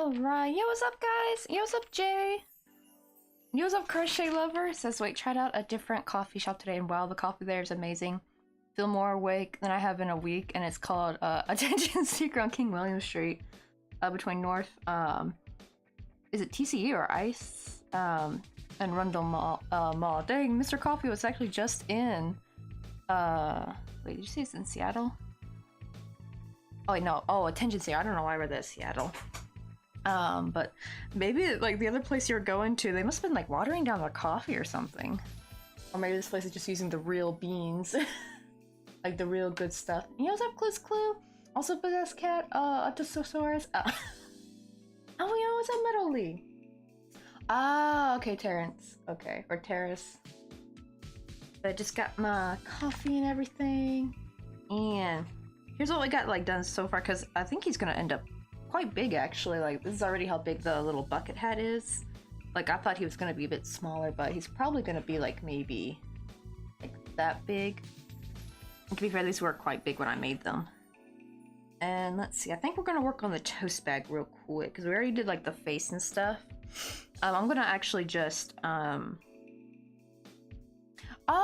Alright, yo, what's up, guys? Yo, what's up, Jay? Yo, what's up, Crochet Lover? Says, wait, tried out a different coffee shop today, and wow, the coffee there is amazing. Feel more awake than I have in a week, and it's called Attention Seeker on King William Street, between North, is it TCE or ICE? And Rundle Mall. Dang, Mr. Coffee was actually just in, wait, did you say it's in Seattle? Oh, wait, no. Oh, Attention Seeker. I don't know why I read that Seattle. But maybe like the other place you're going to, they must have been like watering down their coffee or something. Or maybe this place is just using the real beans. Like the real good stuff. You know what's up, Clues Clue? Also Possess Cat, Aptosaurus. Oh, you know what's up, Metal Lee? Ah, okay, Terrence. Okay, or Terrace. But I just got my coffee and everything. And here's what we got like done so far, because I think he's gonna end up quite big actually. Like this is already how big the little bucket hat is. Like I thought he was gonna be a bit smaller, but he's probably gonna be like maybe like that big. And to be fair, these were quite big when I made them. And let's see, I think we're gonna work on the toast bag real quick because we already did like the face and stuff. I'm gonna actually just oh,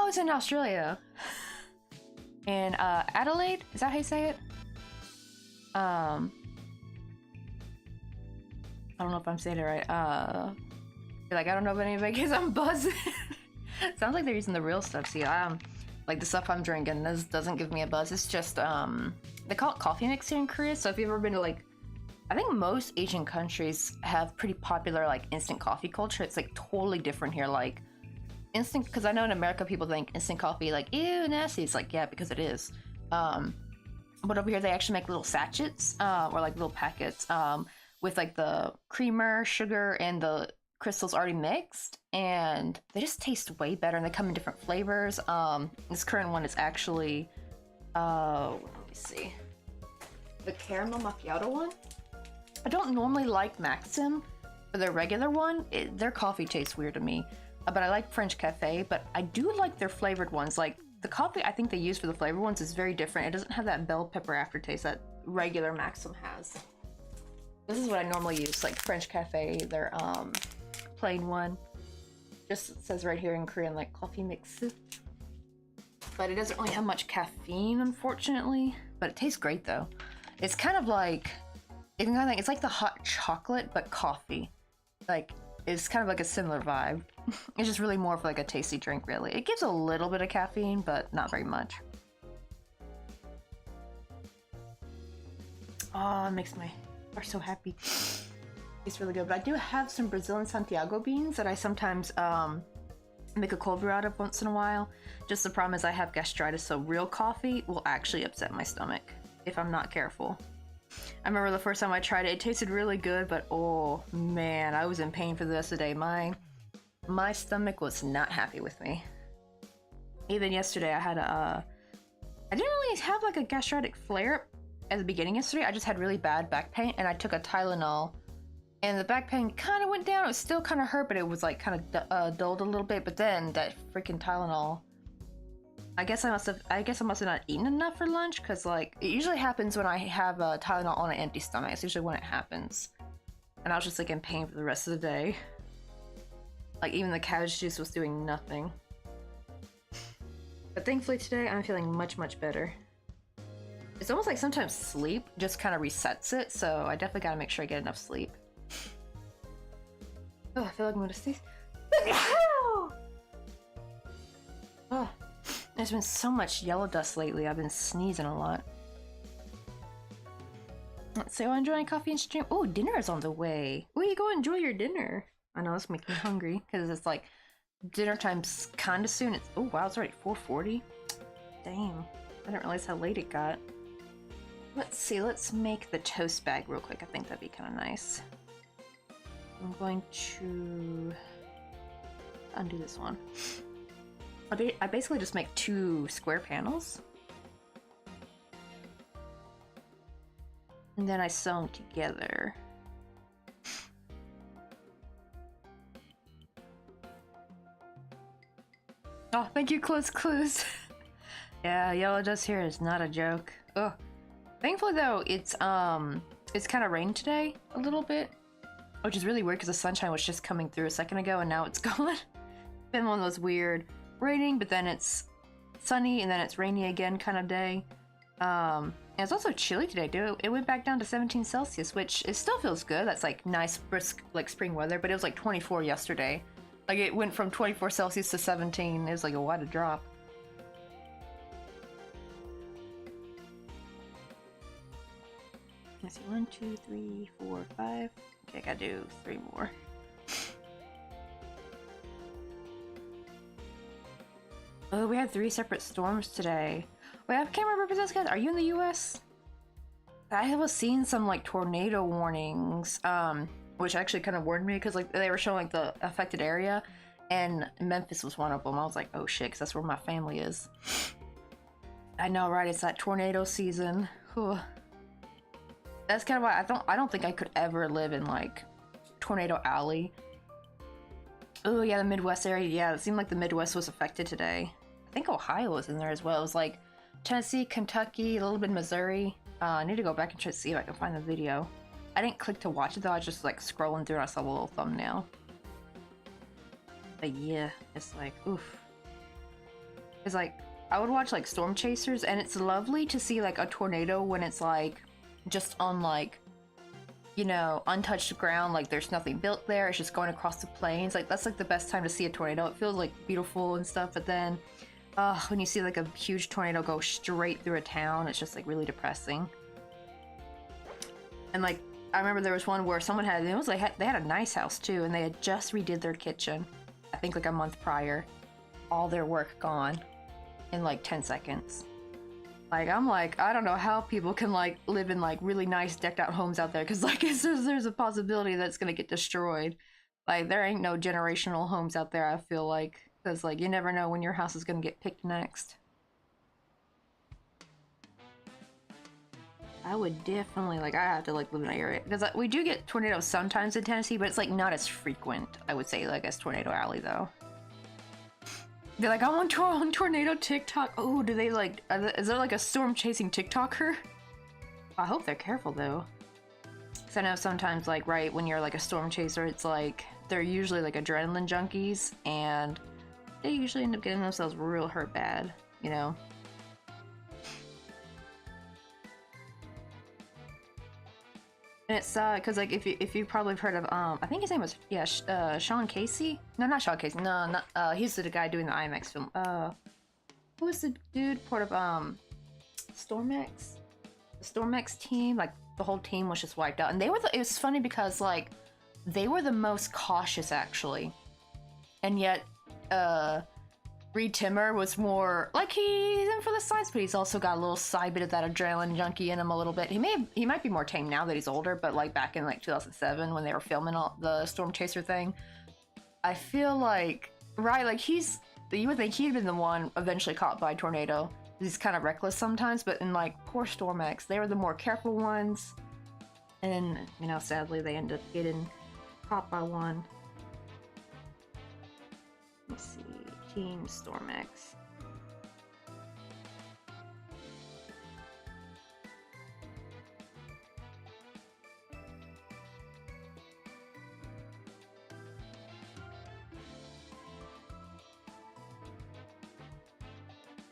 it's in Australia. In Adelaide, is that how you say it? I don't know if I'm saying it right. Like I don't know if anybody because I'm buzzing. Sounds like they're using the real stuff. See, like the stuff I'm drinking, this doesn't give me a buzz. It's just they call it coffee mix here in Korea. So if you've ever been to like, I think most Asian countries have pretty popular like instant coffee culture. It's like totally different here. Like instant, because I know in America people think instant coffee like ew nasty. It's like yeah, because it is. But over here they actually make little sachets or like little packets with like the creamer, sugar, and the crystals already mixed, and they just taste way better, and they come in different flavors. This current one is actually let me see, the caramel macchiato one. I don't normally like Maxim for their regular one. Their coffee tastes weird to me, but I like French Cafe. But I do like their flavored ones. Like the coffee I think they use for the flavored ones is very different. It doesn't have that bell pepper aftertaste that regular Maxim has. This is what I normally use, like French Cafe, their plain one. Just says right here in Korean, like coffee mix. But it doesn't really have much caffeine, unfortunately. But it tastes great though. It's kind of like, it's like the hot chocolate, but coffee. Like, it's kind of like a similar vibe. It's just really more of like a tasty drink, really. It gives a little bit of caffeine, but not very much. Oh, it makes my heart so happy. It's really good. But I do have some Brazilian Santiago beans that I sometimes make a cold brew out of once in a while. Just the problem is I have gastritis, so real coffee will actually upset my stomach if I'm not careful. I remember the first time I tried it, it tasted really good, but oh man, I was in pain for the rest of the day. My stomach was not happy with me. Even yesterday I had I didn't really have like a gastritic flare at the beginning yesterday. I just had really bad back pain, and I took a Tylenol, and the back pain kind of went down. It was still kind of hurt, but it was like kind of dulled a little bit. But then that freaking Tylenol, I guess I must have not eaten enough for lunch, because like it usually happens when I have a Tylenol on an empty stomach. It's usually when it happens, and I was just like in pain for the rest of the day. Like even the cabbage juice was doing nothing. But thankfully today I'm feeling much better. It's almost like sometimes sleep just kind of resets it, so I definitely gotta make sure I get enough sleep. Oh, I feel like I'm gonna sneeze. Oh, there's been so much yellow dust lately. I've been sneezing a lot. So I'm enjoying coffee and stream. Oh, dinner is on the way. Oh, you go enjoy your dinner. I know it's making me hungry because it's like dinner time's kind of soon. It's, oh wow, it's already 4:40. Damn, I didn't realize how late it got. Let's see, let's make the toast bag real quick. I think that'd be kind of nice. I'm going to undo this one. I basically just make 2 square panels. And then I sew them together. Oh, thank you, Clues. Yeah, yellow dust here is not a joke. Ugh. Thankfully though, it's kind of rained today a little bit. which is really weird because the sunshine was just coming through a second ago and now it's gone. Been one of those weird raining, but then it's sunny and then it's rainy again kind of day. And it's also chilly today too. It went back down to 17 Celsius, which it still feels good. That's like nice, brisk, like spring weather, but it was like 24 yesterday. Like it went from 24 Celsius to 17. It was like, what a drop. Let's see, 1, 2, 3, 4, 5. Okay, I gotta do 3 more. Oh, we had 3 separate storms today. Wait, I can't remember this, guys. Are you in the US? I was seeing some like tornado warnings, which actually kind of warned me because like they were showing like the affected area, and Memphis was one of them. I was like, oh shit, because that's where my family is. I know, right? It's that tornado season. Whew. That's kind of why I don't think I could ever live in like Tornado Alley. Oh yeah, the Midwest area. Yeah, it seemed like the Midwest was affected today. I think Ohio was in there as well. It was like Tennessee, Kentucky, a little bit of Missouri. I need to go back and try to see if I can find the video. I didn't click to watch it though. I was just like scrolling through and I saw a little thumbnail. But yeah, it's like, oof. It's like, I would watch like Storm Chasers and it's lovely to see like a tornado when it's like just on like, you know, untouched ground, like there's nothing built there, it's just going across the plains. Like that's like the best time to see a tornado. It feels like beautiful and stuff, but then when you see like a huge tornado go straight through a town, it's just like really depressing. And like I remember there was one where someone had, it was like they had a nice house too, and they had just redid their kitchen, I think like a month prior. All their work gone in like 10 seconds. Like, I'm like, I don't know how people can like live in like really nice decked out homes out there, because like there's a possibility that it's gonna get destroyed. Like there ain't no generational homes out there, I feel like, because like you never know when your house is gonna get picked next. I would definitely, like, I have to like live in an area, because we do get tornadoes sometimes in Tennessee, but it's like not as frequent, I would say, like as Tornado Alley though. They're like, I'm on tornado TikTok. Oh, do they like, is there like a storm chasing TikToker? I hope they're careful though. Because I know sometimes like, right, when you're like a storm chaser, it's like, they're usually like adrenaline junkies and they usually end up getting themselves real hurt bad, you know? And it's because like if you probably heard of I think his name was Sean Casey. No, not Sean Casey. No, not he's the guy doing the IMAX film. Who was the dude part of Stormex? The Stormex team, like the whole team was just wiped out, and they were. It was funny because like they were the most cautious actually, and yet Reed Timmer was more like he's in for the science, but he's also got a little side bit of that adrenaline junkie in him a little bit. He might be more tame now that he's older, but like back in like 2007 when they were filming all the Storm Chaser thing, I feel like, right, like you would think he'd been the one eventually caught by a tornado. He's kind of reckless sometimes, but in like poor Stormex, they were the more careful ones, and you know, sadly they ended up getting caught by one. Let's see. Team Stormex.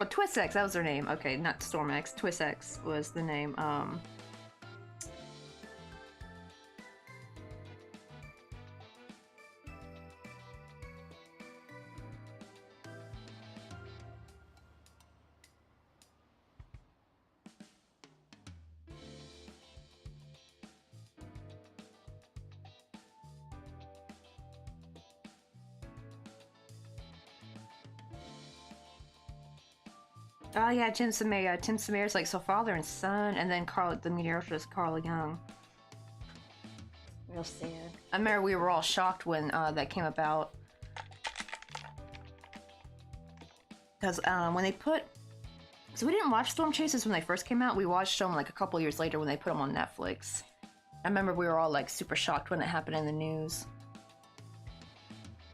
Oh, Twisx, that was their name. Okay, not Stormex. Twisx was the name. Oh yeah, Tim Samaya. Tim Samaya's like so father and son, and then the meteorologist Carl Young. Real sad. I remember we were all shocked when that came about, because when they put, so we didn't watch Storm Chasers when they first came out. We watched them like a couple years later when they put them on Netflix. I remember we were all like super shocked when it happened in the news,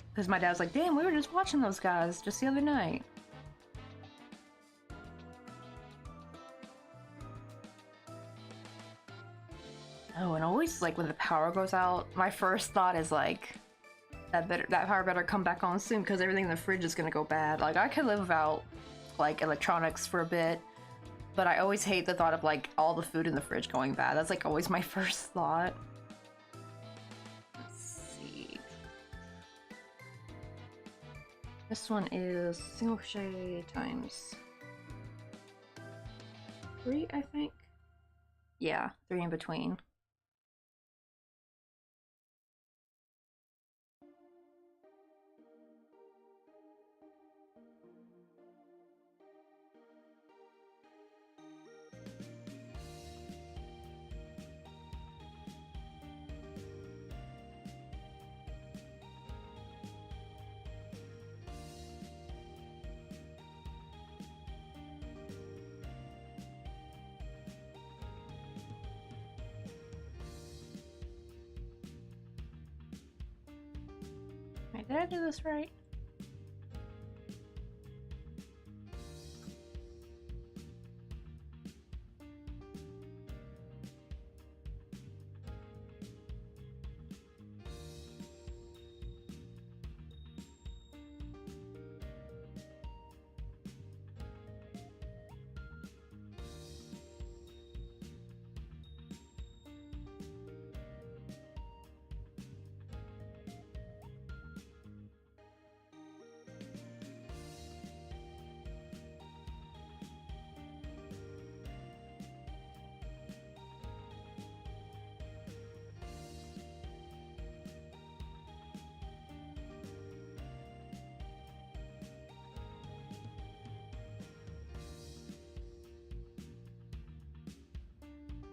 because my dad was like, "Damn, we were just watching those guys just the other night." Oh, and always like when the power goes out, my first thought is like that power better come back on soon because everything in the fridge is gonna go bad. Like I could live without like electronics for a bit, but I always hate the thought of like all the food in the fridge going bad. That's like always my first thought. Let's see. This one is single crochet times 3, I think. Yeah, 3 in between. Wait, did I do this right?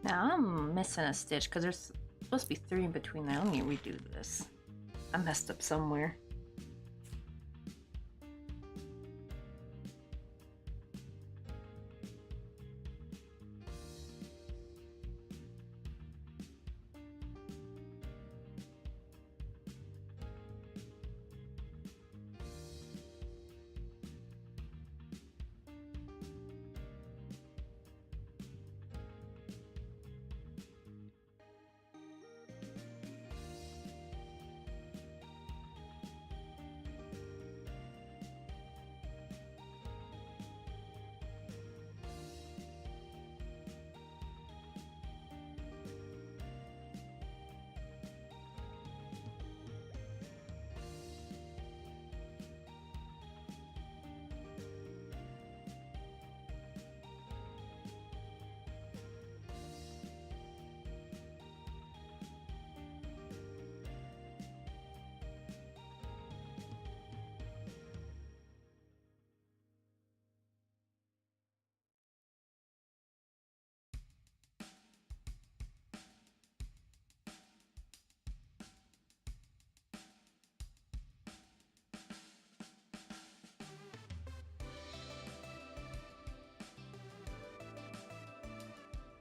Now I'm missing a stitch because there's supposed to be 3 in between there. Let me redo this. I messed up somewhere.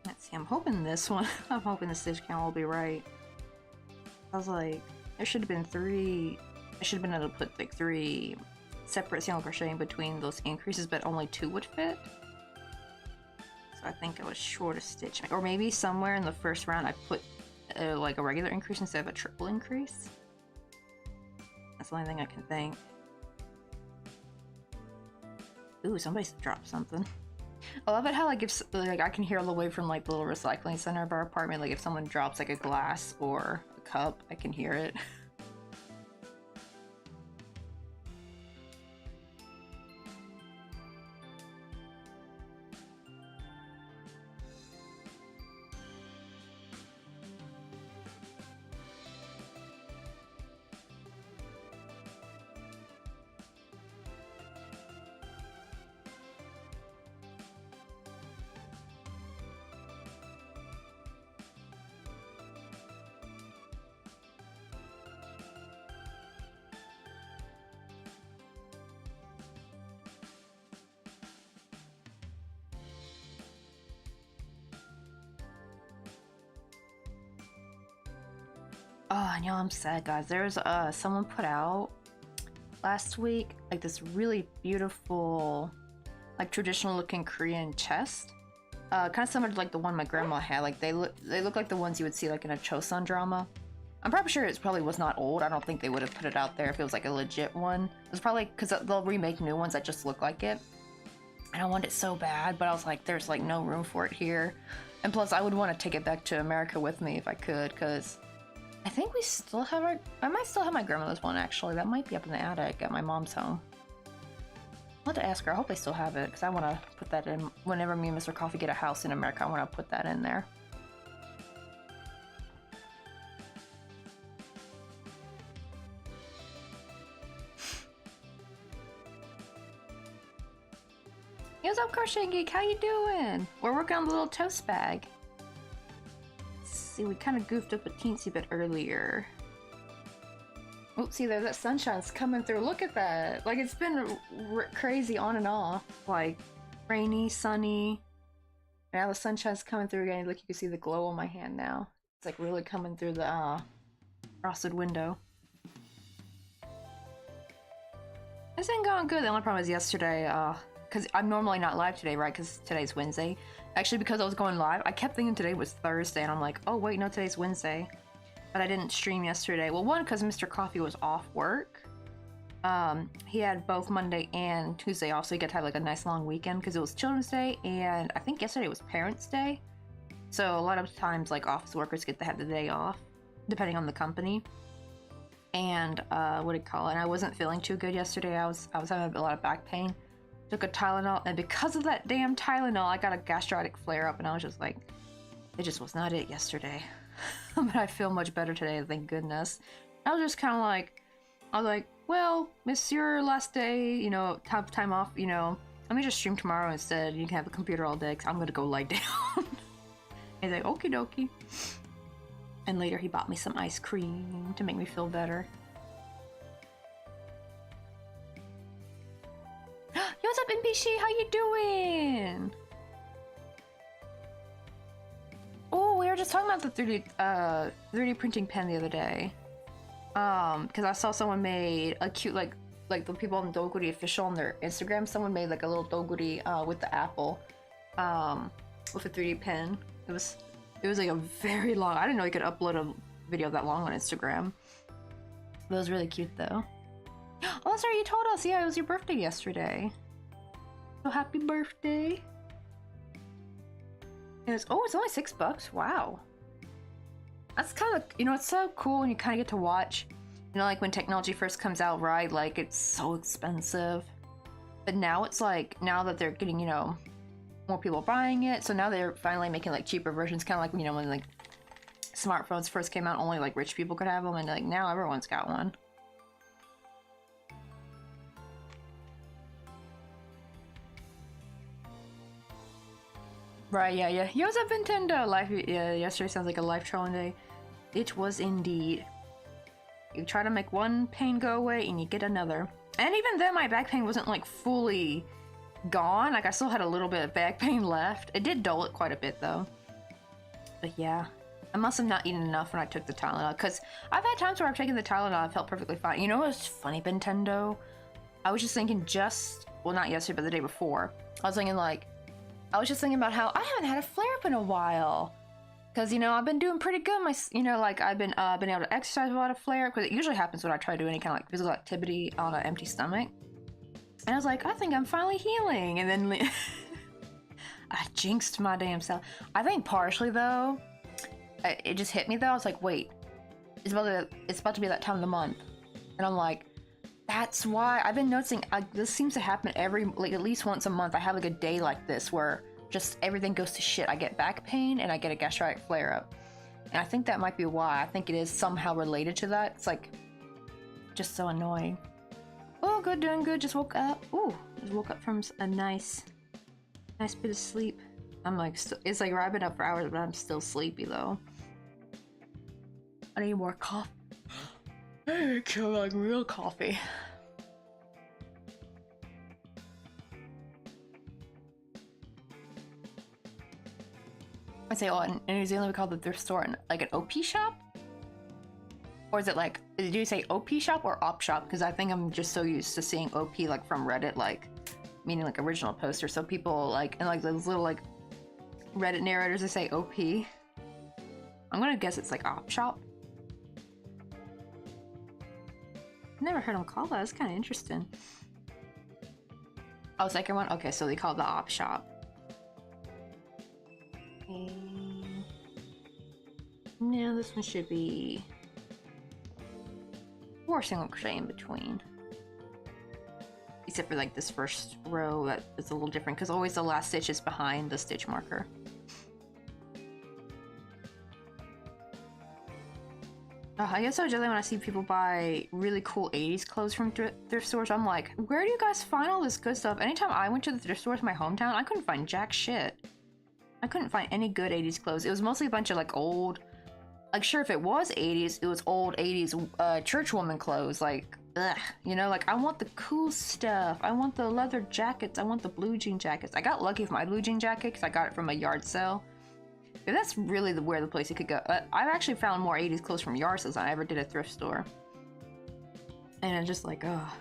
Let's see, I'm hoping this one, I'm hoping the stitch count will be right. I was like, there should have been 3, I should have been able to put like 3 separate single crochet in between those increases, but only 2 would fit. So I think I was short a stitch. Or maybe somewhere in the first round I put like a regular increase instead of a triple increase. That's the only thing I can think. Ooh, somebody dropped something. I love it how like if like I can hear all the way from like the little recycling center of our apartment, like if someone drops like a glass or a cup, I can hear it. Oh, I know, I'm sad, guys. There's someone put out last week like this really beautiful, like traditional looking Korean chest, kind of similar to like the one my grandma had. Like they look like the ones you would see like in a Chosun drama. I'm probably sure it probably was not old. I don't think they would have put it out there if it was like a legit one. It was probably because they'll remake new ones that just look like it. And I want it so bad, but I was like, there's like no room for it here. And plus, I would want to take it back to America with me if I could, because I think we still have our... I might still have my grandmother's one, actually. That might be up in the attic at my mom's home. I'll have to ask her. I hope they still have it, because I want to put that in. Whenever me and Mr. Coffee get a house in America, I want to put that in there. Hey, what's up, Crochet Geek? How you doing? We're working on the little toast bag. Let's see, we kind of goofed up a teensy bit earlier. Oops, see there, that sunshine's coming through. Look at that. Like, it's been crazy on and off. Like, rainy, sunny. Now the sunshine's coming through again. Look, you can see the glow on my hand now. It's like really coming through the frosted window. It's been going good. The only problem is yesterday, because I'm normally not live today, right? Because today's Wednesday. Actually, because I was going live, I kept thinking today was Thursday, and I'm like, oh wait, no, today's Wednesday. But I didn't stream yesterday. Well, one, because Mr. Coffee was off work. He had both Monday and Tuesday off, so he got to have like a nice long weekend because it was Children's Day, and I think yesterday was Parents' Day. So a lot of times, like, office workers get to have the day off, depending on the company. And what do you call it? And I wasn't feeling too good yesterday. I was having a lot of back pain. Took a Tylenol, and because of that damn Tylenol, I got a gastritic flare-up, and I was just like, it just was not it yesterday. But I feel much better today, thank goodness. I was just kind of like, I was like, well, it's your last day, you know, time off, you know, let me just stream tomorrow instead. You can have a computer all day, because I'm gonna go lie down. He's like, okie dokie. And later he bought me some ice cream to make me feel better. Yo, what's up, NPC? How you doing? Oh, we were just talking about the 3D printing pen the other day. Because I saw someone made a cute, like the people on Doguri Official on their Instagram, someone made like a little Doguri with the apple, with a 3D pen. It was like a very long, I didn't know you could upload a video that long on Instagram. It was really cute though. Oh, that's right, you told us. Yeah, it was your birthday yesterday. So happy birthday. And it's only $6. Wow. That's kind of, you know, it's so cool when you kind of get to watch, you know, like when technology first comes out, right? Like, it's so expensive. But now it's like, now that they're getting, you know, more people buying it, so now they're finally making like cheaper versions, kind of like, you know, when like smartphones first came out, only like rich people could have them, and like now everyone's got one. Right, yeah. Yo, what's up, Nintendo? Life, yeah, yesterday sounds like a life trolling day. It was indeed. You try to make one pain go away, and you get another. And even then, my back pain wasn't like fully gone. Like, I still had a little bit of back pain left. It did dull it quite a bit, though. But yeah, I must have not eaten enough when I took the Tylenol, because I've had times where I've taken the Tylenol, I felt perfectly fine. You know what's funny, Nintendo? I was just thinking well, not yesterday, but the day before. I was just thinking about how I haven't had a flare-up in a while. Because, you know, I've been doing pretty good. You know, like, I've been able to exercise without a flare-up, because it usually happens when I try to do any kind of, like, physical activity on an empty stomach. And I was like, I think I'm finally healing. And then I jinxed my damn self. I think partially, though, it just hit me, though. I was like, wait, it's about to be that time of the month. And I'm like, that's why I've been noticing, this seems to happen like, at least once a month. I have like a day like this where just everything goes to shit. I get back pain and I get a gastritic flare-up. And I think that might be why. I think it is somehow related to that. It's like, just so annoying. Oh, good, doing good. Just woke up. Ooh, just woke up from a nice bit of sleep. I'm like, it's like I've been up for hours, but I'm still sleepy though. I need more coffee. I need to kill like real coffee. I say, oh, in New Zealand we call the thrift store like an OP shop? Or is it like, did you say OP shop or op shop? Because I think I'm just so used to seeing OP like from Reddit, like meaning like original poster. So people like, and like those little like Reddit narrators, they say OP. I'm gonna guess it's like op shop. Never heard them call that. That's kind of interesting. Oh, second one? Okay, so they call it the op shop. Okay. Now this one should be 4 single crochet in between. Except for like this first row, that is a little different because always the last stitch is behind the stitch marker. I guess so generally when I see people buy really cool 80s clothes from thrift stores, I'm like, where do you guys find all this good stuff? Anytime I went to the thrift stores in my hometown, I couldn't find jack shit. I couldn't find any good 80s clothes. It was mostly a bunch of like old, like sure if it was 80s, it was old 80s church woman clothes, like, ugh, you know, like I want the cool stuff. I want the leather jackets. I want the blue jean jackets. I got lucky with my blue jean jacket because I got it from a yard sale. If that's really where the place you could go. I've actually found more 80s clothes from yard sales than I ever did at thrift store. And I'm just like, oh,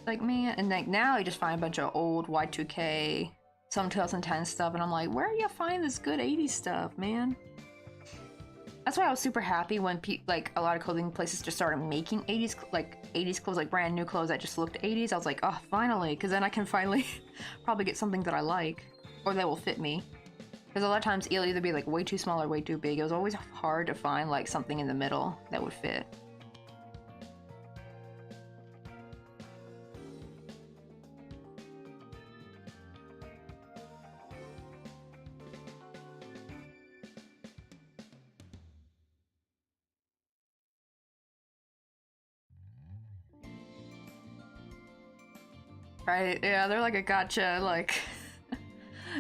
like man. And like now you just find a bunch of old Y2K, some 2010 stuff, and I'm like, where do you find this good 80s stuff, man? That's why I was super happy when like a lot of clothing places just started making 80s clothes, like brand new clothes that just looked 80s. I was like, oh, finally, because then I can finally probably get something that I like or that will fit me. Because a lot of times it'll either be like way too small or way too big. It was always hard to find like something in the middle that would fit. Right, yeah, they're like a gotcha, like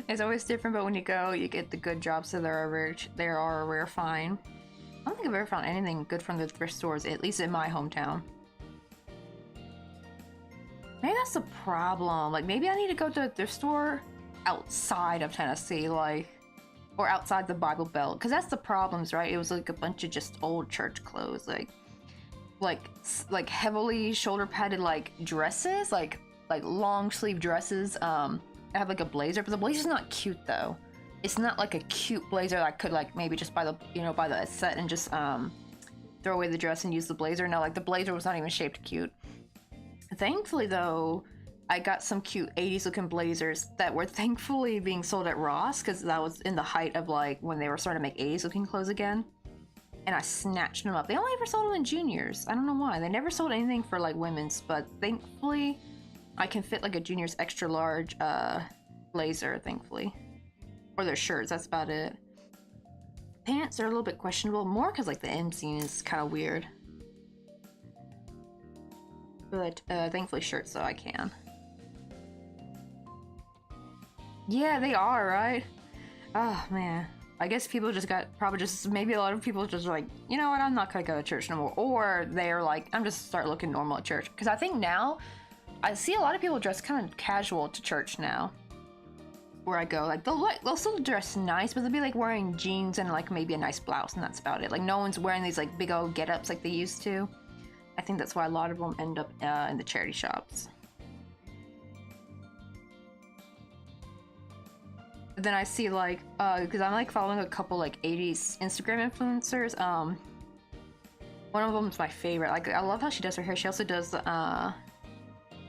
it's always different, but when you go, you get the good jobs, so there are a rare find. I don't think I've ever found anything good from the thrift stores, at least in my hometown. Maybe that's the problem. Like, maybe I need to go to a thrift store outside of Tennessee, like, or outside the Bible Belt, because that's the problems, right? It was like a bunch of just old church clothes, like heavily shoulder padded like dresses, like long sleeve dresses. I have like a blazer, but the blazer's not cute though. It's not like a cute blazer that I could like maybe just buy the set and just throw away the dress and use the blazer. No, like the blazer was not even shaped cute. Thankfully though, I got some cute 80s looking blazers that were thankfully being sold at Ross, because that was in the height of like when they were starting to make 80s looking clothes again. And I snatched them up. They only ever sold them in juniors. I don't know why. They never sold anything for like women's, but thankfully I can fit like a junior's extra large blazer, thankfully. Or their shirts, that's about it. Pants are a little bit questionable, more because like the M seam is kind of weird. But thankfully shirts though I can. Yeah, they are, right? Oh man. I guess people just maybe a lot of people just like, you know what, I'm not gonna go to church no more. Or they're like, I'm just start looking normal at church. Because I think now, I see a lot of people dress kind of casual to church now. Where I go, like they'll still dress nice, but they'll be like wearing jeans and like maybe a nice blouse, and that's about it. Like no one's wearing these like big old get-ups like they used to. I think that's why a lot of them end up in the charity shops. But then I see like, because I'm like following a couple like 80s Instagram influencers. One of them is my favorite. Like I love how she does her hair. She also does the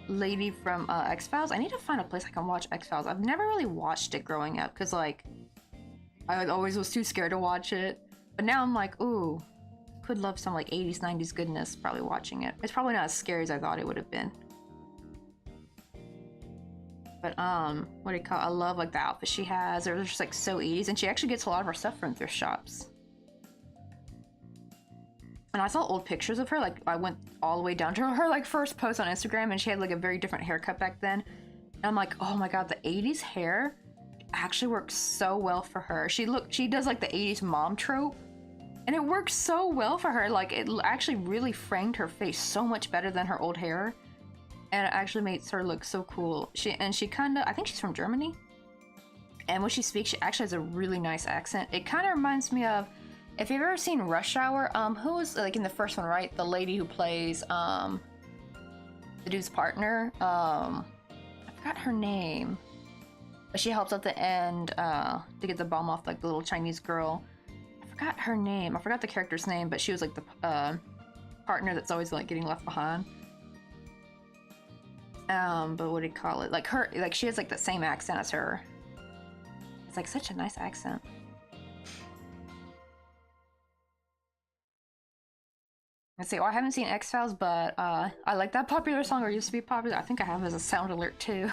lady from X-Files. I need to find a place I can watch X-Files. I've never really watched it growing up because like I always was too scared to watch it. But now I'm like, ooh, could love some like 80s, 90s goodness probably watching it. It's probably not as scary as I thought it would have been. But what do you call it? I love like the outfit she has. They're just like so 80s, and she actually gets a lot of her stuff from thrift shops. And I saw old pictures of her, like I went all the way down to her like first post on Instagram, and she had like a very different haircut back then. And I'm like, oh my god, the 80s hair actually works so well for her. She does like the 80s mom trope, and it works so well for her. Like it actually really framed her face so much better than her old hair. And it actually makes her look so cool. She kind of, I think she's from Germany. And when she speaks, she actually has a really nice accent. It kind of reminds me of, if you've ever seen Rush Hour, who was like in the first one, right? The lady who plays the dude's partner. I forgot her name. She helps at the end to get the bomb off like the little Chinese girl. I forgot her name. I forgot the character's name, but she was like the partner that's always like getting left behind. But what do you call it? Like her, like she has like the same accent as her. It's like such a nice accent. Let's see. Oh, I haven't seen X-Files, but I like that popular song, or used to be popular. I think I have as a sound alert too.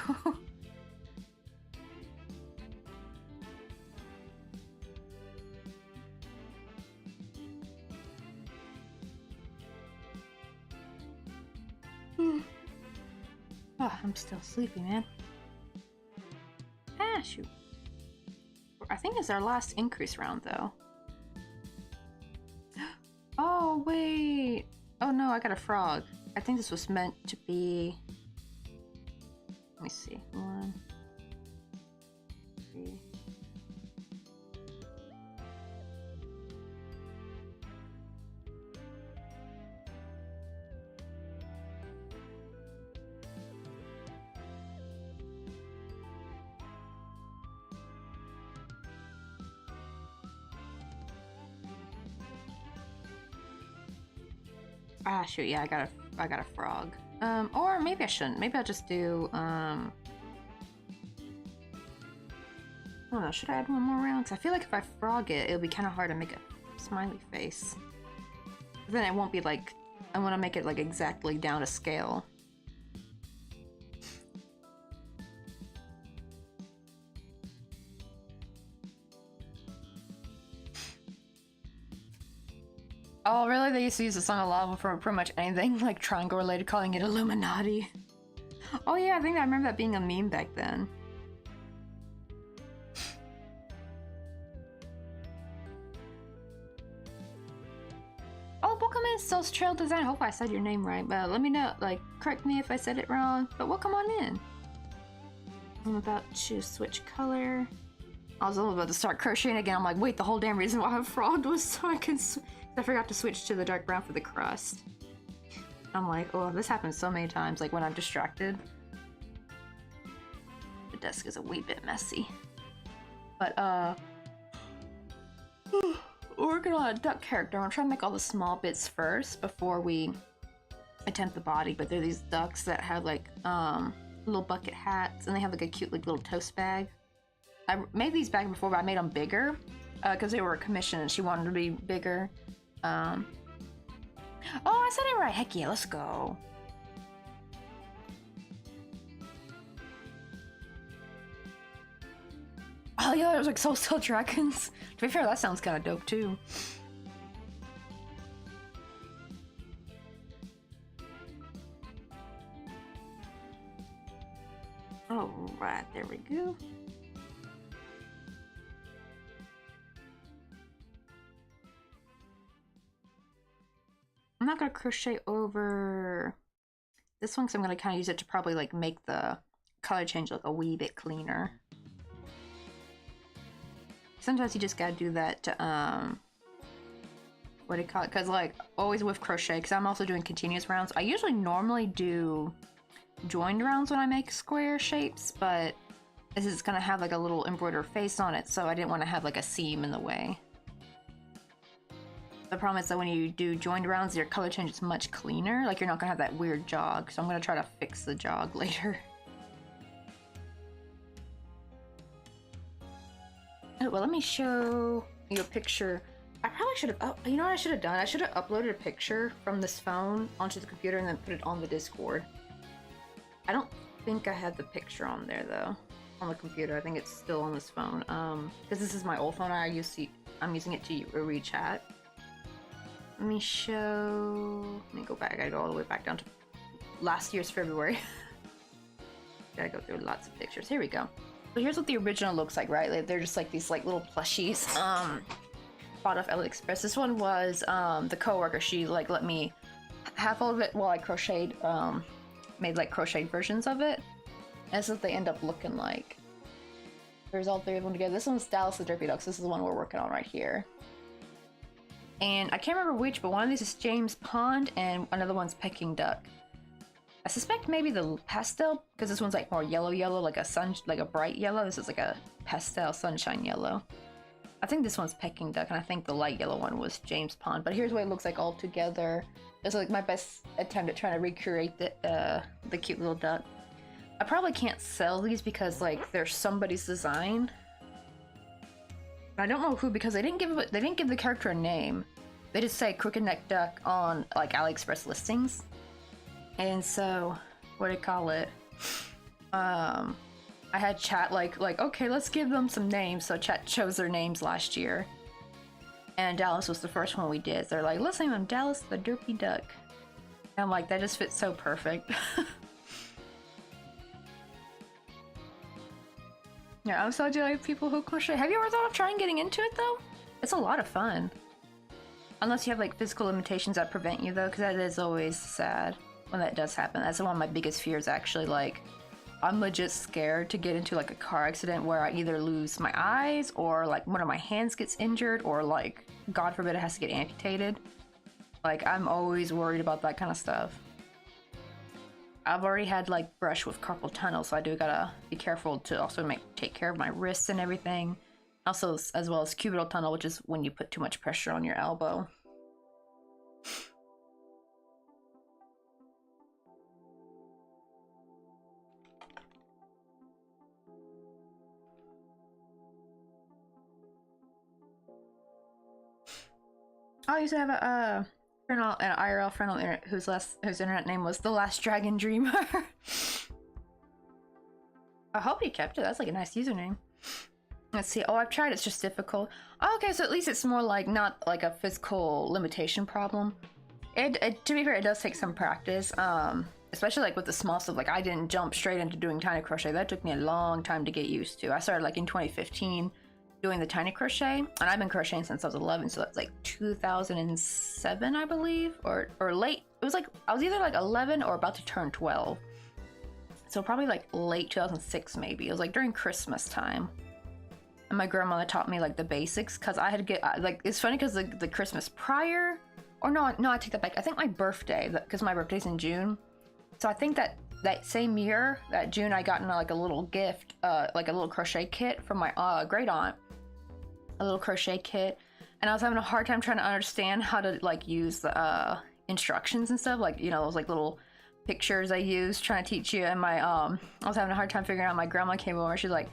Oh, I'm still sleepy, man. Ah, shoot. I think it's our last increase round, though. Oh, wait. Oh, no, I got a frog. I think this was meant to be... Let me see. 1, 3... Ah, shoot, yeah, I got a frog. Or maybe I shouldn't. Maybe I'll just do, I don't know, should I add one more round? Because I feel like if I frog it, it'll be kind of hard to make a smiley face. But then it won't be like, I want to make it like exactly down to scale. Oh, really? They used to use the song a lot for pretty much anything, like triangle related, calling it Illuminati. Oh yeah, I think I remember that being a meme back then. Oh, Pokemon sells trail design. I hope I said your name right, but let me know, like, correct me if I said it wrong. But welcome on in. I'm about to switch color. I was about to start crocheting again. I'm like, wait, the whole damn reason why I frogged was so I can. I forgot to switch to the dark brown for the crust. I'm like, oh, this happens so many times, like when I'm distracted. The desk is a wee bit messy. But, we're working on a duck character. I'm trying to make all the small bits first before we attempt the body, but they're these ducks that have like, little bucket hats, and they have like a cute like little toast bag. I made these back before, but I made them bigger, because they were a commission and she wanted to be bigger. Oh, I said it right. Heck yeah, let's go. Oh yeah, there's like Soul Steel Dragons. To be fair, that sounds kind of dope too. Alright, there we go. I'm not gonna crochet over this one because I'm gonna kind of use it to probably like make the color change look a wee bit cleaner. Sometimes you just gotta do that to what do you call it? Because like always with crochet, because I'm also doing continuous rounds. I usually normally do joined rounds when I make square shapes, but this is gonna have like a little embroidered face on it, so I didn't want to have like a seam in the way. The problem is that when you do joined rounds, your color change is much cleaner. Like you're not gonna have that weird jog. So I'm gonna try to fix the jog later. Oh, well, let me show you a picture. I probably should have, you know what I should have done? I should have uploaded a picture from this phone onto the computer and then put it on the Discord. I don't think I had the picture on there though, on the computer. I think it's still on this phone. Because this is my old phone. I'm using it to read chat. Let me show. Let me go back. I gotta go all the way back down to last year's February. Gotta go through lots of pictures. Here we go. So here's what the original looks like, right? Like, they're just like these like little plushies. Bought off AliExpress. This one was the coworker. She like let me have all of it while I crocheted. Made like crocheted versions of it. And this is what they end up looking like. There's all three of them together. This one's Dallas the Derpy Duck. So this is the one we're working on right here. And I can't remember which, but one of these is James Pond and another one's Peking Duck. I suspect maybe the pastel, because this one's like more yellow, like a bright yellow. This is like a pastel sunshine yellow. I think this one's Peking Duck, and I think the light yellow one was James Pond. But here's what it looks like all together. It's like my best attempt at trying to recreate the cute little duck. I probably can't sell these because like they're somebody's design. I don't know who, because they didn't give the character a name. They just say crooked neck duck on like AliExpress listings. And so, what do you call it? I had chat like okay, let's give them some names. So chat chose their names last year, and Dallas was the first one we did. They're like, let's name him Dallas the Derpy Duck. And I'm like, that just fits so perfect. Yeah, I'm so like people who crochet. Have you ever thought of trying getting into it though? It's a lot of fun. Unless you have like physical limitations that prevent you though, because that is always sad when that does happen. That's one of my biggest fears actually. Like, I'm legit scared to get into like a car accident where I either lose my eyes or like one of my hands gets injured or like, God forbid, it has to get amputated. Like, I'm always worried about that kind of stuff. I've already had like brush with carpal tunnel, so I do gotta be careful to also take care of my wrists and everything. Also, as well as cubital tunnel, which is when you put too much pressure on your elbow. I used to have a friend an IRL friend on the internet whose internet name was The Last Dragon Dreamer. I hope he kept it. That's like a nice username. Let's see. Oh, I've tried. It's just difficult. Oh, okay, so at least it's more like not like a physical limitation problem. To be fair, it does take some practice. Especially like with the small stuff. Like, I didn't jump straight into doing tiny crochet. That took me a long time to get used to. I started like in 2015 doing the tiny crochet, and I've been crocheting since I was 11, so that's like 2007, I believe, or late. It was like I was either like 11 or about to turn 12, so probably like late 2006 maybe. It was like during Christmas time, and my grandmother taught me like the basics, because I had to get like, it's funny because the Christmas prior, or no, I take that back. I think my birthday, because my birthday's in June, so I think that same year, that June, I got like a little gift, like a little crochet kit from my great aunt. A little crochet kit, and I was having a hard time trying to understand how to like use the instructions and stuff, like, you know, those like little pictures I use trying to teach you. And my I was having a hard time figuring out. My grandma came over, she's like,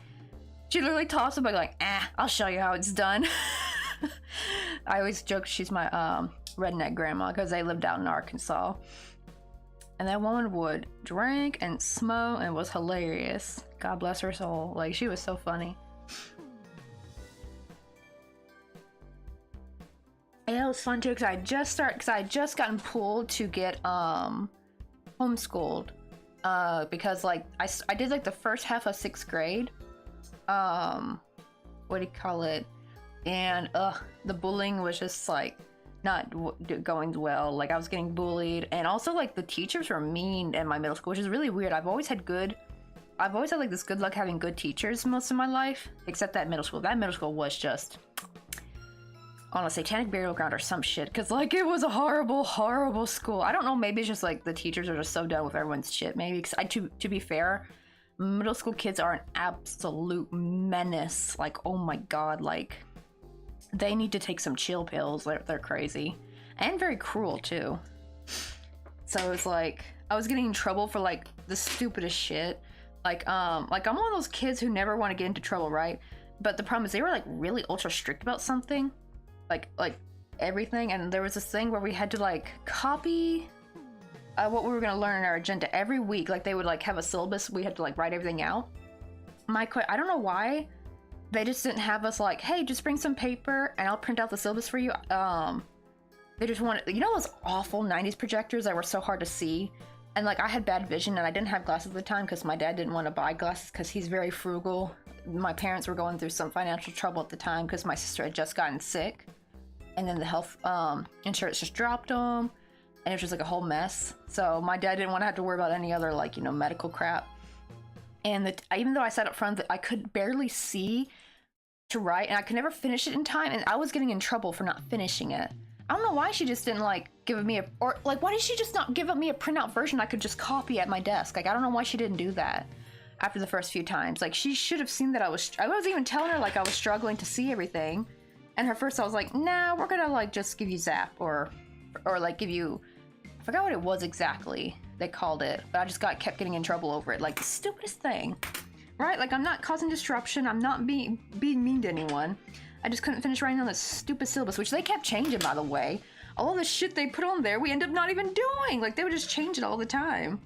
she literally tossed it by like, I'll show you how it's done. I always joke she's my redneck grandma, because they lived out in Arkansas, and that woman would drink and smoke and was hilarious. God bless her soul. Like, she was so funny. Yeah, it was fun too, because I had just gotten pulled to get homeschooled, because like I did like the first half of 6th grade, what do you call it, and the bullying was just like not going well. Like, I was getting bullied, and also like the teachers were mean in my middle school, which is really weird. I've always had like this good luck having good teachers most of my life, except that middle school. That middle school was just on a satanic burial ground or some shit, because like it was a horrible school. I don't know, maybe it's just like the teachers are just so done with everyone's shit, maybe, because to be fair, middle school kids are an absolute menace. Like, oh my god, like they need to take some chill pills. They're crazy and very cruel too. So it's like I was getting in trouble for like the stupidest shit. Like I'm one of those kids who never want to get into trouble, right? But the problem is they were like really ultra strict about something, like everything. And there was this thing where we had to like copy what we were going to learn in our agenda every week. Like, they would like have a syllabus, we had to like write everything out. I don't know why they just didn't have us like, hey, just bring some paper and I'll print out the syllabus for you. They just wanted, you know, those awful 90s projectors that were so hard to see. And like, I had bad vision and I didn't have glasses at the time because my dad didn't want to buy glasses because he's very frugal. My parents were going through some financial trouble at the time because my sister had just gotten sick, and then the health insurance just dropped them, and it was just like a whole mess. So my dad didn't want to have to worry about any other, like, you know, medical crap. And even though I sat up front, I could barely see to write, and I could never finish it in time, and I was getting in trouble for not finishing it. I don't know why she just didn't like give me a, or like why did she just not give me a printout version I could just copy at my desk? Like I don't know why she didn't do that after the first few times. Like she should have seen that I was even telling her like I was struggling to see everything. And at first I was like, nah, we're gonna like just give you Zap or like give you, I forgot what it was exactly they called it, but I just kept getting in trouble over it. Like the stupidest thing, right? Like I'm not causing disruption. I'm not being mean to anyone. I just couldn't finish writing on this stupid syllabus, which they kept changing, by the way. All the shit they put on there, we end up not even doing. Like, they would just change it all the time.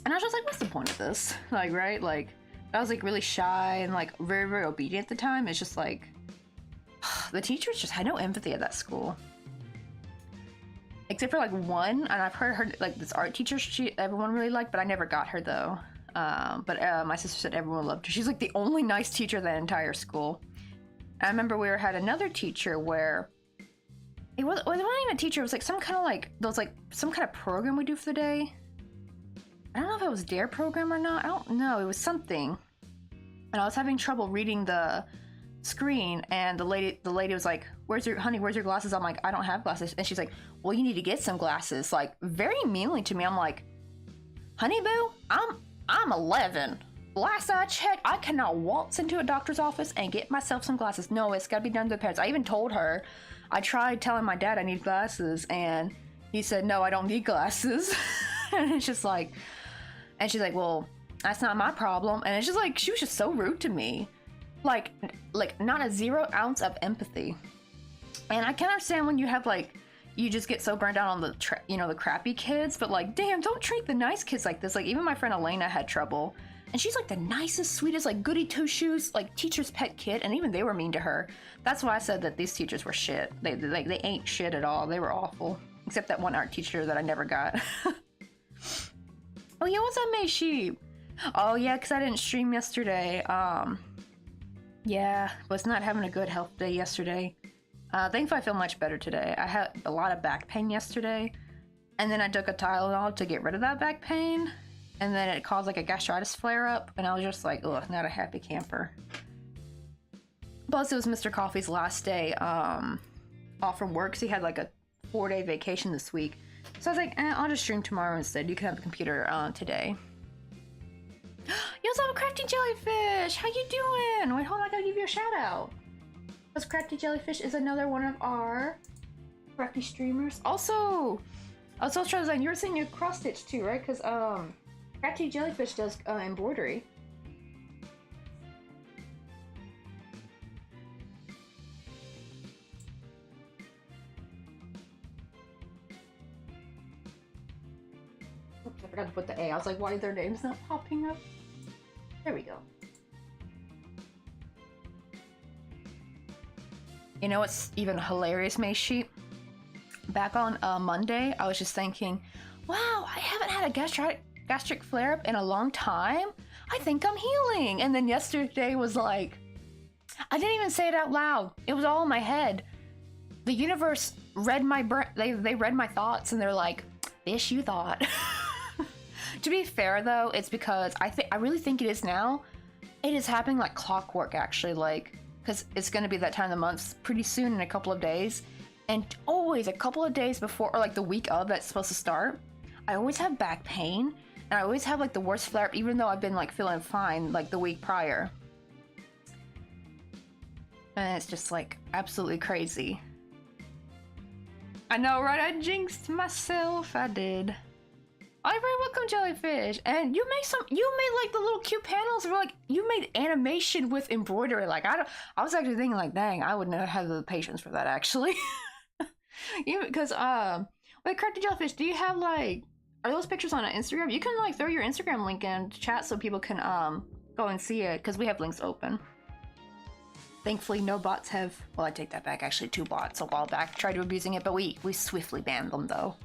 And I was just like, what's the point of this? Like, right? Like, I was, like, really shy and, like, very, very obedient at the time. It's just, like, the teachers just had no empathy at that school. Except for, like, one, and I've heard her, like, this art teacher everyone really liked, but I never got her, though. But my sister said everyone loved her. She's, like, the only nice teacher in the entire school. I remember we had another teacher where it wasn't even a teacher. It was like some kind of like some kind of program we do for the day. I don't know if it was DARE program or not. I don't know. It was something. And I was having trouble reading the screen, and the lady was like, where's your glasses? I'm like, I don't have glasses. And she's like, well, you need to get some glasses. Like very meanly to me. I'm like, honey boo, I'm 11. Last I checked, I cannot waltz into a doctor's office and get myself some glasses. No, it's gotta be done to the parents. I even told her, I tried telling my dad I need glasses, and he said, no, I don't need glasses. And it's just like, and she's like, well, that's not my problem. And it's just like, she was just so rude to me. Like not a 0 ounce of empathy. And I can understand when you have like, you just get so burned out on the, the crappy kids, but like, damn, don't treat the nice kids like this. Like even my friend Elena had trouble. And she's like the nicest, sweetest, like goody two-shoes, like teacher's pet kid, and even they were mean to her. That's why I said that these teachers were shit. They ain't shit at all. They were awful. Except that one art teacher that I never got. Oh yeah, what's up, May Sheep? Oh yeah, because I didn't stream yesterday. Yeah, was not having a good health day yesterday. Thankfully I feel much better today. I had a lot of back pain yesterday, and then I took a Tylenol to get rid of that back pain. And then it caused like a gastritis flare-up, and I was just like, ugh, not a happy camper. Plus, it was Mr. Coffee's last day off from work, so he had like a 4-day vacation this week. So I was like, I'll just stream tomorrow instead. You can have the computer today. You also have a Crafty Jellyfish! How you doing? Wait, hold on, I gotta give you a shout-out. Because Crafty Jellyfish is another one of our Crafty streamers. Also, I was trying to say, you were saying your cross-stitch too, right? Because, Crafty Jellyfish does embroidery. Oops, I forgot to put the A. I was like, why are their names not popping up? There we go. You know what's even hilarious, May Sheep? Back on Monday, I was just thinking, wow, I haven't had a gastric flare-up in a long time. I think I'm healing. And then yesterday was like, I didn't even say it out loud. It was all in my head. The universe read my they read my thoughts, and they're like, "Bish, you thought." To be fair though, it's because I really think it is now. It is happening like clockwork, actually, like, because it's going to be that time of the month pretty soon, in a couple of days, and always a couple of days before, or like the week of that's supposed to start, I always have back pain. And I always have like the worst flare-up, even though I've been like feeling fine like the week prior. And it's just like absolutely crazy. I know, right? I jinxed myself. I did. Oh, you're very welcome, Jellyfish. And you made like the little cute panels, or like you made animation with embroidery. Like I was actually thinking like, dang, I would never have the patience for that actually. Even because wait, Crafty Jellyfish, do you have like, are those pictures on Instagram? You can like throw your Instagram link in chat so people can go and see it, because we have links open. Thankfully no bots have, well, I take that back, actually 2 bots a while back tried abusing it, but we swiftly banned them though.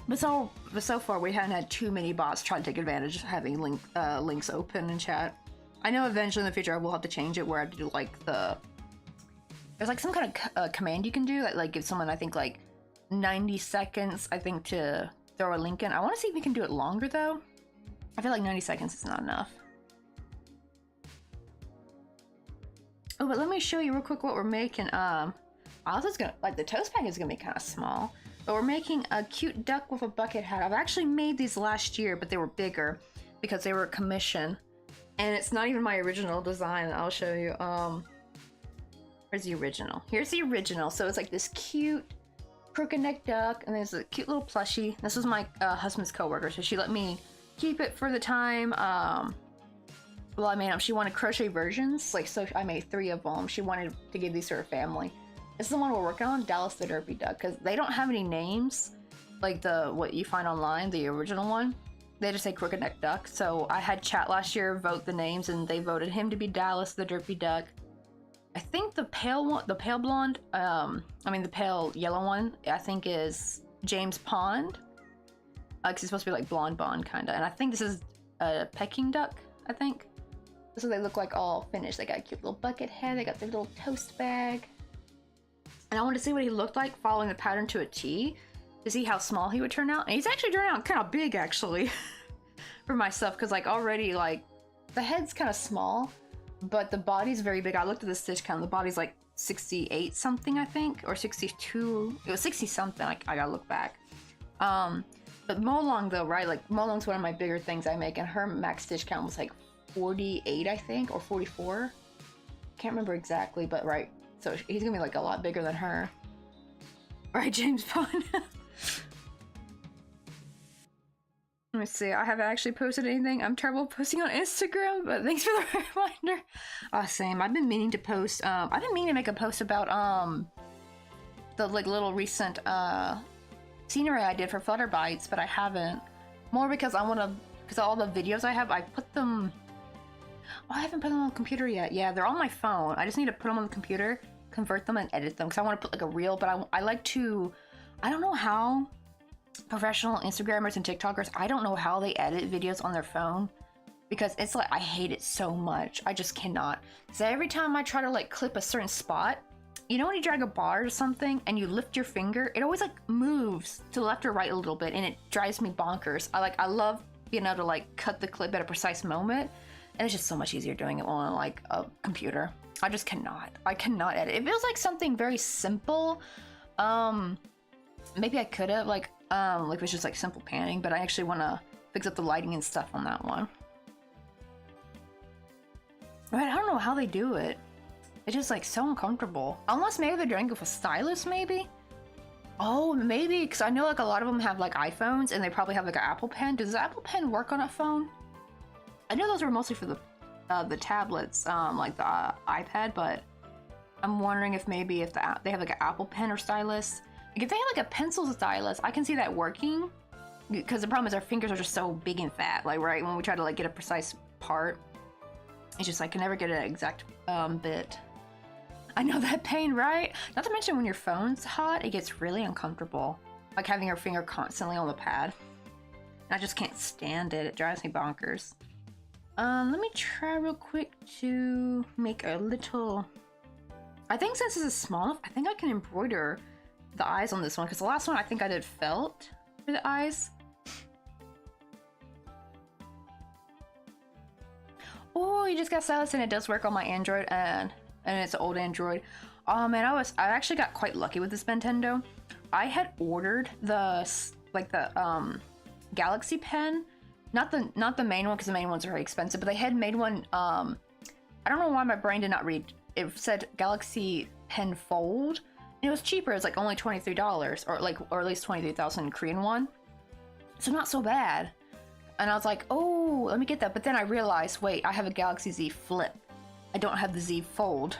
But so far we haven't had too many bots try to take advantage of having links open in chat. I know eventually in the future I will have to change it where I do like there's like some kind of command you can do that like gives someone, I think, like 90 seconds, I think, to throw a link in. I want to see if we can do it longer though. I feel like 90 seconds is not enough. Oh, but let me show you real quick what we're making. Also, it's gonna, like, the toast bag is gonna be kind of small. But we're making a cute duck with a bucket hat. I've actually made these last year, but they were bigger because they were a commission. And it's not even my original design. I'll show you. Where's the original? Here's the original. So it's like this cute crooked neck duck, and there's a cute little plushie. This was my husband's coworker, so she let me keep it for the time. Well, I made them. She wanted crochet versions, like, so I made 3 of them. She wanted to give these to her family. This is the one we're working on, Dallas the Derpy Duck, because they don't have any names, like what you find online, the original one. They just say crooked neck duck. So I had chat last year vote the names, and they voted him to be Dallas the Derpy Duck. I think the pale one, the pale blonde, the pale yellow one, I think is James Pond. Because he's supposed to be like blonde bond kind of. And I think this is a Peking duck, I think. So they look like all finished. They got a cute little bucket head. They got their little toast bag. And I wanted to see what he looked like following the pattern to a T, to see how small he would turn out. And he's actually turned out kind of big, actually, for my stuff. Because, like, already, like, the head's kind of small, but the body's very big. I looked at the stitch count. The body's, like, 68 something, I think, or 62. It was 60 something. I gotta look back. But Molong, though, right? Like, Molong's one of my bigger things I make, and her max stitch count was, like, 48, I think, or 44. Can't remember exactly, but right. So he's gonna be like a lot bigger than her. Right, James Bond? Let me see. I haven't actually posted anything. I'm terrible posting on Instagram, but thanks for the reminder. Same. I've been meaning to post. I've been meaning to make a post about the like little recent scenery I did for Flutter Bites, but I haven't. More because I want to, because all the videos I have, I put them. Oh, I haven't put them on the computer yet. Yeah, they're on my phone. I just need to put them on the computer, convert them, and edit them because I want to put like a reel. But I like to. I don't know how professional Instagrammers and TikTokers. I don't know how they edit videos on their phone because it's like I hate it so much. I just cannot. So every time I try to like clip a certain spot, you know when you drag a bar or something and you lift your finger, it always like moves to the left or right a little bit, and it drives me bonkers. I love being able to like cut the clip at a precise moment. And it's just so much easier doing it on like a computer. I just cannot. I cannot edit. It feels like something very simple. Maybe I could have like it was just like simple panning, but I actually want to fix up the lighting and stuff on that one. Right, I don't know how they do it. It's just like so uncomfortable. Unless maybe they're doing it with a stylus, maybe. Oh, maybe because I know like a lot of them have like iPhones and they probably have like an Apple Pen. Does the Apple Pen work on a phone? I know those were mostly for the tablets, like the iPad, but I'm wondering if maybe if they have like an Apple Pen or stylus. Like if they have like a pencil stylus, I can see that working. Because the problem is our fingers are just so big and fat. Like right when we try to like get a precise part, it's just I can never get an exact bit. I know that pain, right? Not to mention when your phone's hot, it gets really uncomfortable. Like having your finger constantly on the pad. And I just can't stand it. It drives me bonkers. Let me try real quick to make a little. I think since this is small enough, I think I can embroider the eyes on this one because the last one I think I did felt for the eyes. Oh, you just got stylus and it does work on my Android and it's an old Android. Oh man, I actually got quite lucky with this Nintendo. I had ordered the Galaxy Pen. Not the main one because the main ones are very expensive, but they had made one. I don't know why my brain did not read. It said Galaxy Pen Fold. And it was cheaper. It was like only $23, or at least 23,000 Korean won. So not so bad. And I was like, oh, let me get that. But then I realized, wait, I have a Galaxy Z Flip. I don't have the Z Fold.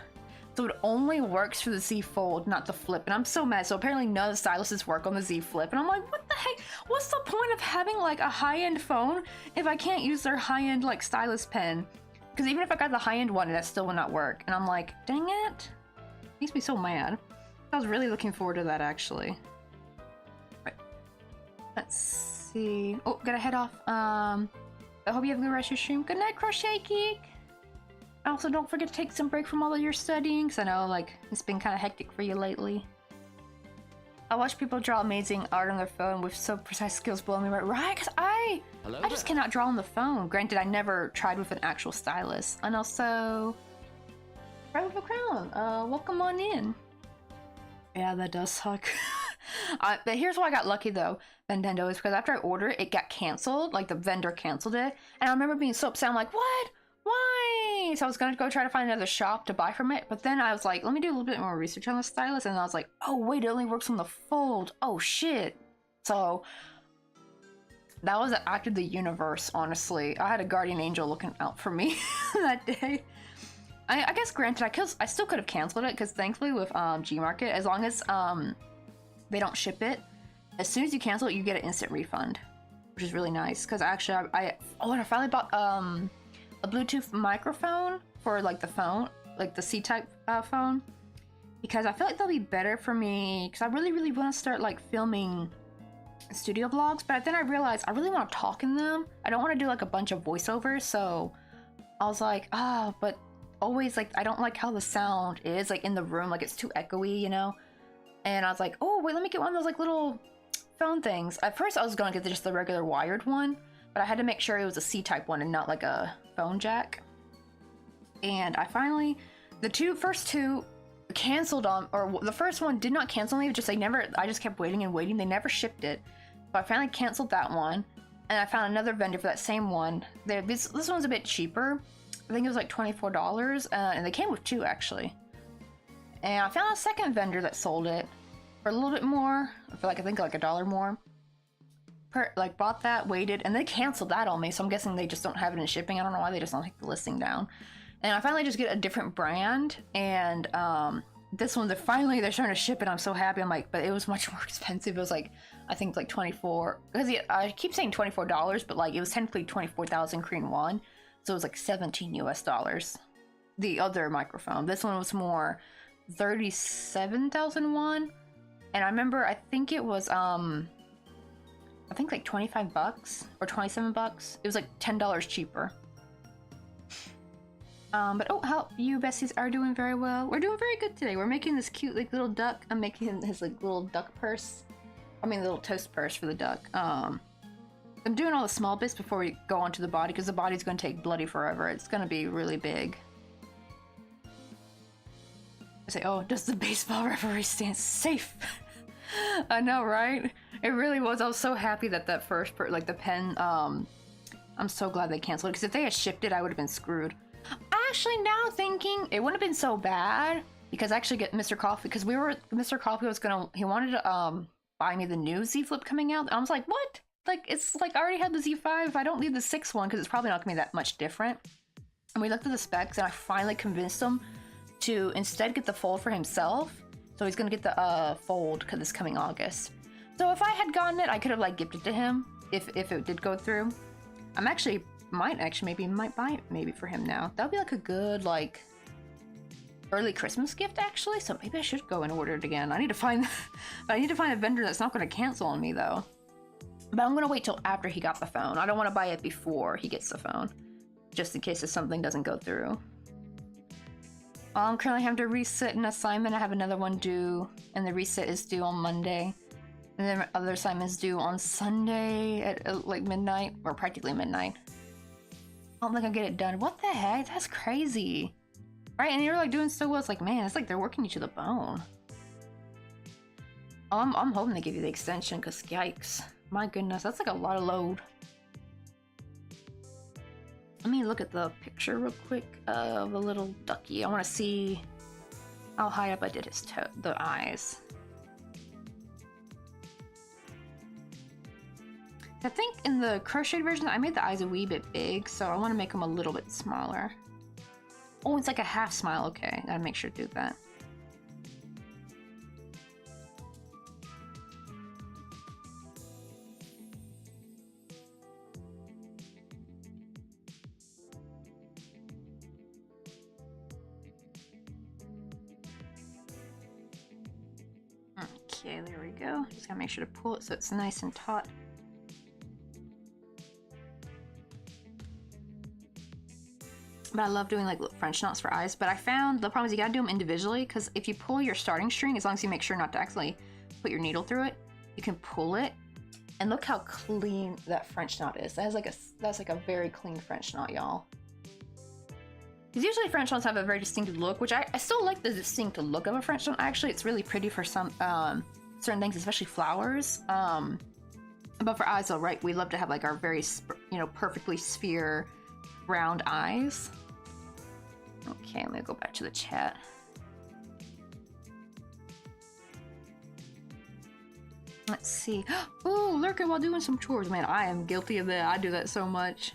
So it only works for the Z Fold, not the Flip. And I'm so mad. So apparently none of the styluses work on the Z Flip. And I'm like, what the heck? What's the point of having like a high-end phone if I can't use their high-end like stylus pen? Because even if I got the high-end one, that still would not work. And I'm like, dang it. Makes me so mad. I was really looking forward to that actually. Right. Let's see. Oh, gotta head off. I hope you have a good rest of your stream. Good night, Crochet Geek. Also, don't forget to take some break from all of your studying, because I know, like, it's been kind of hectic for you lately. I watch people draw amazing art on their phone with so precise skills blow me right, because I just cannot draw on the phone. Granted, I never tried with an actual stylus. And also, right with a crown. Welcome on in. Yeah, that does suck. But here's why I got lucky though, Nintendo, is because after I ordered it, it got canceled. Like the vendor canceled it, and I remember being so upset. I'm like, what? Why? So I was gonna go try to find another shop to buy from it, but then I was like, let me do a little bit more research on the stylus, and I was like, oh wait, it only works on the fold. Oh shit. So that was the act of the universe, honestly. I had a guardian angel looking out for me that day. I guess granted, I still could have canceled it, because thankfully with Gmarket, as long as they don't ship it, as soon as you cancel it, you get an instant refund, which is really nice. Because actually, I finally bought a Bluetooth microphone for like the phone, like the C-type phone, because I feel like they'll be better for me. Because I really want to start like filming studio vlogs, but then I realized I really want to talk in them. I don't want to do like a bunch of voiceovers, so I was like, but always like I don't like how the sound is like in the room, like it's too echoey, you know. And I was like, oh wait, let me get one of those like little phone things. At first I was gonna get just the regular wired one, but I had to make sure it was a C-type one and not like a phone jack. And I finally, the first two canceled on, or the first one did not cancel me, just I just kept waiting and waiting. They never shipped it, but I finally canceled that one, and I found another vendor for that same one. This one's a bit cheaper. I think it was like $24, and they came with two actually. And I found a second vendor that sold it for a little bit more, for like I think like $1 more. Bought that, waited, and they canceled that on me. So I'm guessing they just don't have it in shipping. I don't know why they just don't take the listing down. And I finally just get a different brand, and this one they're starting to ship it. I'm so happy. I'm like, but it was much more expensive. It was like I think like 24, because I keep saying $24, but like it was technically 24,000 Korean won. So it was like 17 US dollars. The other microphone. This one was more 37,000 won. And I remember, I think it was I think like 25 bucks or 27 bucks. It was like $10 cheaper. But oh, how you besties are doing very well. We're doing very good today. We're making this cute like little duck. I'm making his like little duck purse. I mean, little toast purse for the duck. I'm doing all the small bits before we go onto the body, because the body's going to take bloody forever. It's going to be really big. I say, oh, does the baseball referee stand safe? I know, right? It really was. I was so happy that that first like the pen, I'm so glad they canceled it, because if they had shipped it, I would have been screwed. Actually, now thinking, it wouldn't have been so bad, because I actually get Mr. Coffee, because Mr. Coffee was he wanted to buy me the new Z Flip coming out. I was like, what? Like, it's like I already had the Z5. I don't need the 6 one, because it's probably not gonna be that much different. And we looked at the specs, and I finally convinced him to instead get the fold for himself. So he's gonna get the fold, because it's coming August. So if I had gotten it, I could have like gifted to him if it did go through. Might buy it maybe for him now. That would be like a good like early Christmas gift actually. So maybe I should go and order it again. I need to find a vendor that's not going to cancel on me though. But I'm gonna wait till after he got the phone. I don't want to buy it before he gets the phone, just in case if something doesn't go through. I'm currently having to reset an assignment. I have another one due, and the reset is due on Monday. And then other assignments due on Sunday at like midnight, or practically midnight. I don't think I'll get it done. What the heck? That's crazy. Right? And you're like doing so well. It's like, man, it's like they're working you to the bone. I'm hoping they give you the extension, because yikes. My goodness, that's like a lot of load. Let me look at the picture real quick of the little ducky. I want to see how high up I did his the eyes. I think in the crocheted version, I made the eyes a wee bit big, so I want to make them a little bit smaller. Oh, it's like a half smile. Okay, gotta make sure to do that. Okay, there we go. Just gotta make sure to pull it so it's nice and taut. But I love doing like French knots for eyes. But I found the problem is you gotta do them individually, because if you pull your starting string, as long as you make sure not to accidentally put your needle through it, you can pull it. And look how clean that French knot is. That's like a very clean French knot, y'all. Because usually French ones have a very distinctive look, which I still like the distinctive look of a French one. Actually, it's really pretty for some certain things, especially flowers. But for eyes, though, right, we love to have like our very, you know, perfectly sphere round eyes. Okay, let me go back to the chat. Let's see. Oh, lurking while doing some chores. Man, I am guilty of that. I do that so much.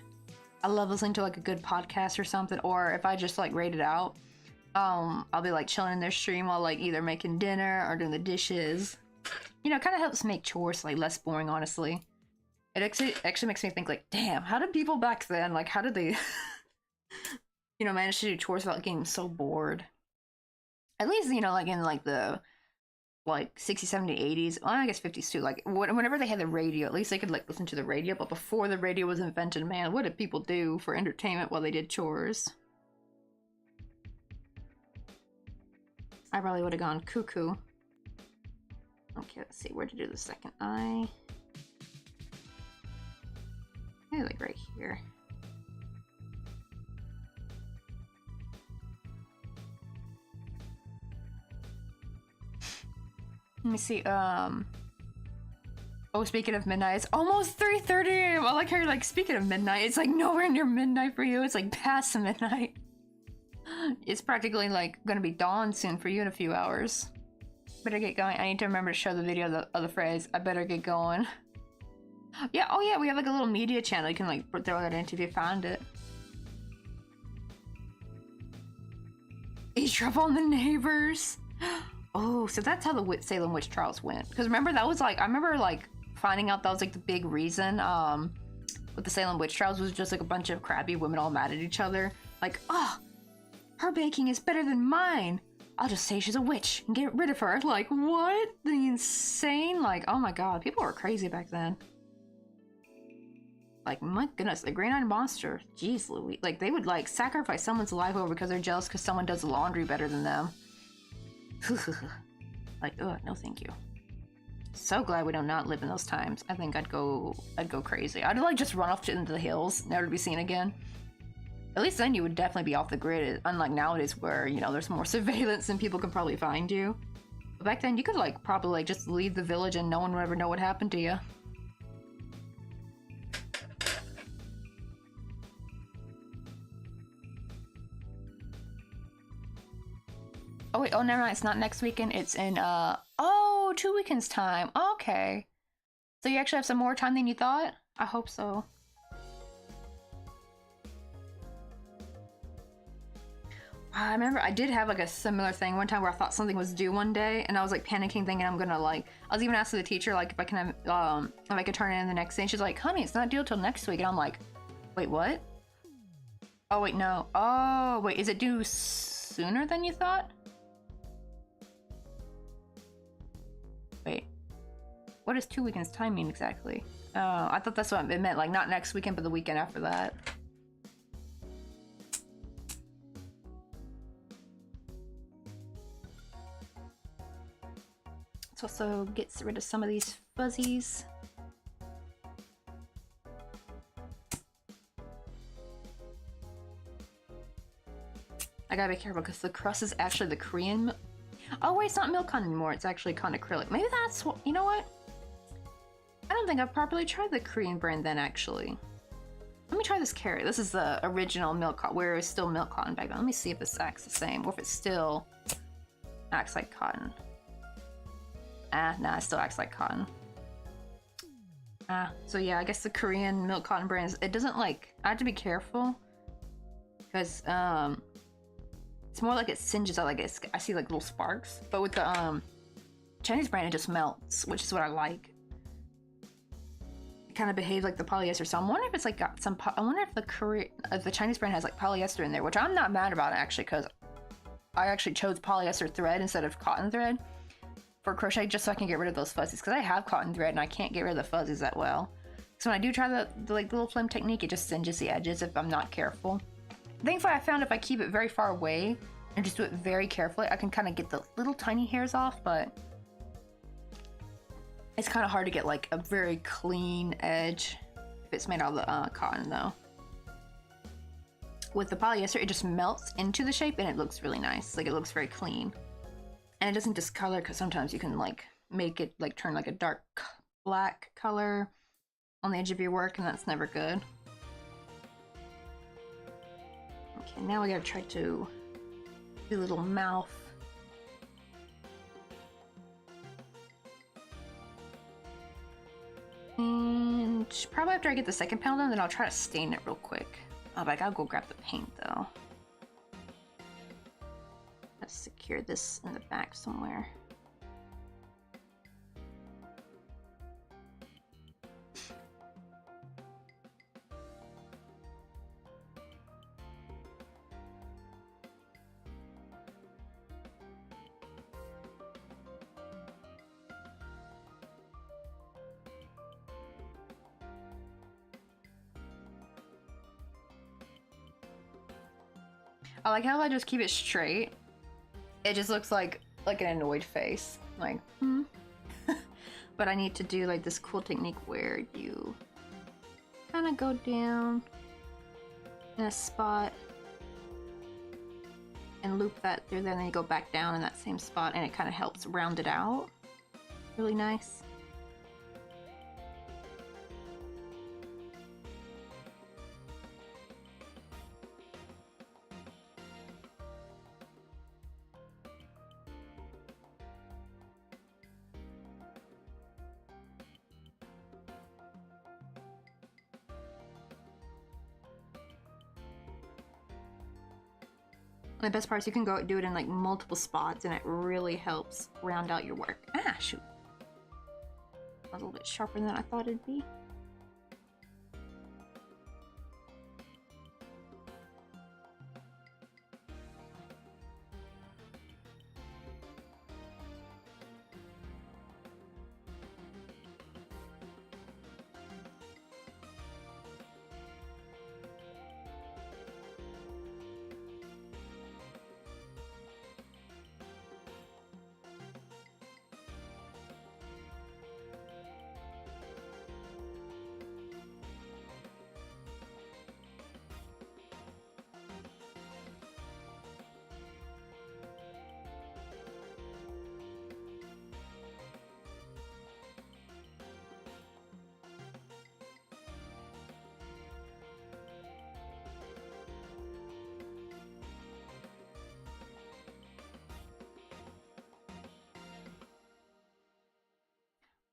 I love listening to like a good podcast or something, or if I just like rate it out, I'll be like chilling in their stream while like either making dinner or doing the dishes. You know, it kind of helps make chores like less boring, honestly. It actually makes me think like, damn, how did people back then, like, how did they, you know, manage to do chores without getting so bored? At least, you know, like in like the like 60s, 70s, 80s, well, I guess 50s too, like whenever they had the radio, at least they could like listen to the radio. But before the radio was invented, man, what did people do for entertainment while they did chores? I probably would have gone cuckoo. Okay, let's see where to do the second eye. Maybe like right here. Let me see, oh, speaking of midnight, it's almost 3:30 a.m. I like how you're like, speaking of midnight, it's like nowhere near midnight for you, it's like past midnight. It's practically like gonna be dawn soon for you in a few hours. Better get going. I need to remember to show the video of the phrase, I better get going. Yeah, oh yeah, we have like a little media channel, you can like throw that into if you found it. Eavesdrop on the neighbors. Oh, so that's how the Salem witch trials went. Because remember, that was like, I remember like finding out that was like the big reason with the Salem witch trials was just like a bunch of crabby women all mad at each other. Like, oh, her baking is better than mine. I'll just say she's a witch and get rid of her. Like, what? The insane, like, oh my god, people were crazy back then. Like, my goodness, the green-eyed monster. Jeez Louise. Like, they would like sacrifice someone's life over because they're jealous because someone does the laundry better than them. Like, ugh, no thank you. So glad we do not live in those times. I think I'd go crazy. I'd like just run off into the hills, never to be seen again. At least then you would definitely be off the grid, unlike nowadays where, you know, there's more surveillance and people can probably find you. But back then you could like probably like just leave the village and no one would ever know what happened to you. Oh wait, oh never mind, it's not next weekend, it's in oh, 2 weekends time. Okay. So you actually have some more time than you thought? I hope so. I remember I did have like a similar thing one time where I thought something was due one day and I was like panicking thinking I'm gonna like, I was even asking the teacher like if I can have, if I could turn it in the next day, and she's like, honey, it's not due till next week. And I'm like, wait, what? Oh wait, no. Oh wait, is it due sooner than you thought? Wait, what does 2 weekends time mean exactly? Oh, I thought that's what it meant, like not next weekend, but the weekend after that. Let's also get rid of some of these fuzzies. I gotta be careful because the crust is actually the Korean. Oh wait, it's not milk cotton anymore, it's actually cotton acrylic. Maybe that's what, you know what? I don't think I've properly tried the Korean brand then, actually. Let me try this carrot. This is the original milk cotton, where it was still milk cotton back then. Let me see if this acts the same, or if it still acts like cotton. Ah, nah, it still acts like cotton. Ah, so yeah, I guess the Korean milk cotton brands, it doesn't like, I have to be careful. Because, it's more like it singes out, like I see like little sparks. But with the Chinese brand, it just melts, which is what I like. It kind of behaves like the polyester. So I'm wondering if it's like got some. I wonder if the Chinese brand has like polyester in there, which I'm not mad about actually, because I actually chose polyester thread instead of cotton thread for crochet, just so I can get rid of those fuzzies. Because I have cotton thread and I can't get rid of the fuzzies that well. So when I do try the like little flame technique, it just singes the edges if I'm not careful. Thankfully, I found if I keep it very far away and just do it very carefully, I can kind of get the little tiny hairs off, but it's kind of hard to get like a very clean edge if it's made out of the cotton though. with the polyester, it just melts into the shape and it looks really nice. Like, it looks very clean. And it doesn't discolor, because sometimes you can like make it like turn like a dark black color on the edge of your work, and that's never good. Okay, now we gotta try to do a little mouth. And probably after I get the second panel done, then I'll try to stain it real quick. Oh, but I gotta go grab the paint though. Let's secure this in the back somewhere. I like how I just keep it straight. It just looks like an annoyed face. Like, hmm. But I need to do like this cool technique where you kind of go down in a spot and loop that through there, and then you go back down in that same spot, and it kind of helps round it out. Really nice. And the best part is you can go do it in like multiple spots, and it really helps round out your work. Ah, shoot. A little bit sharper than I thought it'd be.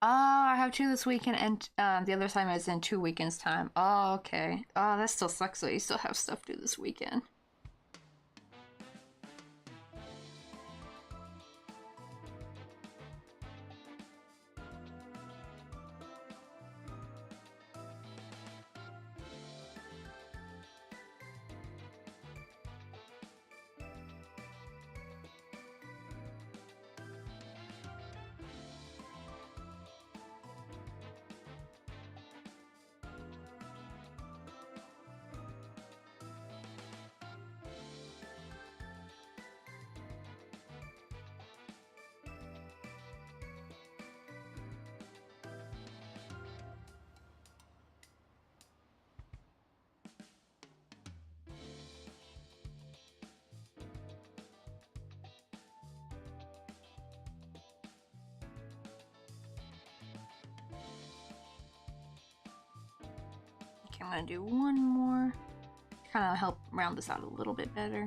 Oh, I have two this weekend, and the other time is in 2 weekends time. Oh, okay. Oh, that still sucks though. You still have stuff to do this weekend. Okay, I'm gonna do one more. Kind of help round this out a little bit better.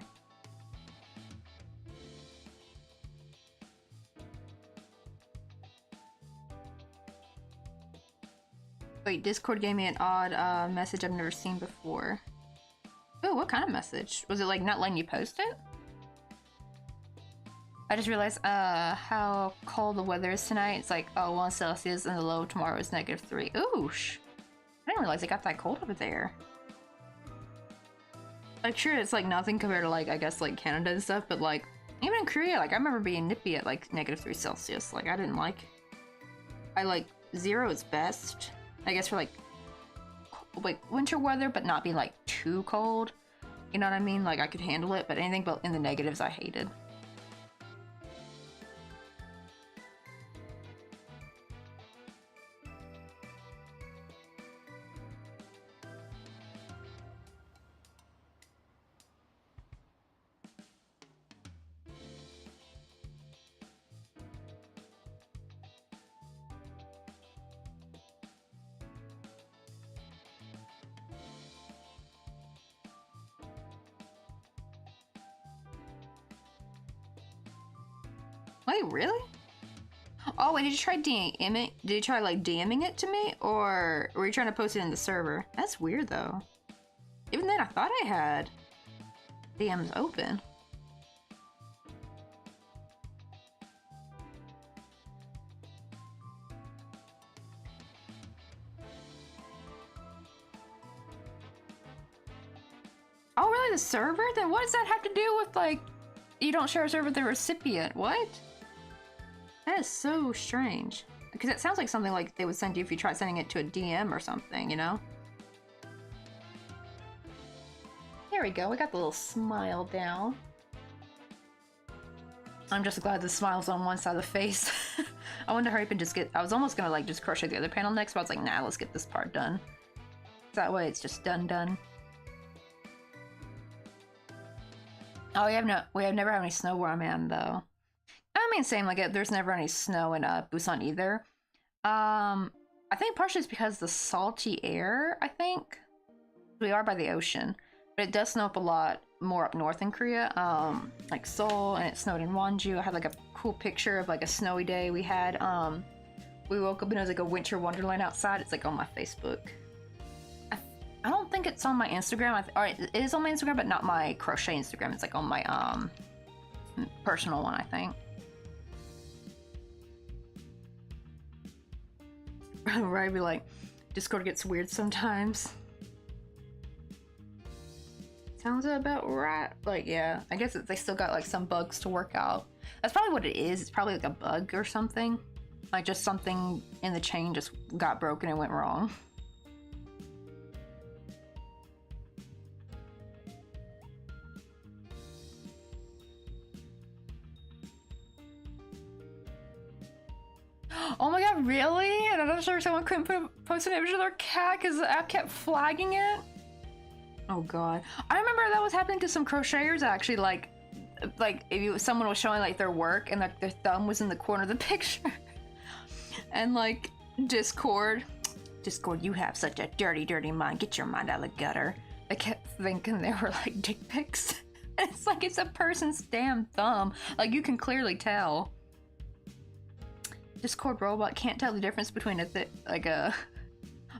Wait, Discord gave me an odd message I've never seen before. Oh, what kind of message? Was it like not letting you post it? I just realized how cold the weather is tonight. It's like, oh, 1 Celsius, and the low tomorrow is -3. Oosh! I didn't realize it got that cold over there. Like, sure, it's like nothing compared to like, I guess, like Canada and stuff, but like, even in Korea, like I remember being nippy at like -3 Celsius. Like, I didn't like... I like 0 is best. I guess for like winter weather, but not being like too cold. You know what I mean? Like, I could handle it, but anything but in the negatives I hated. Wait, really? Oh, wait, did you try DMing? Did you try like DMing it to me, or were you trying to post it in the server? That's weird though. Even then, I thought I had DMs open. Oh, really? The server? Then what does that have to do with, like, you don't share a server with the recipient? What? That is so strange. Because it sounds like something like they would send you if you tried sending it to a DM or something, you know? There we go. We got the little smile down. I'm just glad the smile's on one side of the face. I wanted to hurry up and just get... I was almost gonna, like, just crochet the other panel next, but I was like, nah, let's get this part done. That way it's just done. Oh, we have never had any snow where I'm at, though. I mean, same, like, there's never any snow in Busan either. I think partially it's because the salty air, I think. We are by the ocean. But it does snow up a lot more up north in Korea. Like Seoul, and it snowed in Wonju. I had, like, a cool picture of, like, a snowy day we had. We woke up and it was, like, a winter wonderland outside. It's, like, on my Facebook. I don't think it's on my Instagram. Or it is on my Instagram, but not my crochet Instagram. It's, like, on my, personal one, I think. Right, I'd be like, Discord gets weird sometimes. Sounds about right. Like, yeah, I guess they still got, like, some bugs to work out. That's probably what it is. It's probably, like, a bug or something. Like, just something in the chain just got broken and went wrong. Oh my god, really? And I'm sure someone couldn't post an image of their cat because the app kept flagging it? Oh god. I remember that was happening to some crocheters actually, like if someone was showing like their work and like their thumb was in the corner of the picture. And like Discord, you have such a dirty mind. Get your mind out of the gutter. I kept thinking they were like dick pics. It's like it's a person's damn thumb. Like you can clearly tell. Discord robot can't tell the difference between a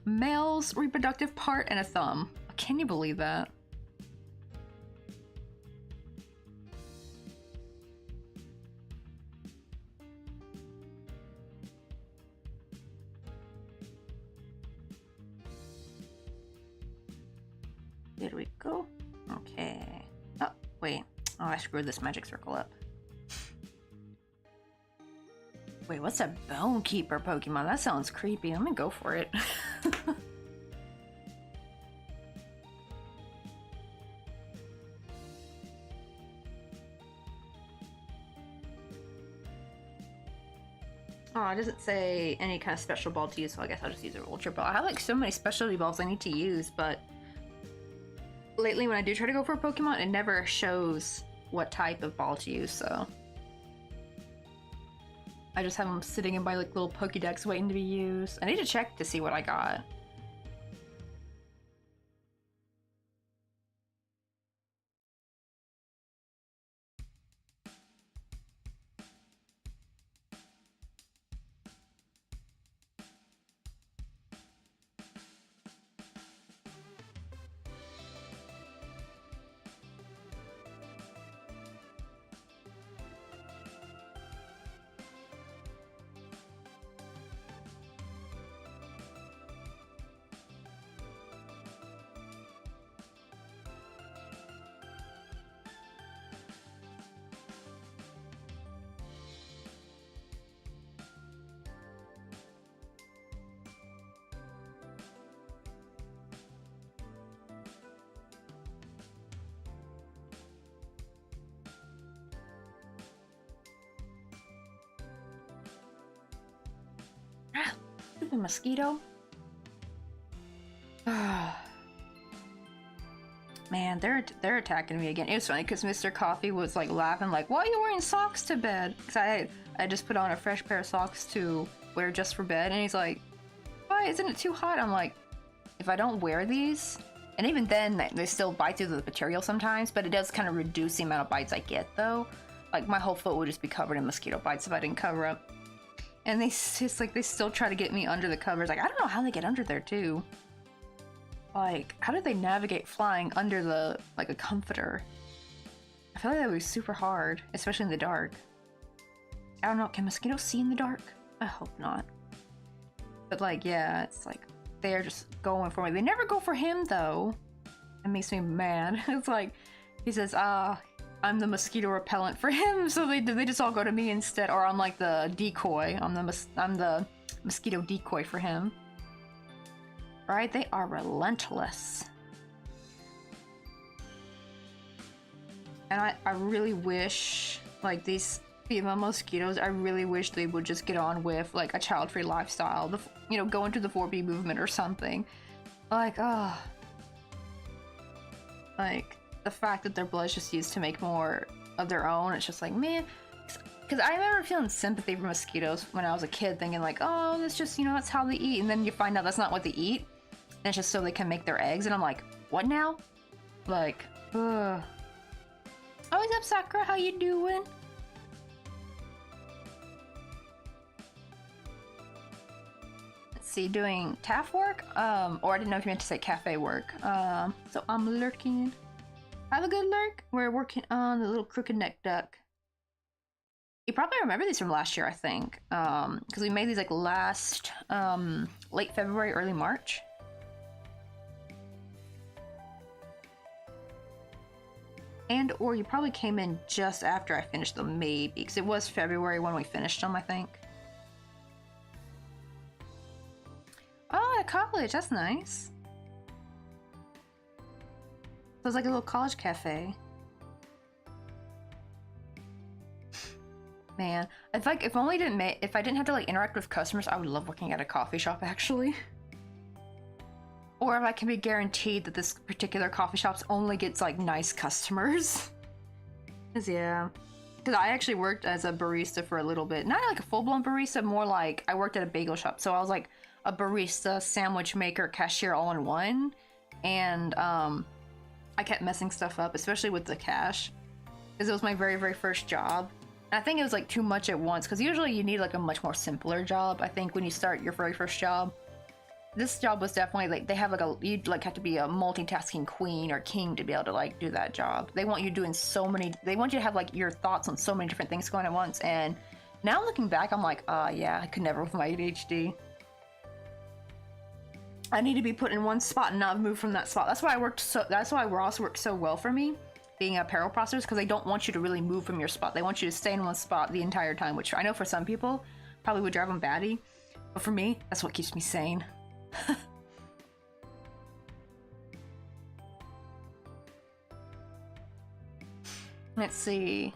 male's reproductive part and a thumb. Can you believe that? There we go. Okay. Oh, wait. Oh, I screwed this magic circle up. Wait, what's a Bone Keeper Pokemon? That sounds creepy. Let me go for it. Oh, it doesn't say any kind of special ball to use, so I guess I'll just use an Ultra Ball. I have like so many specialty balls I need to use, but lately when I do try to go for a Pokemon, it never shows what type of ball to use, so... I just have them sitting in my like little Pokédex waiting to be used. I need to check to see what I got. Stupid mosquito. Man, they're attacking me again. It was funny because Mr. Coffee was like laughing, like, "Why are you wearing socks to bed?" Because I just put on a fresh pair of socks to wear just for bed, and he's like, "Why isn't it too hot?" I'm like, if I don't wear these, and even then they still bite through the material sometimes, but it does kind of reduce the amount of bites I get though. like my whole foot would just be covered in mosquito bites if I didn't cover up. And they just like, they still try to get me under the covers. Like, I don't know how they get under there too. Like, how do they navigate flying under the, like, a comforter? I feel like that would be super hard, especially in the dark. I don't know, can mosquitoes see in the dark? I hope not. But like, yeah, it's like, they're just going for me. They never go for him though. It makes me mad. It's like, he says, I'm the mosquito repellent for him, so they just all go to me instead, or I'm like the decoy. I'm the mosquito decoy for him. Right? They are relentless. And I really wish, like, these female mosquitoes, I really wish they would just get on with, like, a child-free lifestyle. You know, go into the 4B movement or something. Like, like, the fact that their blood is just used to make more of their own, it's just like, man. Because I remember feeling sympathy for mosquitoes when I was a kid, thinking like, oh, that's just, you know, that's how they eat. And then you find out that's not what they eat. And it's just so they can make their eggs. And I'm like, what now? Like, ugh. Oh, what's up, Sakura? How you doing? Let's see, doing TAF work? Or I didn't know if you meant to say cafe work. So I'm lurking. Have a good lurk. We're working on the little crooked neck duck. You probably remember these from last year, I think. Because we made these like last, late February, early March. And or you probably came in just after I finished them, maybe. Because it was February when we finished them, I think. Oh, at college, that's nice. So it's like a little college cafe. Man, if I didn't have to like interact with customers, I would love working at a coffee shop actually. Or if I can be guaranteed that this particular coffee shop only gets like nice customers. Cause yeah, because I actually worked as a barista for a little bit. Not like a full-blown barista, more like I worked at a bagel shop. So I was like a barista, sandwich maker, cashier all in one. And I kept messing stuff up, especially with the cash. Because it was my very, very first job. And I think it was like too much at once, because usually you need like a much more simpler job, I think, when you start your very first job. This job was definitely like, they have like you'd like have to be a multitasking queen or king to be able to like do that job. They want you doing so many, they want you to have like your thoughts on so many different things going at once. And now looking back, I'm like, yeah, I could never with my ADHD. I need to be put in one spot and not move from that spot. That's why that's why Ross worked so well for me, being a apparel processor, because they don't want you to really move from your spot. They want you to stay in one spot the entire time, which I know for some people probably would drive them batty. But for me, that's what keeps me sane. Let's see.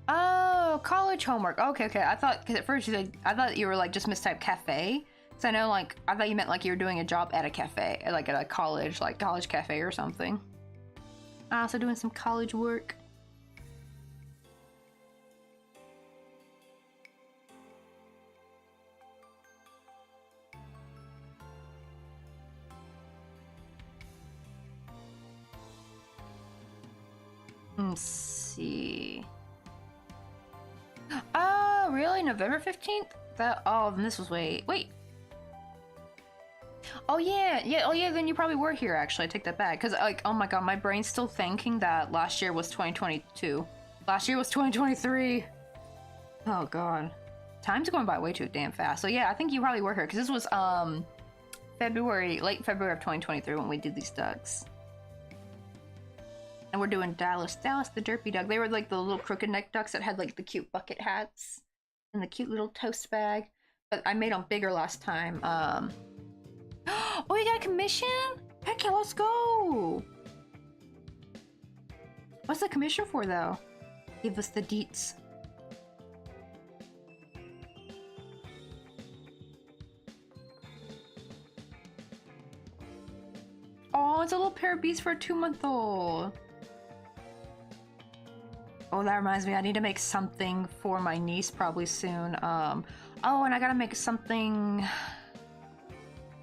Oh, college homework. Okay, okay. I thought, because at first you said, I thought you were like just mistyped cafe. So I know, like, I thought you meant like you were doing a job at a cafe, like at a college, like college cafe or something. So doing some college work. Let's see. Oh, really? November 15th? Oh, then this was wait. Oh yeah, then you probably were here actually. I take that back. Cause like, oh my god, my brain's still thinking that last year was 2022. Last year was 2023. Oh god. Time's going by way too damn fast. So yeah, I think you probably were here. Cause this was late February of 2023 when we did these ducks. And we're doing Dallas the Derpy Duck. They were like the little crooked neck ducks that had like the cute bucket hats and the cute little toast bag. But I made them bigger last time. Oh, you got a commission? Heck yeah, let's go! What's the commission for though? Give us the deets. Oh, it's a little pair of beads for a 2-month-old. Oh, that reminds me, I need to make something for my niece probably soon. Oh, and I gotta make something...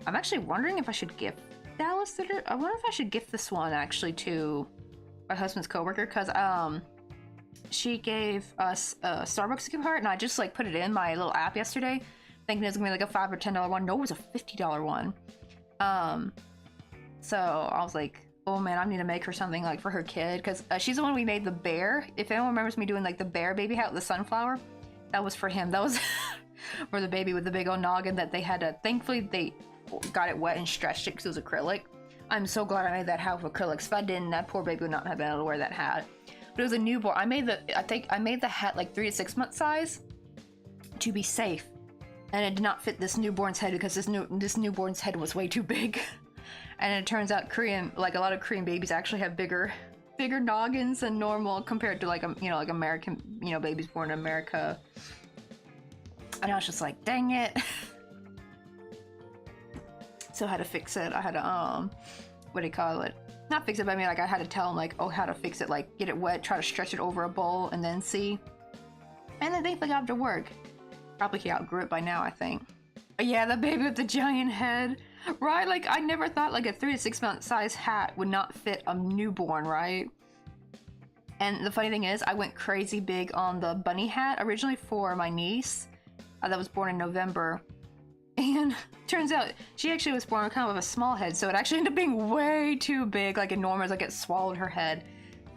I'm actually wondering if I should gift Dallas the Derpy. I wonder if I should gift this one actually to my husband's coworker, because she gave us a Starbucks gift card, and I just like put it in my little app yesterday, thinking it was gonna be like a $5 or $10 one. No, it was a $50 one. So I was like, oh man, I need to make her something like for her kid, because she's the one we made the bear. If anyone remembers me doing like the bear baby hat with the sunflower, that was for him. That was for the baby with the big old noggin that they had to, thankfully they got it wet and stretched it because it was acrylic. I'm so glad I made that hat with acrylics. If I didn't, that poor baby would not have been able to wear that hat. But it was a newborn. I think I made the hat like 3 to 6 month size to be safe. And it did not fit this newborn's head because this newborn's head was way too big. And it turns out Korean, like a lot of Korean babies actually have bigger noggins than normal compared to like, like American, babies born in America. And I was just like, dang it. So I had to fix it. I had to, what do you call it? Not fix it, but I mean, like, I had to tell him, like, oh, how to fix it. Like, get it wet, try to stretch it over a bowl, and then see. And then they got to work. Probably he outgrew it by now, I think. But yeah, the baby with the giant head. Right? Like, I never thought, like, a 3 to 6 month size hat would not fit a newborn, right? And the funny thing is, I went crazy big on the bunny hat originally for my niece that was born in November. And turns out she actually was born kind of with a small head, so it actually ended up being way too big, like enormous, like it swallowed her head.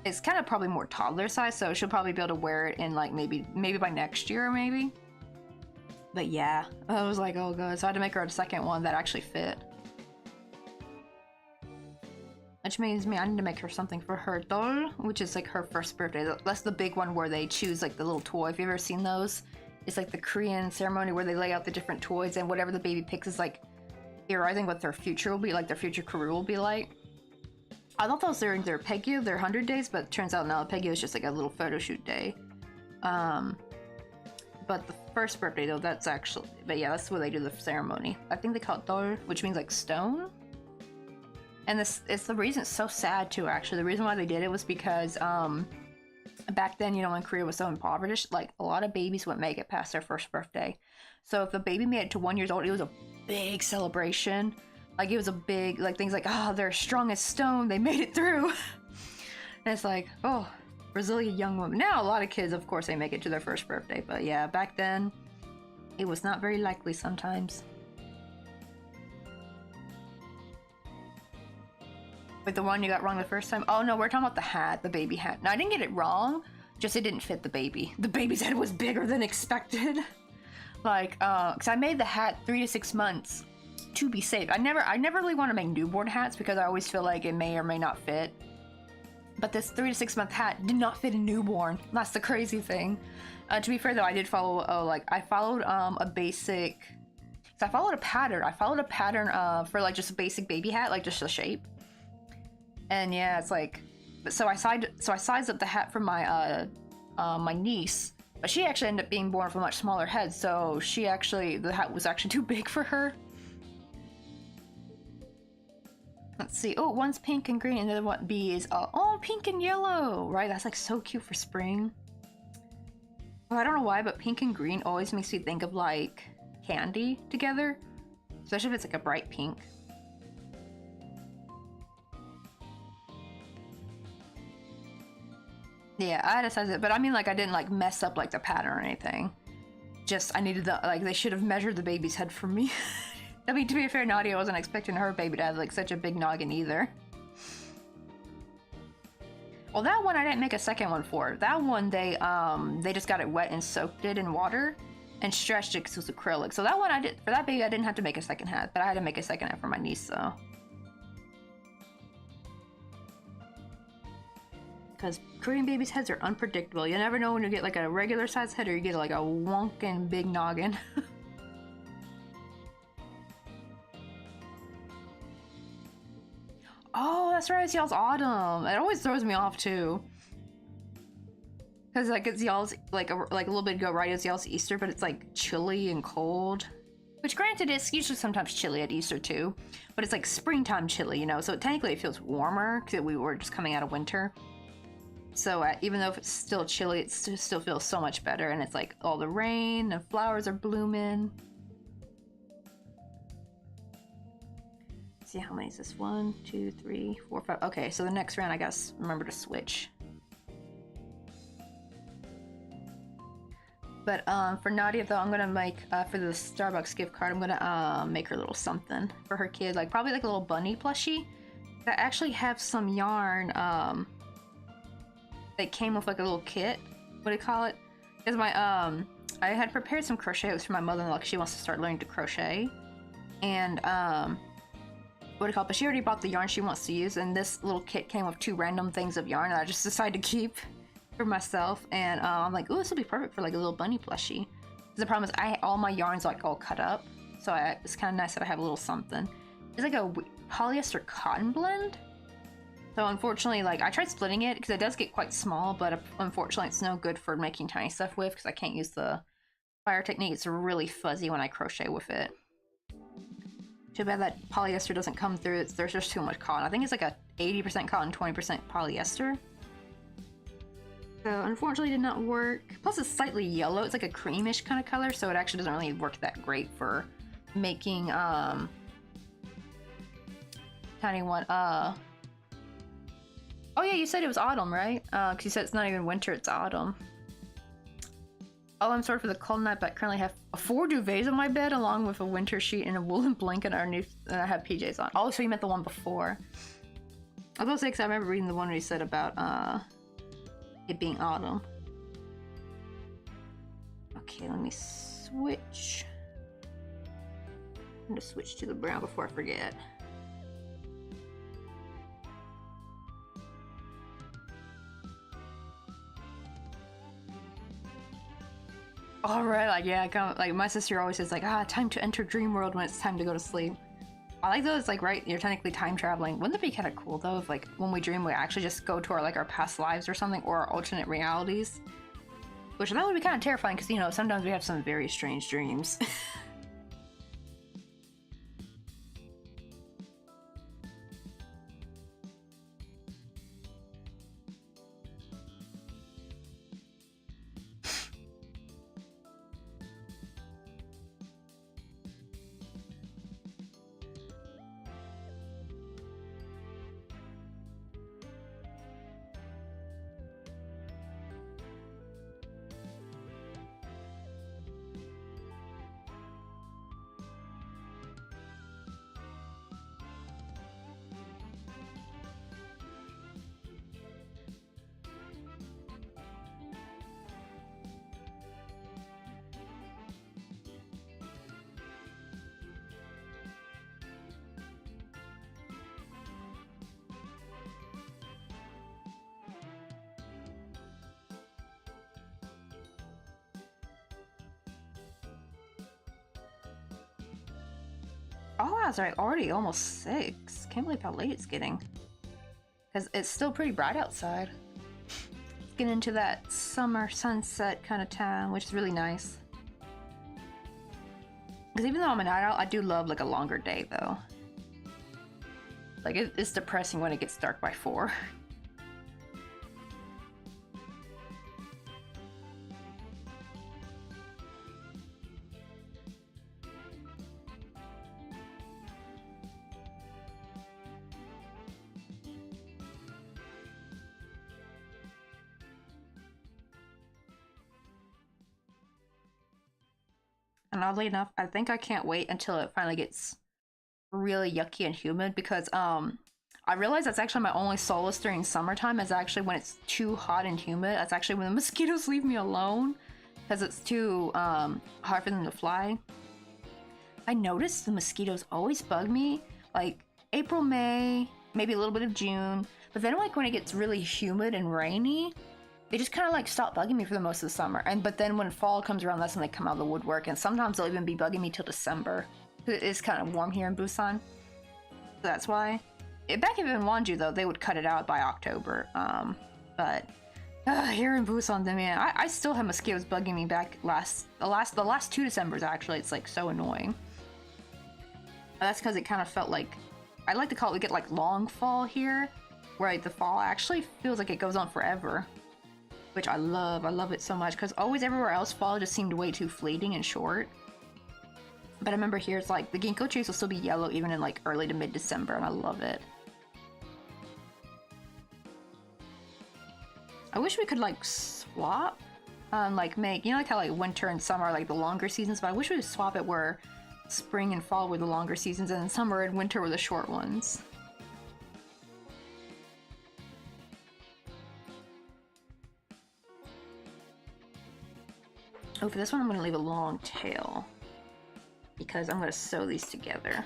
It's kind of probably more toddler size, so she'll probably be able to wear it in like maybe by next year, maybe. But yeah, I was like, oh god, so I had to make her a second one that actually fit. Which means I need to make her something for her doll, which is like her first birthday. That's the big one where they choose like the little toy. Have you ever seen those? It's like the Korean ceremony where they lay out the different toys, and whatever the baby picks is like theorizing what their future will be, like their future career will be like. I thought those were their Peggy, their 100 days, but it turns out now Peggy is just like a little photo shoot day. But the first birthday though, that's actually, but yeah, that's where they do the ceremony. I think they call it dol, which means like stone. And this it's the reason it's so sad too, actually. The reason why they did it was because back then, when Korea was so impoverished, like a lot of babies wouldn't make it past their first birthday. So if the baby made it to 1 year old, it was a big celebration. Like it was a big, like things like, oh, they're strong as stone, they made it through. And it's like, oh, resilient young woman. Now a lot of kids, of course, they make it to their first birthday. But yeah, back then, it was not very likely sometimes. Like the one you got wrong the first time? Oh no, we're talking about the hat, the baby hat. No, I didn't get it wrong, just it didn't fit the baby. The baby's head was bigger than expected. Like, cause I made the hat 3 to 6 months to be safe. I never really want to make newborn hats because I always feel like it may or may not fit. But this 3 to 6 month hat did not fit a newborn. That's the crazy thing. To be fair though, I did follow, I followed a basic, so I followed a pattern. I followed a pattern for like just a basic baby hat, like just the shape. And yeah, it's like, so I sized up the hat for my my niece, but she actually ended up being born with a much smaller head, so the hat was actually too big for her. Let's see. Oh, one's pink and green, and the other one B is oh, pink and yellow. Right, that's like so cute for spring. Well, I don't know why, but pink and green always makes me think of like candy together, especially if it's like a bright pink. Yeah, I had to size it, but I mean, like, I didn't, like, mess up, like, the pattern or anything. Just, I needed the, like, they should have measured the baby's head for me. I mean, to be fair, Nadia wasn't expecting her baby to have, like, such a big noggin either. Well, that one I didn't make a second one for. That one, they just got it wet and soaked it in water and stretched it because it was acrylic. So that one I did, for that baby, I didn't have to make a second hat, but I had to make a second hat for my niece, so. Because Korean babies' heads are unpredictable. You never know when you get like a regular size head or you get like a wonkin' big noggin. Oh, that's right, it's y'all's autumn. It always throws me off too. Because like it's y'all's, like a little bit ago, right, it's y'all's Easter, but it's like chilly and cold. Which granted, it's usually sometimes chilly at Easter too. But it's like springtime chilly, so technically it feels warmer because we were just coming out of winter. So even though it's still chilly, it still feels so much better. And it's like all the rain and flowers are blooming. Let's see, how many is this? 1, 2, 3, 4, 5. Okay, so the next round I gotta remember to switch. But for Nadia though, I'm gonna make for the Starbucks gift card, I'm gonna make her a little something for her kid, like probably like a little bunny plushie. I actually have some yarn that came with like a little kit. What do you call it? Because my I had prepared some crochet hooks for my mother-in-law. She wants to start learning to crochet, and what do you call it? But she already bought the yarn she wants to use, and this little kit came with 2 random things of yarn that I just decided to keep for myself. And I'm like, oh, this will be perfect for like a little bunny plushie. The problem is all my yarn's like all cut up, so it's kind of nice that I have a little something. It's like a polyester cotton blend. So unfortunately, like I tried splitting it because it does get quite small, but unfortunately it's no good for making tiny stuff with because I can't use the fire technique. It's really fuzzy when I crochet with it. Too bad that polyester doesn't come through. There's just too much cotton. I think it's like a 80% cotton, 20% polyester. So unfortunately it did not work. Plus it's slightly yellow. It's like a creamish kind of color, so it actually doesn't really work that great for making tiny one. Oh yeah, you said it was autumn, right? Because you said it's not even winter, it's autumn. Oh, I'm sorry for the cold night, but I currently have 4 duvets on my bed along with a winter sheet and a woolen blanket underneath, and I have PJs on. Oh, so you meant the one before. I was gonna say, because I remember reading the one where you said about it being autumn. Okay, let me switch. I'm gonna switch to the brown before I forget. Alright, like yeah, like my sister always says like, time to enter dream world when it's time to go to sleep. I like those, like, right, you're technically time traveling. Wouldn't it be kind of cool though if like when we dream we actually just go to our past lives or something, or our alternate realities? Which that would be kind of terrifying because, you know, sometimes we have some very strange dreams. Oh, that's right, already almost 6. Can't believe how late it's getting. Because it's still pretty bright outside. It's getting into that summer sunset kind of time, which is really nice. Because even though I'm a night owl, I do love like a longer day though. Like it's depressing when it gets dark by 4. And oddly enough, I think I can't wait until it finally gets really yucky and humid because I realize that's actually my only solace during summertime is actually when it's too hot and humid. That's actually when the mosquitoes leave me alone because it's too hard for them to fly. I noticed the mosquitoes always bug me like April, May, maybe a little bit of June, but then like when it gets really humid and rainy, they just kind of like stop bugging me for the most of the summer. But then when fall comes around, that's when they come out of the woodwork, and sometimes they'll even be bugging me till December. It is kind of warm here in Busan, so that's why. Back in Wonju though, they would cut it out by October. But here in Busan, man, I still have mosquitoes bugging me back the last 2 Decembers actually. It's like so annoying. That's because it kind of felt like, I like to call it, we get like long fall here, where like, the fall actually feels like it goes on forever. Which I love it so much, because always everywhere else fall just seemed way too fleeting and short. But I remember here it's like the ginkgo trees will still be yellow even in like early to mid-December, and I love it. I wish we could like swap like make, you know, like how like winter and summer are like the longer seasons, but I wish we would swap it where spring and fall were the longer seasons and summer and winter were the short ones. Oh, for this one I'm gonna leave a long tail because I'm gonna sew these together.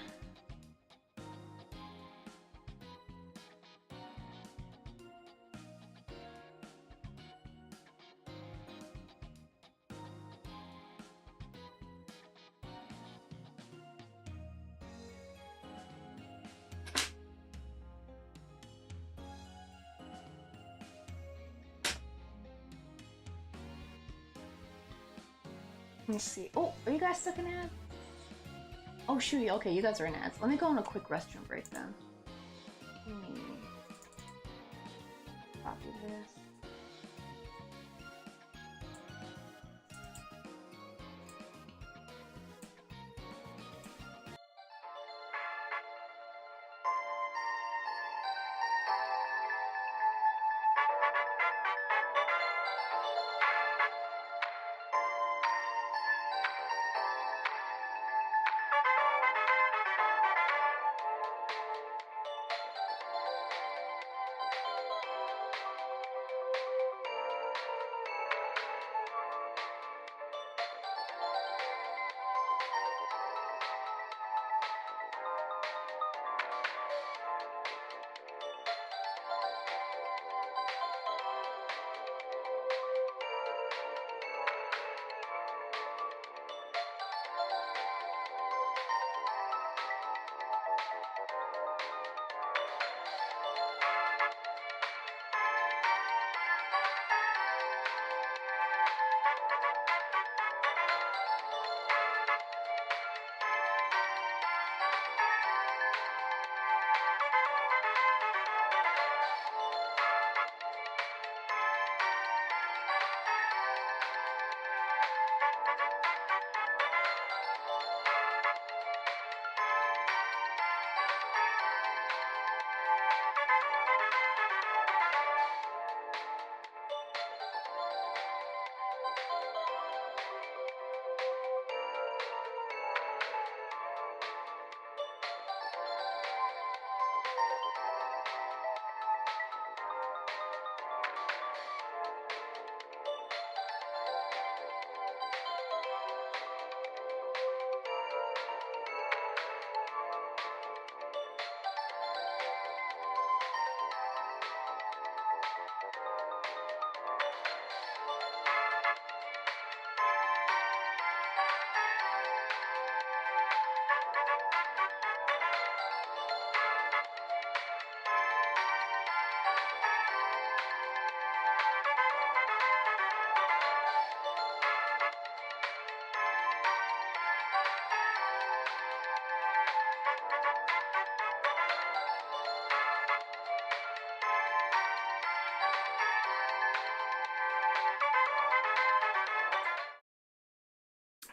Let me see. Oh, are you guys stuck in ads? Oh shoot, okay, you guys are in ads. Let me go on a quick restroom break then. Let me copy this.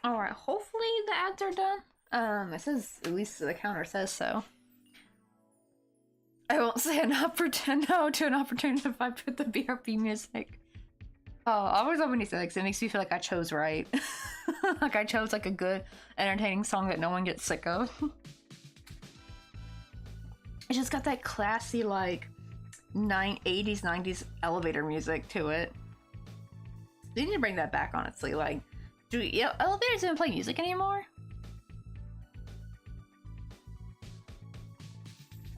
Alright, hopefully the ads are done. It says, at least the counter says so. I won't say no to an opportunity if I put the BRB music. Oh, I was hoping he said, like, it makes me feel like I chose right. Like I chose like a good, entertaining song that no one gets sick of. It just got that classy, like, 80s, 90s elevator music to it. They need to bring that back, honestly. Like, do elevators even play music anymore?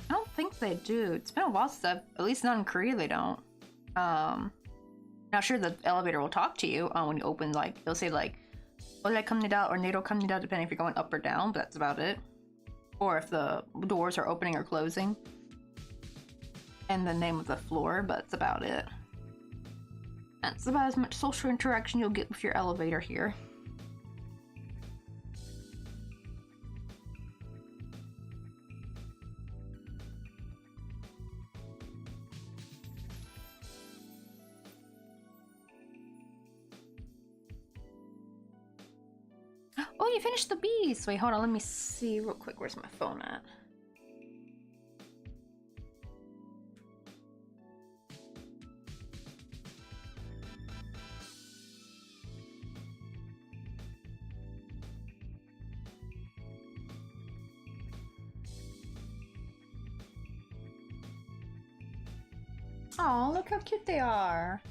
I don't think they do. It's been a while since at least not in Korea, they don't. Now, sure, the elevator will talk to you when you open, like, it'll say, like, "Ole 갑니다" or "내려 갑니다," depending if you're going up or down, but that's about it. Or if the doors are opening or closing. And the name of the floor, but that's about it. That's about as much social interaction you'll get with your elevator here. Oh, you finished the bees! Wait, hold on, let me see real quick. Where's my phone at? Oh, look how cute they are.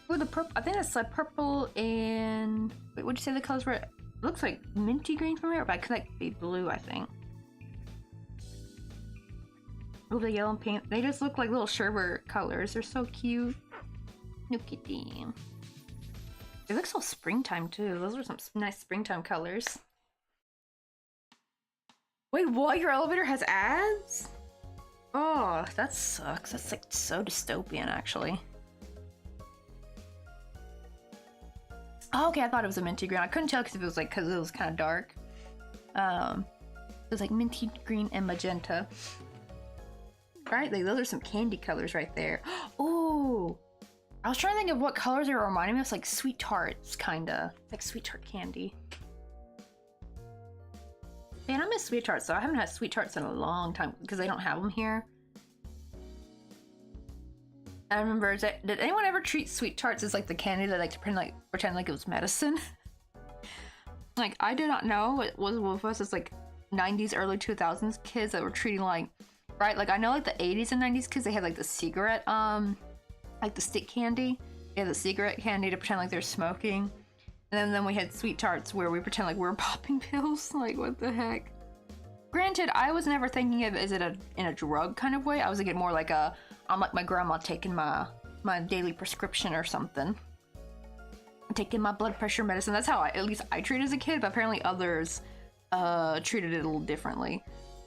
Oh, the purple. I think that's like purple and wait, what'd you say the colors were? It looks like minty green from here, but I could like be blue, I think. Oh, the yellow and pink. They just look like little sherbet colors. They're so cute. Look at them. They look so springtime too. Those are some nice springtime colors. Wait, what? Your elevator has ads? Oh, that sucks. That's like so dystopian, actually. Oh, okay, I thought it was a minty green. I couldn't tell because it was kind of dark. It was like minty green and magenta. Right, like those are some candy colors right there. Oh, I was trying to think of what colors they were reminding me of. It's like sweet tarts, kinda like sweet tart candy. Man, I miss sweet tarts though. I haven't had sweet tarts in a long time because they don't have them here. I remember, did anyone ever treat sweet tarts as like the candy that like to pretend like it was medicine? Like, I do not know. It was with us as like 90s, early 2000s kids that were treating like, right? Like I know like the 80s and 90s kids, they had like the cigarette, like the stick candy. They had the cigarette candy to pretend like they're smoking. And then we had sweet tarts where we pretend like we're popping pills. Like, what the heck? Granted, I was never thinking of it in a drug kind of way. I was thinking more like I'm like my grandma taking my daily prescription or something. Taking my blood pressure medicine. That's how at least I treated as a kid, but apparently others treated it a little differently.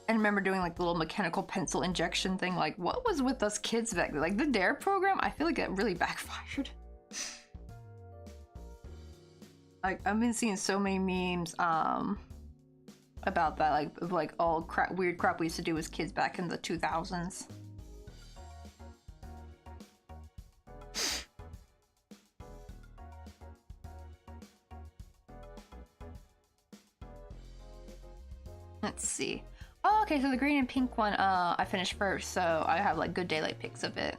And I remember doing like the little mechanical pencil injection thing. Like, what was with us kids back then? Like the DARE program, I feel like it really backfired. Like, I've been seeing so many memes about that, like all weird crap we used to do as kids back in the 2000s. Let's see. Oh, okay, so the green and pink one, I finished first, so I have like good daylight pics of it.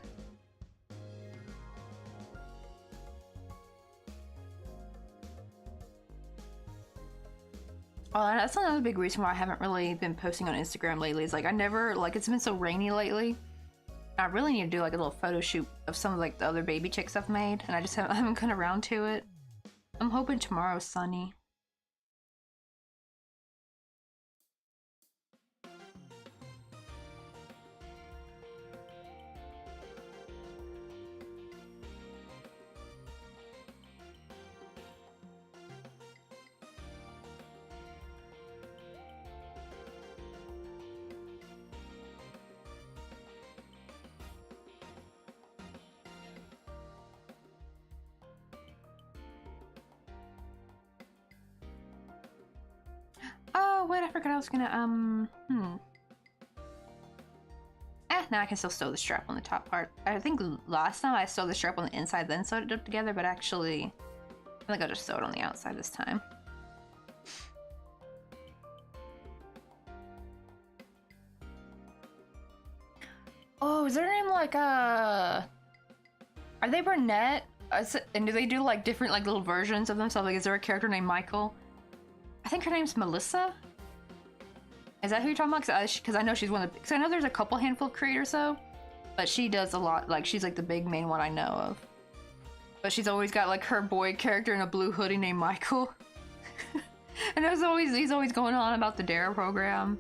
That's another big reason why I haven't really been posting on Instagram lately. Is like I never, like, it's been so rainy lately. I really need to do like a little photo shoot of some of like the other baby chicks I've made, and I just haven't gotten around to it. I'm hoping tomorrow's sunny. Oh, wait, I forgot I was gonna, now I can still sew the strap on the top part. I think last time I sewed the strap on the inside, then sewed it up together, but actually, I think I'll just sew it on the outside this time. Oh, is their name like, are they brunette? And do they do like different like little versions of themselves? Like, is there a character named Michael? I think her name's Melissa. Is that who you're talking about? Because I know she's one of the... Because I know there's a couple handful of creators though. But she does a lot. Like, she's like the big main one I know of. But she's always got like her boy character in a blue hoodie named Michael. And he's always going on about the DARE program.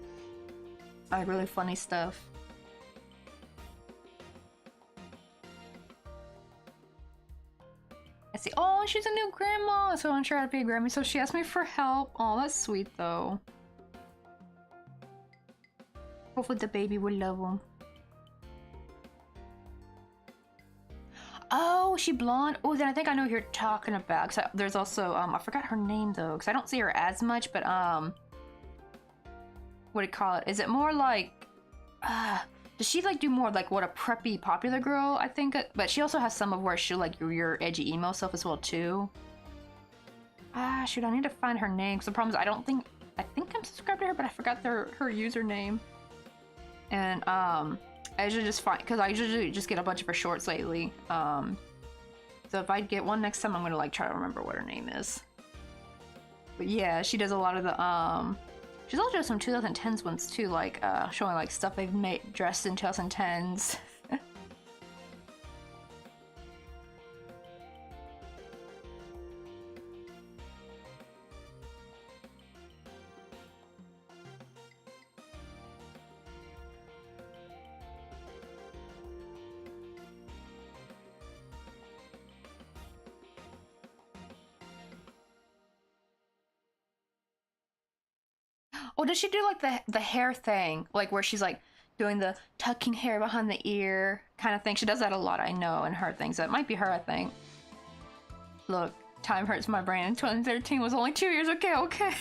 Like, really funny stuff. I see. Oh, she's a new grandma, so I'm sure I'd be a Grammy. So she asked me for help. Oh, that's sweet though. Hopefully the baby will love him. Oh, she blonde. Oh, then I think I know who you're talking about. So there's also I forgot her name though, because I don't see her as much. But what do you call it? Is it more like does she like do more like what a preppy popular girl, I think? But she also has some of where she'll like your edgy emo self as well too. Shoot, I need to find her name. Because the problem is I think I'm subscribed to her, but I forgot her username. And I usually just find, because I usually just get a bunch of her shorts lately. So if I get one next time, I'm gonna like try to remember what her name is. But yeah, she does a lot of the she's also does some 2010s ones too, like showing like stuff they've made dressed in 2010s. Well, did she do like the hair thing, like where she's like doing the tucking hair behind the ear kind of thing? She does that a lot, I know, in her things. So it might be her, I think. Look, time hurts my brain. 2013 was only 2 years. Okay, okay.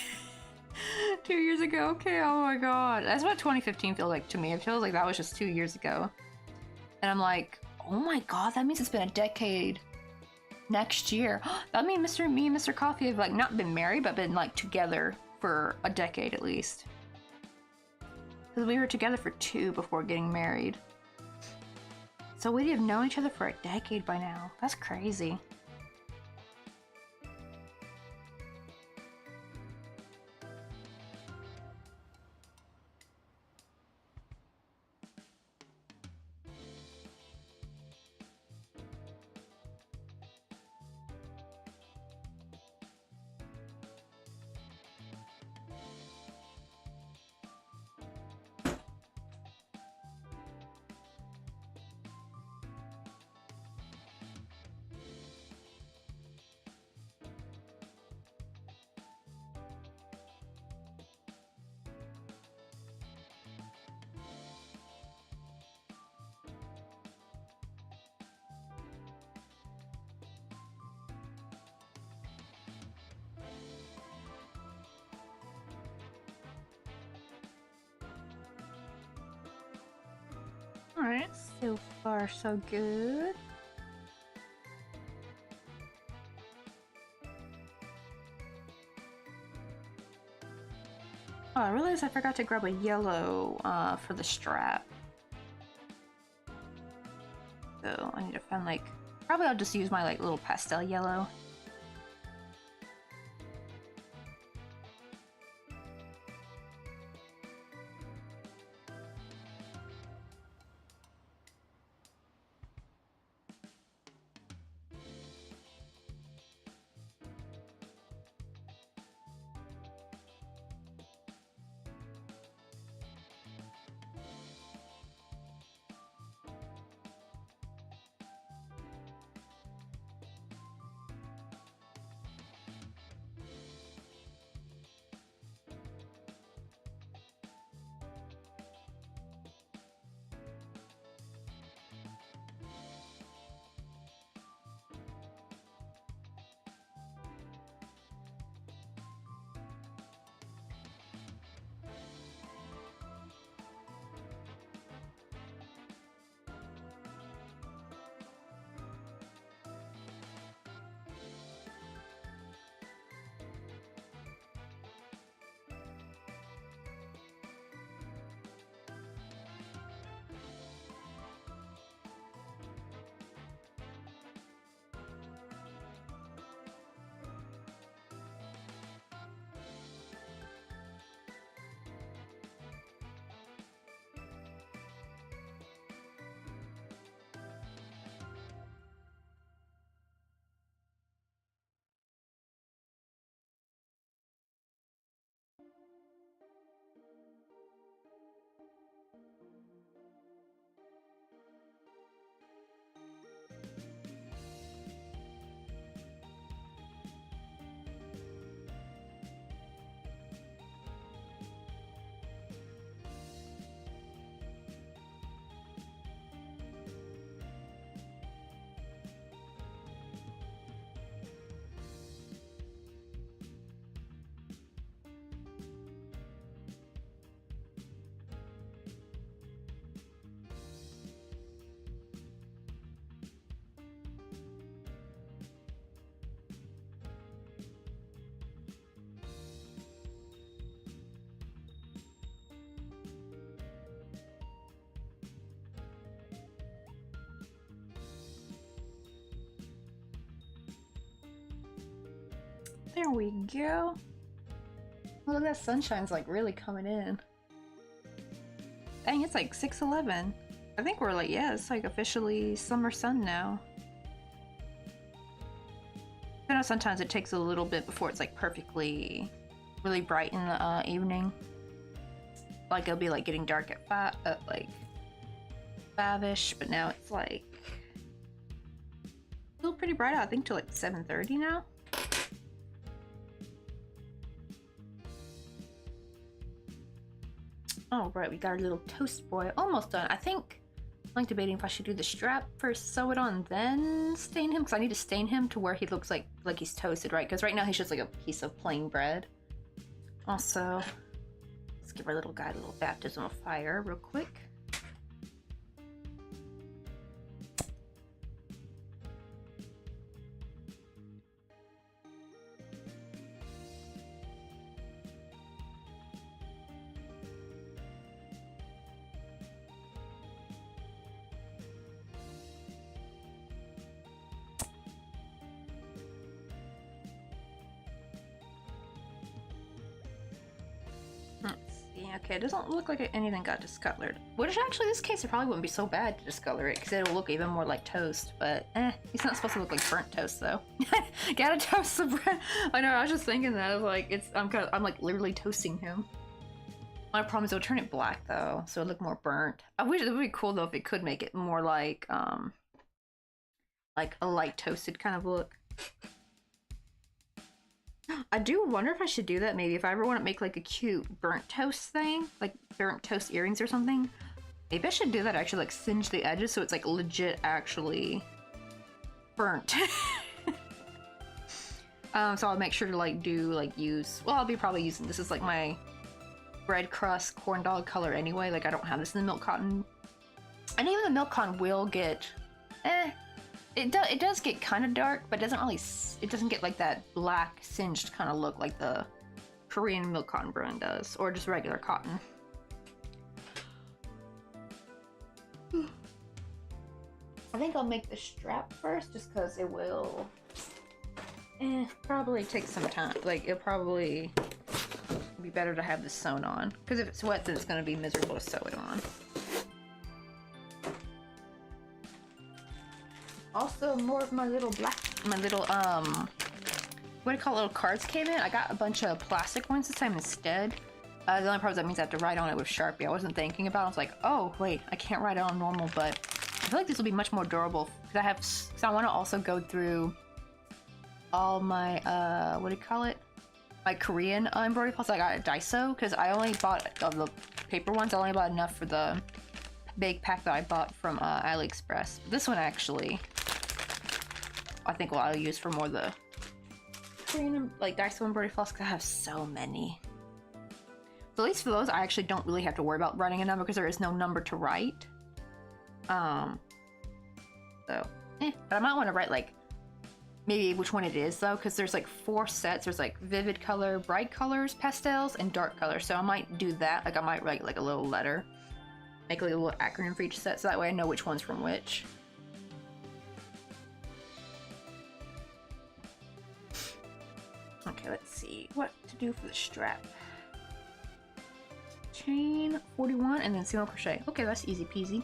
2 years ago. Okay. Oh my god, that's what 2015 feels like to me. It feels like that was just 2 years ago, and I'm like, oh my god, that means it's been a decade. Next year, that means me and Mr. Coffee have like not been married, but been like together for a decade at least. Because we were together for 2 before getting married. So we'd have known each other for a decade by now. That's crazy. Alright, so far so good. Oh, I realized I forgot to grab a yellow for the strap. So I need to find like, probably I'll just use my like little pastel yellow. There we go. Look, that sunshine's like really coming in. Dang, it's like 6:11. I think we're like, yeah, it's like officially summer sun now. I know sometimes it takes a little bit before it's like perfectly, really bright in the evening. Like it'll be like getting dark at like 5-ish, but now it's like still pretty bright out. I think till like 7:30 now. All right, we got our little toast boy almost done. I think I'm like debating if I should do the strap first, sew it on, then stain him, because I need to stain him to where he looks like he's toasted, right? Because right now he's just like a piece of plain bread. Also, let's give our little guy a little baptism of fire real quick. Okay, it doesn't look like anything got discolored. Which actually, in this case, it probably wouldn't be so bad to discolor it, because it'll look even more like toast. But, he's not supposed to look like burnt toast, though. Gotta toast the bread. I know, I was just thinking that. I was like, I'm like literally toasting him. My problem is it'll turn it black, though, so it'll look more burnt. I wish it would be cool, though, if it could make it more like a light toasted kind of look. I do wonder if I should do that maybe if I ever want to make like a cute burnt toast thing, like burnt toast earrings or something. Maybe I should do that, actually like singe the edges so it's like legit actually burnt. So I'll make sure to like use, well, I'll be probably using this as like my bread crust corn dog color anyway. Like I don't have this in the milk cotton, and even the milk cotton will get it does get kind of dark, but it doesn't get like that black singed kind of look like the Korean milk cotton brand does, or just regular cotton. I think I'll make the strap first, just because it will probably take some time. Like it'll probably be better to have this sewn on, because if it's wet then it's going to be miserable to sew it on. Also, more of my little what do you call it, little cards came in. I got a bunch of plastic ones this time instead. The only problem is that means I have to write on it with Sharpie. I wasn't thinking about it. I was like, oh wait, I can't write it on normal, but I feel like this will be much more durable because I want to also go through all my what do you call it? My Korean embroidery plus I got at Daiso, because I only bought of the paper ones. I only bought enough for the big pack that I bought from AliExpress. But this one actually, I think I'll use for more the Korean like Daiso embroidery floss, because I have so many. So at least for those, I actually don't really have to worry about writing a number because there is no number to write. But I might want to write like maybe which one it is though, because there's like 4 sets. There's like vivid color, bright colors, pastels, and dark colors. So I might do that. Like I might write like a little letter, make like a little acronym for each set, so that way I know which one's from which. Okay, let's see what to do for the strap. Chain 41 and then single crochet. Okay, that's easy peasy.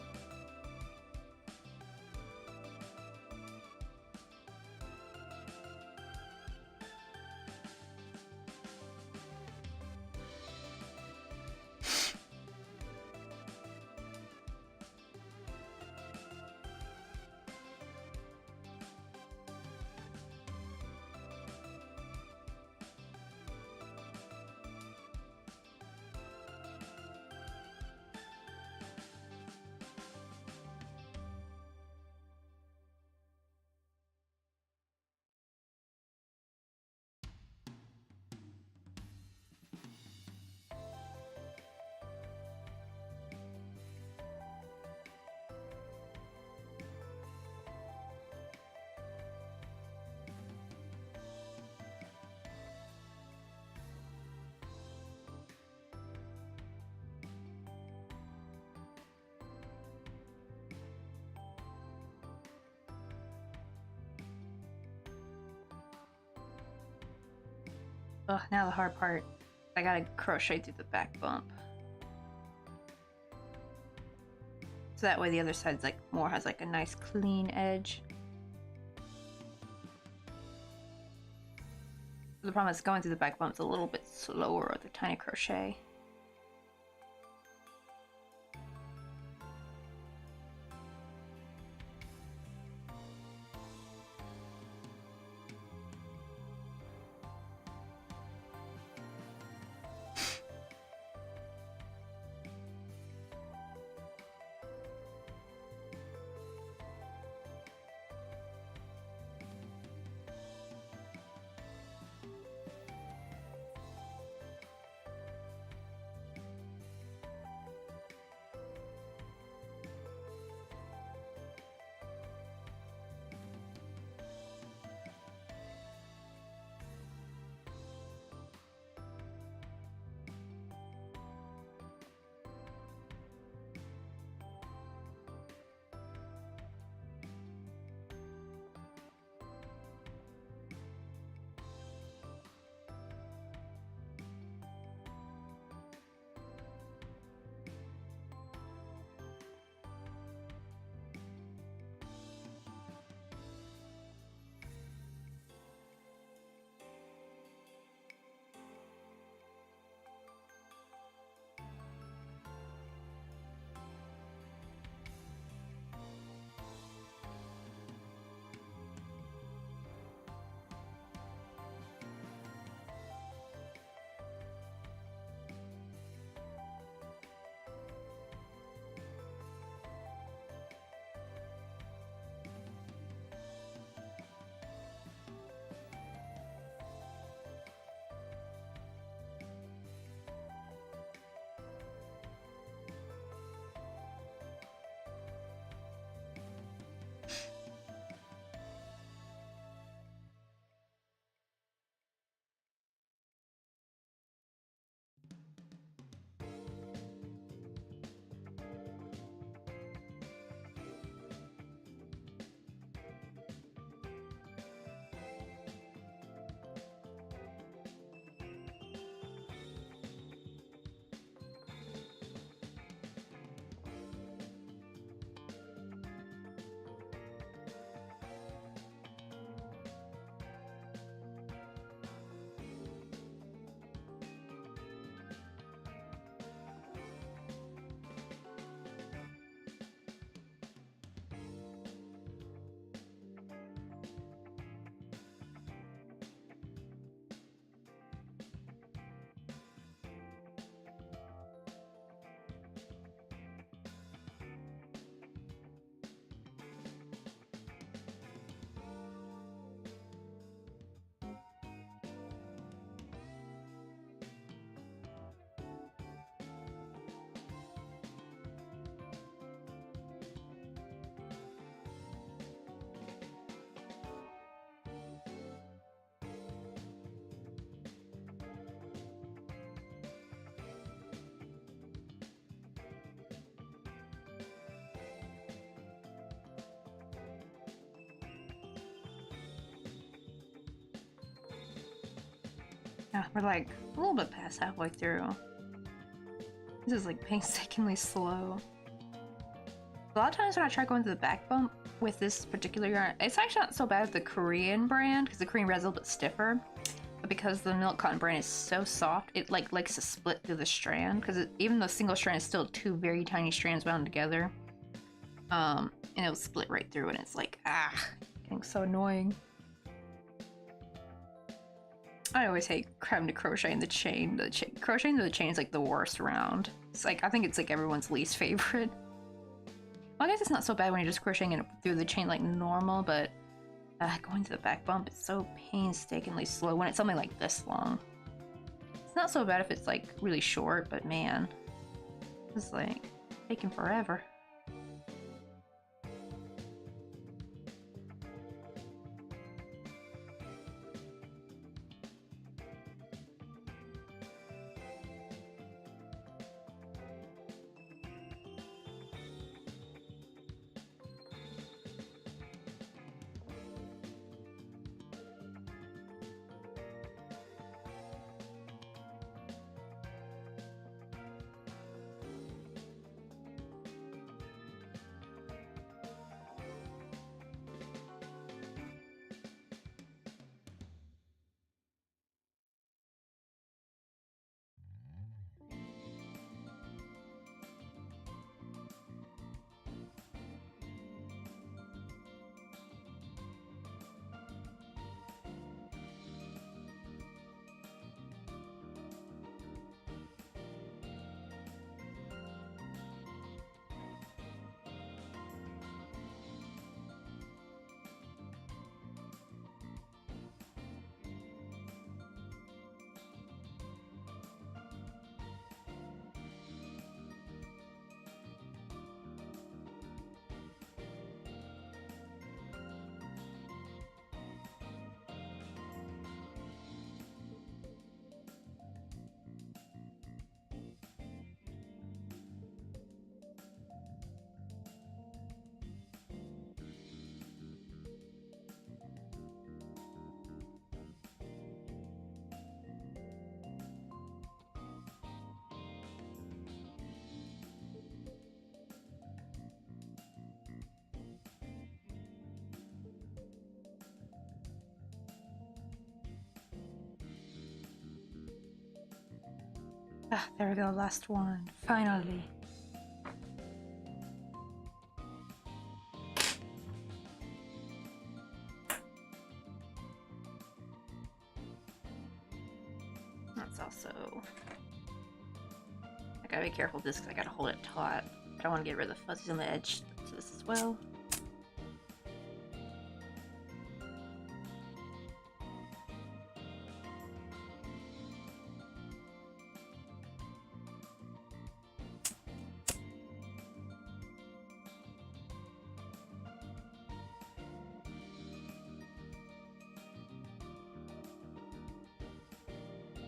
Ugh, now the hard part. I gotta crochet through the back bump. So that way the other side's like more has like a nice clean edge. The problem is going through the back bump's a little bit slower with the tiny crochet. Yeah, we're like a little bit past halfway through. This is like painstakingly slow. A lot of times when I try going to the back bump with this particular yarn, it's actually not so bad with the Korean brand, because the Korean brand is a little bit stiffer. But because the milk cotton brand is so soft, it like likes to split through the strand, because even though single strand is still two very tiny strands bound together, and it'll split right through, and it's like, getting so annoying. I always hate having to crochet in the chain. Crocheting the chain is like the worst round. It's like, I think it's like everyone's least favorite. Well, I guess it's not so bad when you're just crocheting it through the chain like normal, but going to the back bump is so painstakingly slow when it's something like this long. It's not so bad if it's like really short, but man, it's like taking forever. There we go, last one, finally. That's also... I gotta be careful with this because I gotta hold it taut. I don't want to get rid of the fuzzies on the edge to this as well.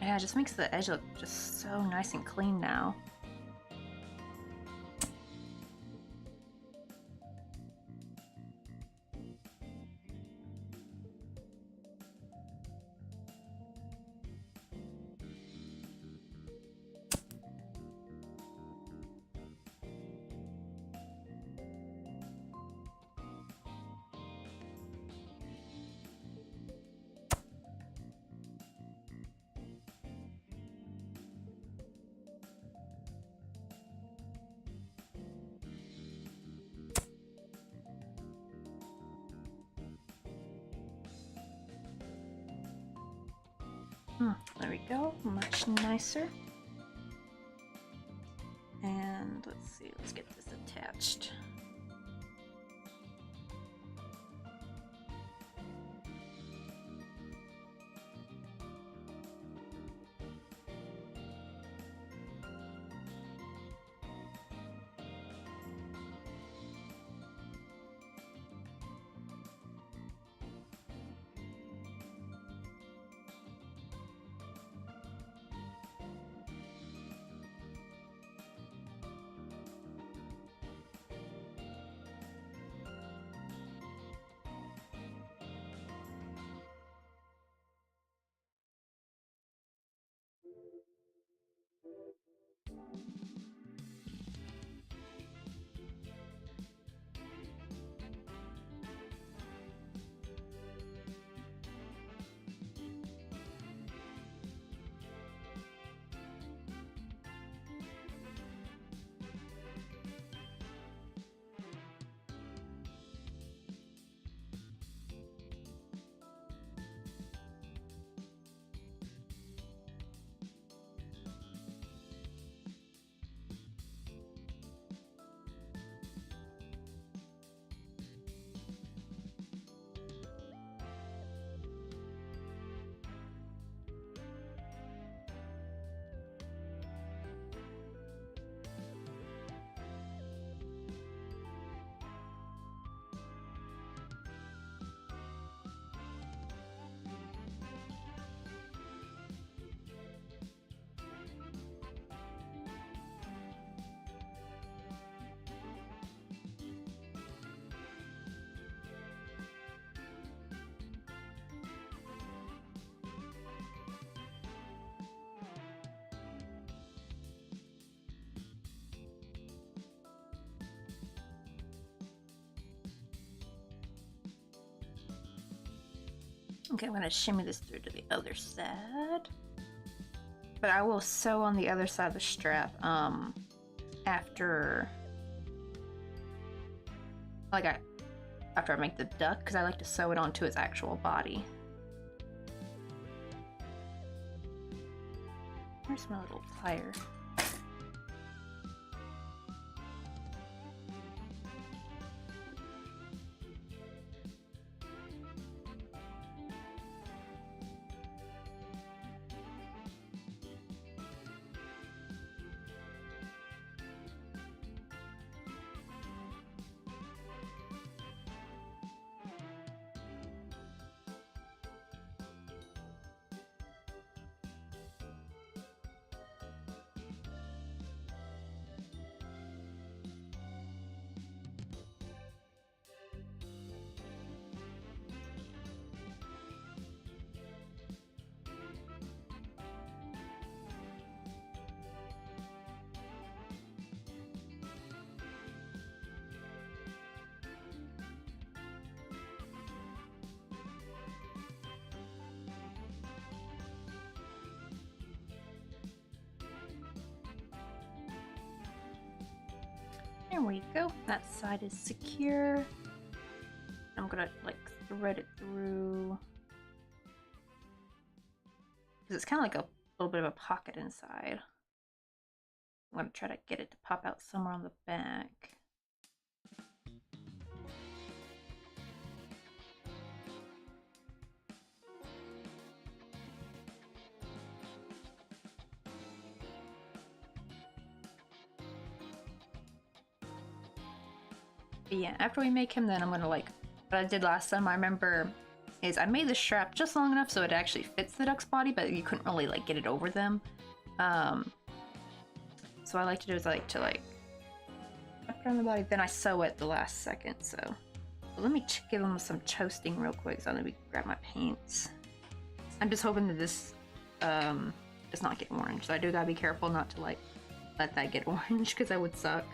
Yeah, it just makes the edge look just so nice and clean now. There we go, much nicer. And let's see, let's get this attached. Okay, I'm gonna shimmy this through to the other side. But I will sew on the other side of the strap after I make the duck, because I like to sew it onto its actual body. Where's my little plier? There we go. That side is secure. I'm gonna like thread it through because it's kind of like a little bit of a pocket inside. I'm gonna try to get it to pop out somewhere on the back. But yeah, after we make him, then I'm gonna like what I did last time. I remember is I made the strap just long enough so it actually fits the duck's body, but you couldn't really like get it over them. So what I like to do is I like to like put it on the body, then I sew it the last second. So let me give them some toasting real quick. So let me grab my paints. I'm just hoping that this does not get orange. So I do gotta be careful not to like let that get orange because that would suck.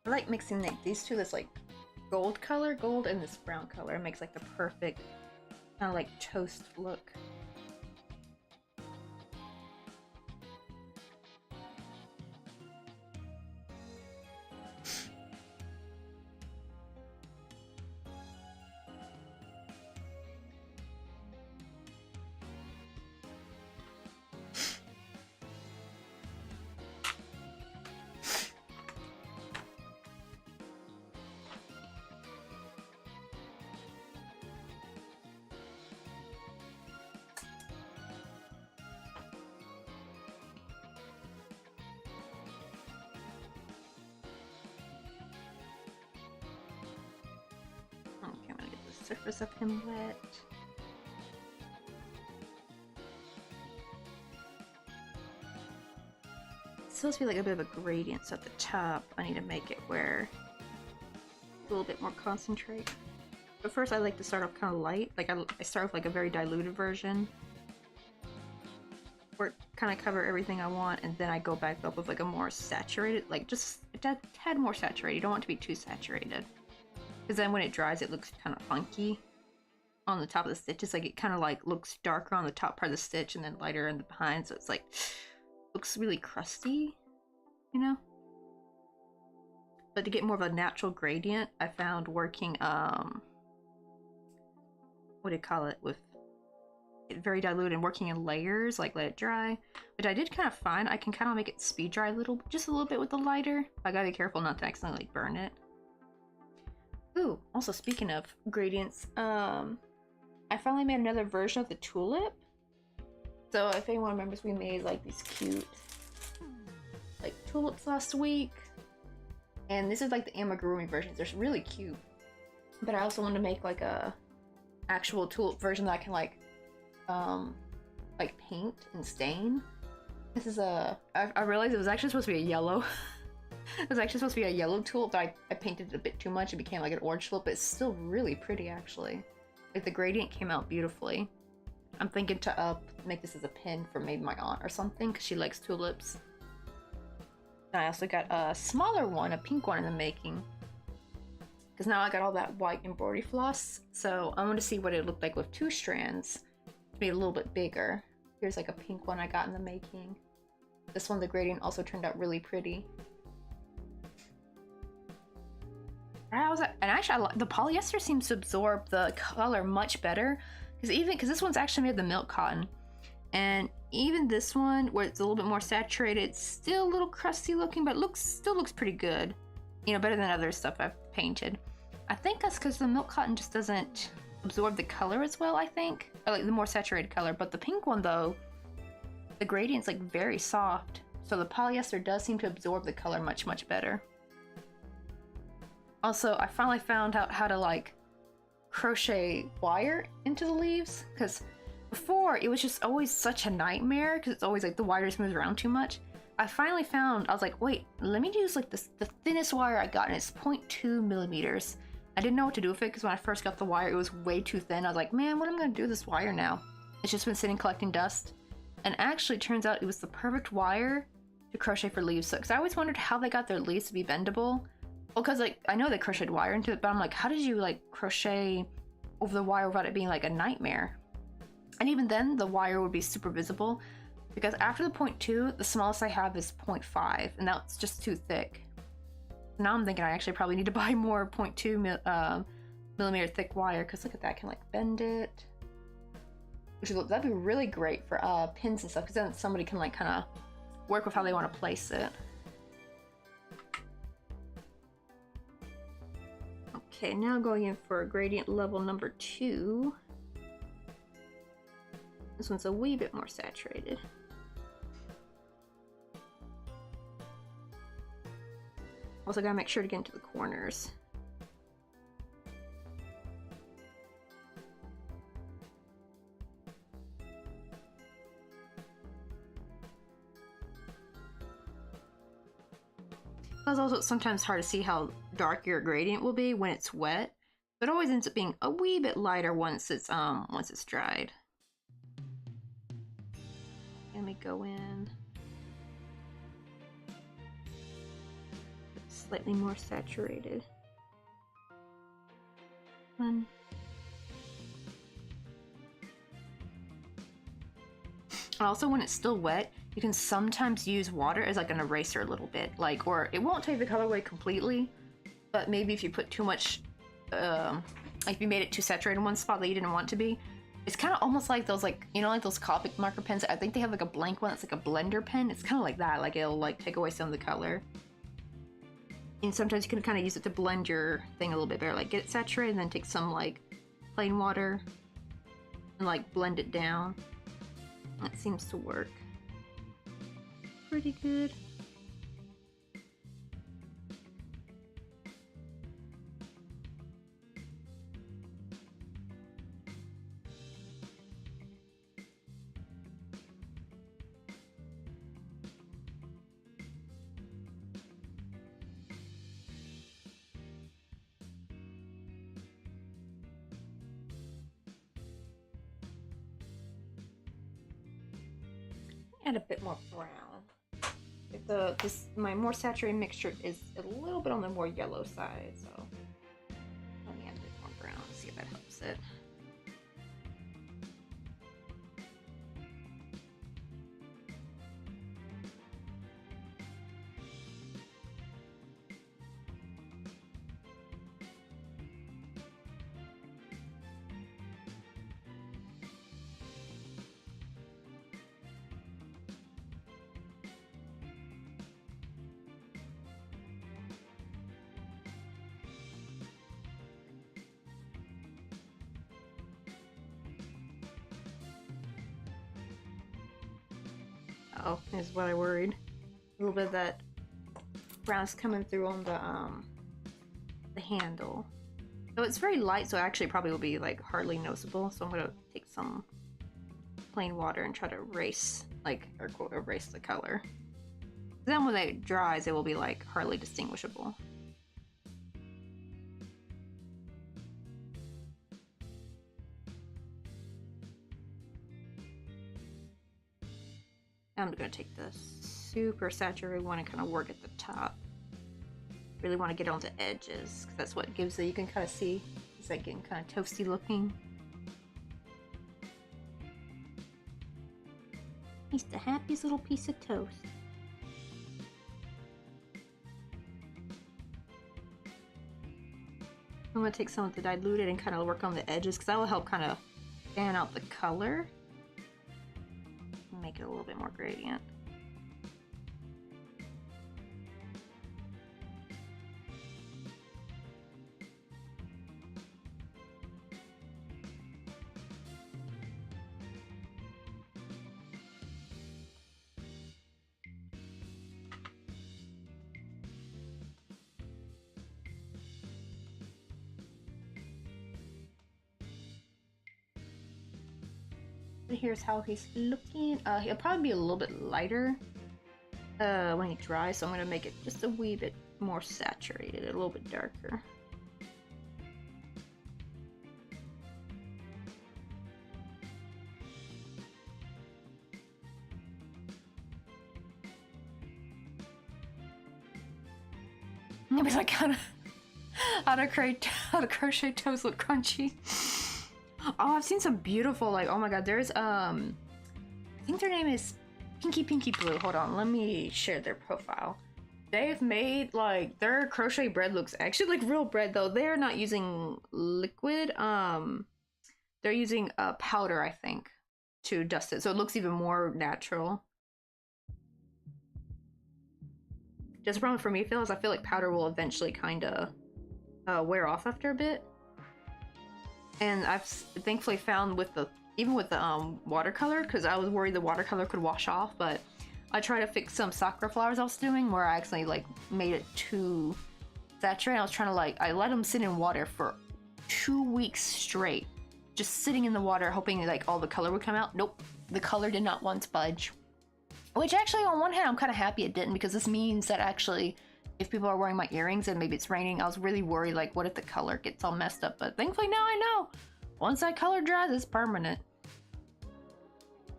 I like mixing like these two, this like gold and this brown color. It makes like the perfect kind of like toast look. Okay, I'm gonna get the surface of him wet. It's supposed to be like a bit of a gradient, so at the top I need to make it where it's a little bit more concentrate. But first I like to start off kind of light. Like I start with like a very diluted version where it kind of cover everything I want, and then I go back up with like a more saturated, like just a tad more saturated. You don't want it to be too saturated, because then when it dries it looks kind of funky on the top of the stitches. Like it kind of like looks darker on the top part of the stitch and then lighter in the behind, so it's like looks really crusty, you know. But to get more of a natural gradient, I found working what do you call it, with it very dilute and working in layers, like let it dry, which I did kind of find I can kind of make it speed dry just a little bit with the lighter. I gotta be careful not to accidentally like burn it. Ooh, also speaking of gradients, I finally made another version of the tulip. So if anyone remembers, we made like these cute like tulips last week. And this is like the amigurumi versions. They're really cute. But I also wanted to make like a actual tulip version that I can like paint and stain. This is I realized it was actually supposed to be a yellow. It was actually supposed to be a yellow tulip, but I painted it a bit too much. It became like an orange tulip, but it's still really pretty actually. Like the gradient came out beautifully. I'm thinking to make this as a pin for maybe my aunt or something, because she likes tulips. And I also got a smaller one, a pink one in the making. Because now I got all that white embroidery floss, so I want to see what it looked like with 2 strands to be a little bit bigger. Here's like a pink one I got in the making. This one, the gradient also turned out really pretty. And actually, the polyester seems to absorb the color much better, because this one's actually made of the milk cotton, and even this one, where it's a little bit more saturated, it's still a little crusty looking, but still looks pretty good. You know, better than other stuff I've painted. I think that's because the milk cotton just doesn't absorb the color as well, I think. Or like the more saturated color. But the pink one though, the gradient's like very soft. So the polyester does seem to absorb the color much, much better. Also, I finally found out how to like crochet wire into the leaves, because before it was just always such a nightmare because it's always like the wire just moves around too much. I finally found, I was like, wait, let me use like the thinnest wire I got, and it's 0.2 millimeters. I didn't know what to do with it because when I first got the wire, it was way too thin. I was like, man, what am I gonna do with this wire now? It's just been sitting collecting dust. And actually, it turns out it was the perfect wire to crochet for leaves. So, because I always wondered how they got their leaves to be bendable. Well, because like I know they crocheted wire into it, but I'm like, how did you like crochet over the wire without it being like a nightmare? And even then, the wire would be super visible, because after the 0.2, the smallest I have is 0.5, and that's just too thick. Now I'm thinking I actually probably need to buy more 0.2 millimeter thick wire, because look at that, I can like bend it. That'd be really great for pins and stuff, because then somebody can like kind of work with how they want to place it. Okay, now going in for gradient level number 2. This one's a wee bit more saturated. Also gotta make sure to get into the corners. It's also sometimes hard to see how dark your gradient will be when it's wet. But it always ends up being a wee bit lighter once it's dried. Let me go in slightly more saturated. And also, when it's still wet, you can sometimes use water as like an eraser a little bit, like, or it won't take the color away completely, but maybe if you put too much, like if you made it too saturated in one spot that you didn't want to be, it's kind of almost like those, like, you know, like those Copic marker pens. I think they have like a blank one that's like a blender pen. It's kind of like that, like it'll like take away some of the color. And sometimes you can kind of use it to blend your thing a little bit better, like get it saturated and then take some like plain water and like blend it down. That seems to work pretty good. Add a bit more brown. My more saturated mixture is a little bit on the more yellow side, so let me add a bit more brown, see if that helps it. Oh, is what I worried. A little bit of that brown's coming through on the handle. So it's very light, so actually probably will be like hardly noticeable. So I'm gonna take some plain water and try to erase, like, or quote, erase the color. Then when it dries, it will be like hardly distinguishable. I'm gonna take the super saturated one and kind of work at the top. Really want to get on the edges, because that's what gives it, you can kind of see it's like getting kind of toasty looking. He's the happiest little piece of toast. I'm gonna take some of the diluted and kind of work on the edges, because that will help kind of fan out the color. Make it a little bit more gradient. Here's how he's looking. He'll probably be a little bit lighter when he dries, so I'm gonna make it just a wee bit more saturated, a little bit darker. Maybe like how to crochet toes look crunchy. Oh, I've seen some beautiful, like, oh my god, there's, I think their name is Pinky Blue. Hold on, let me share their profile. They've made, like, their crochet bread looks actually like real bread, though. They're not using liquid, they're using powder, I think, to dust it, so it looks even more natural. Just a problem for me, Phil, is I feel like powder will eventually kind of wear off after a bit. And I've thankfully found with the, even with the watercolor, because I was worried the watercolor could wash off, but I tried to fix some sakura flowers I was doing where I accidentally like made it too saturated. I was trying to like, I let them sit in water for 2 weeks straight, just sitting in the water hoping like all the color would come out. Nope, the color did not once budge. Which actually on one hand I'm kind of happy it didn't, because this means that actually if people are wearing my earrings and maybe it's raining, I was really worried like what if the color gets all messed up, but thankfully now I know. Once that color dries, it's permanent.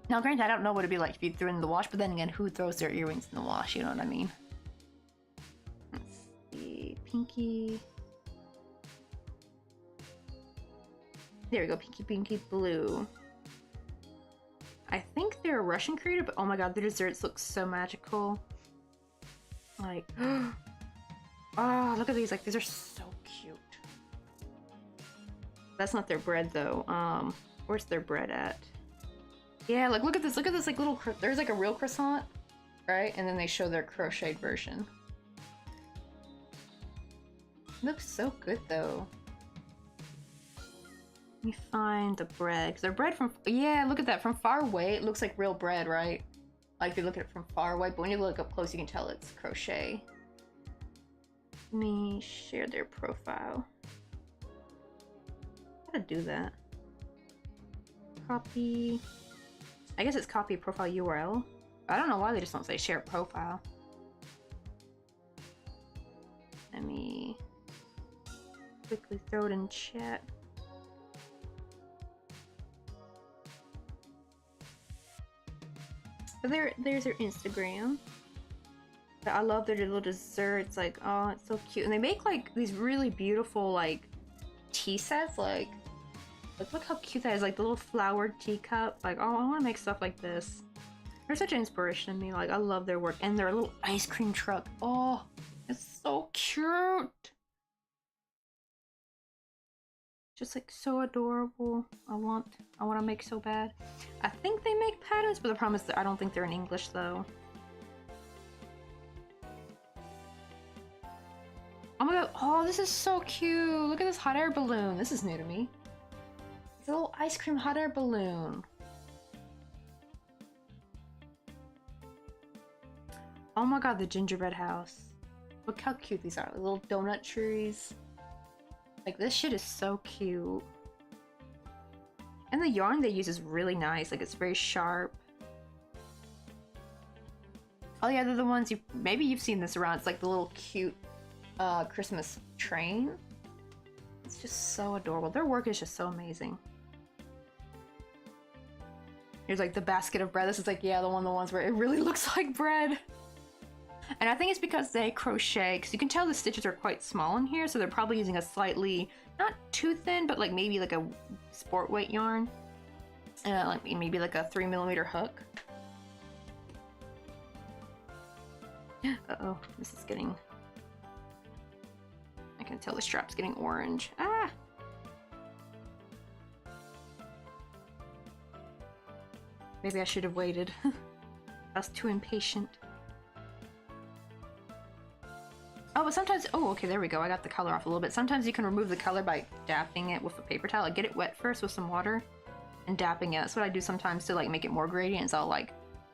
Now granted, I don't know what it'd be like if you threw it in the wash, but then again, who throws their earrings in the wash, you know what I mean? Let's see, Pinky. There we go, Pinky Blue. I think they're a Russian creator, but oh my god, their desserts look so magical. Like, oh, look at these, like, these are so cute. That's not their bread, though. Where's their bread at? Yeah, like, look at this, like, little, there's, like, a real croissant, right? And then they show their crocheted version. It looks so good, though. Let me find the bread, because they're bread from, yeah, look at that, from far away, it looks like real bread, right? Like if you look at it from far away, but when you look up close, you can tell it's crochet. Let me share their profile. How to do that? Copy. I guess it's copy profile URL. I don't know why they just don't say share profile. Let me quickly throw it in chat. But there's their Instagram. But I love their little desserts. Like, oh, it's so cute. And they make like these really beautiful like tea sets. Like look how cute that is. Like the little flowered teacup. Like, oh, I want to make stuff like this. They're such an inspiration to me. Like, I love their work. And their little ice cream truck. Oh, it's so cute. Just like so adorable. I want to make so bad. I think they make patterns, but the problem is that I don't think they're in English though. Oh my god, oh, this is so cute. Look at this hot air balloon. This is new to me. It's a little ice cream hot air balloon. Oh my god, the gingerbread house. Look how cute these are. Little donut trees. Like, this shit is so cute. And the yarn they use is really nice. Like, it's very sharp. Oh yeah, they're the ones maybe you've seen this around. It's like the little cute Christmas train. It's just so adorable. Their work is just so amazing. Here's like the basket of bread. This is like, yeah, the ones where it really looks like bread. And I think it's because they crochet, because you can tell the stitches are quite small in here, so they're probably using a slightly, not too thin, but like maybe like a sport weight yarn. And like maybe like a 3mm hook. Uh-oh, this is getting... I can tell the strap's getting orange. Ah! Maybe I should have waited. I was too impatient. Oh, but sometimes... Oh, okay, there we go. I got the color off a little bit. Sometimes you can remove the color by dapping it with a paper towel. Like, get it wet first with some water and dapping it. That's what I do sometimes to, like, make it more gradient. So I'll, like,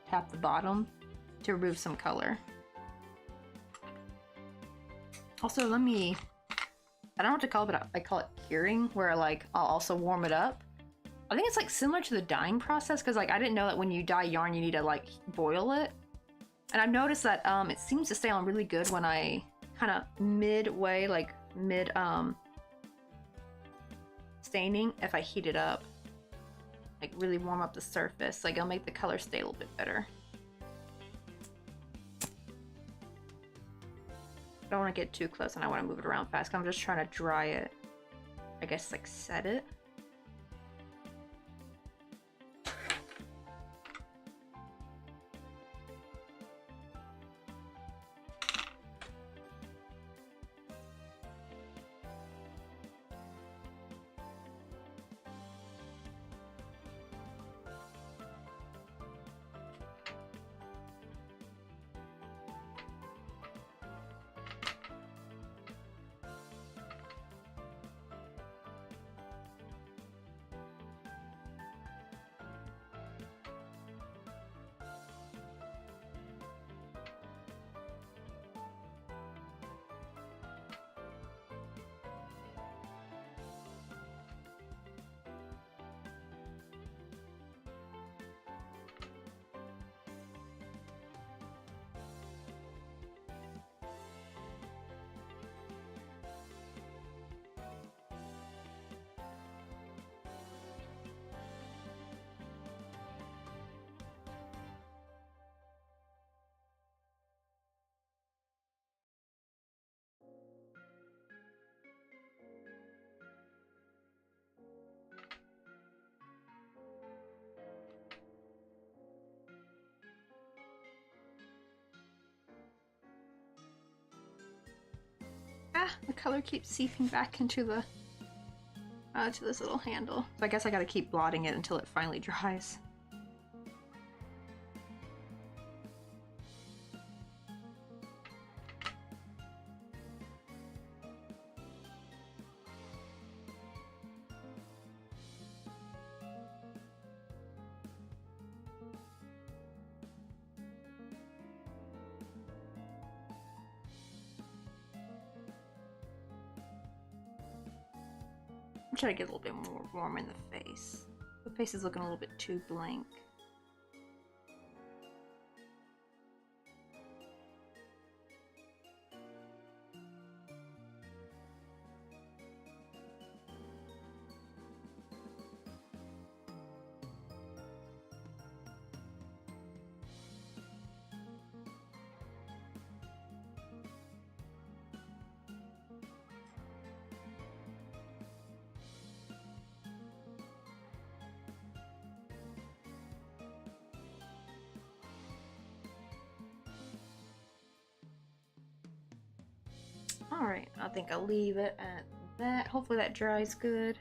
tap the bottom to remove some color. Also, let me... I don't know what to call it, but I call it curing, where, like, I'll also warm it up. I think it's, like, similar to the dyeing process, because, like, I didn't know that when you dye yarn, you need to, like, boil it. And I've noticed that it seems to stay on really good when I kind of midway, like, staining, if I heat it up. Like, really warm up the surface. Like, it'll make the color stay a little bit better. I don't want to get too close and I want to move it around fast. I'm just trying to dry it. I guess, like, set it. Ah, the color keeps seeping back into the to this little handle. So I guess I gotta keep blotting it until it finally dries. I'm trying to get a little bit more warm in the face. The face is looking a little bit too blank. Alright, I think I'll leave it at that. Hopefully that dries good.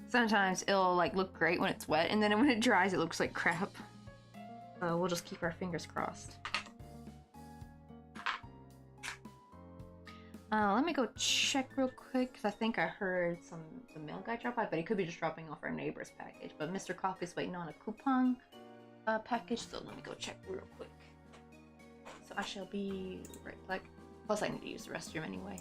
Sometimes it'll like look great when it's wet, and then when it dries it looks like crap. So we'll just keep our fingers crossed. Let me go check real quick, because I think I heard the mail guy drop by, but he could be just dropping off our neighbor's package. But Mr. Coffee's waiting on a coupon package, so let me go check real quick. So I shall be right back. Plus I need to use the restroom anyway.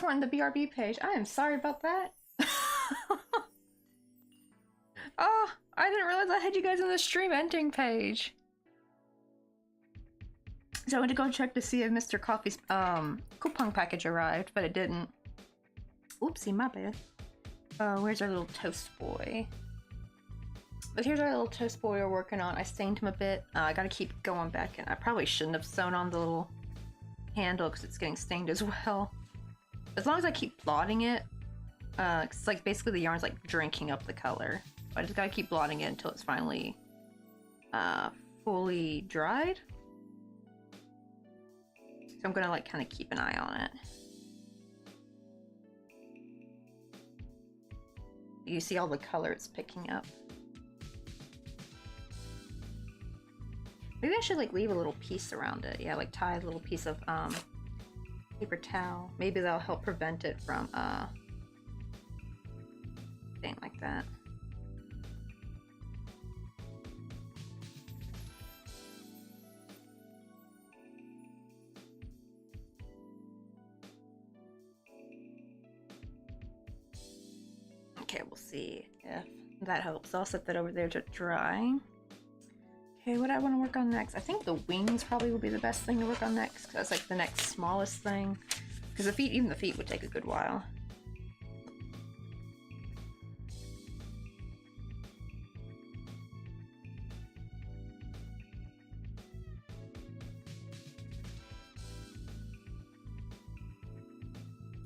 supporting the BRB page. I am sorry about that. Oh, I didn't realize I had you guys on the stream ending page. So I went to go check to see if Mr. Coffee's coupon package arrived, but it didn't. Oopsie, my bad. Where's our little toast boy? But here's our little toast boy we're working on. I stained him a bit. I gotta keep going back, and I probably shouldn't have sewn on the little handle because it's getting stained as well. As long as I keep blotting it, it's like basically the yarn's like drinking up the color. I just gotta keep blotting it until it's finally fully dried. So I'm gonna like kind of keep an eye on it. You see all the color it's picking up. Maybe I should like leave a little piece around it. Yeah, like tie a little piece of paper towel. Maybe that'll help prevent it from staying like that. Okay, we'll see if that helps. I'll set that over there to dry. Okay, what I want to work on next? I think the wings probably will be the best thing to work on next, because that's like the next smallest thing. Because the feet, even the feet would take a good while.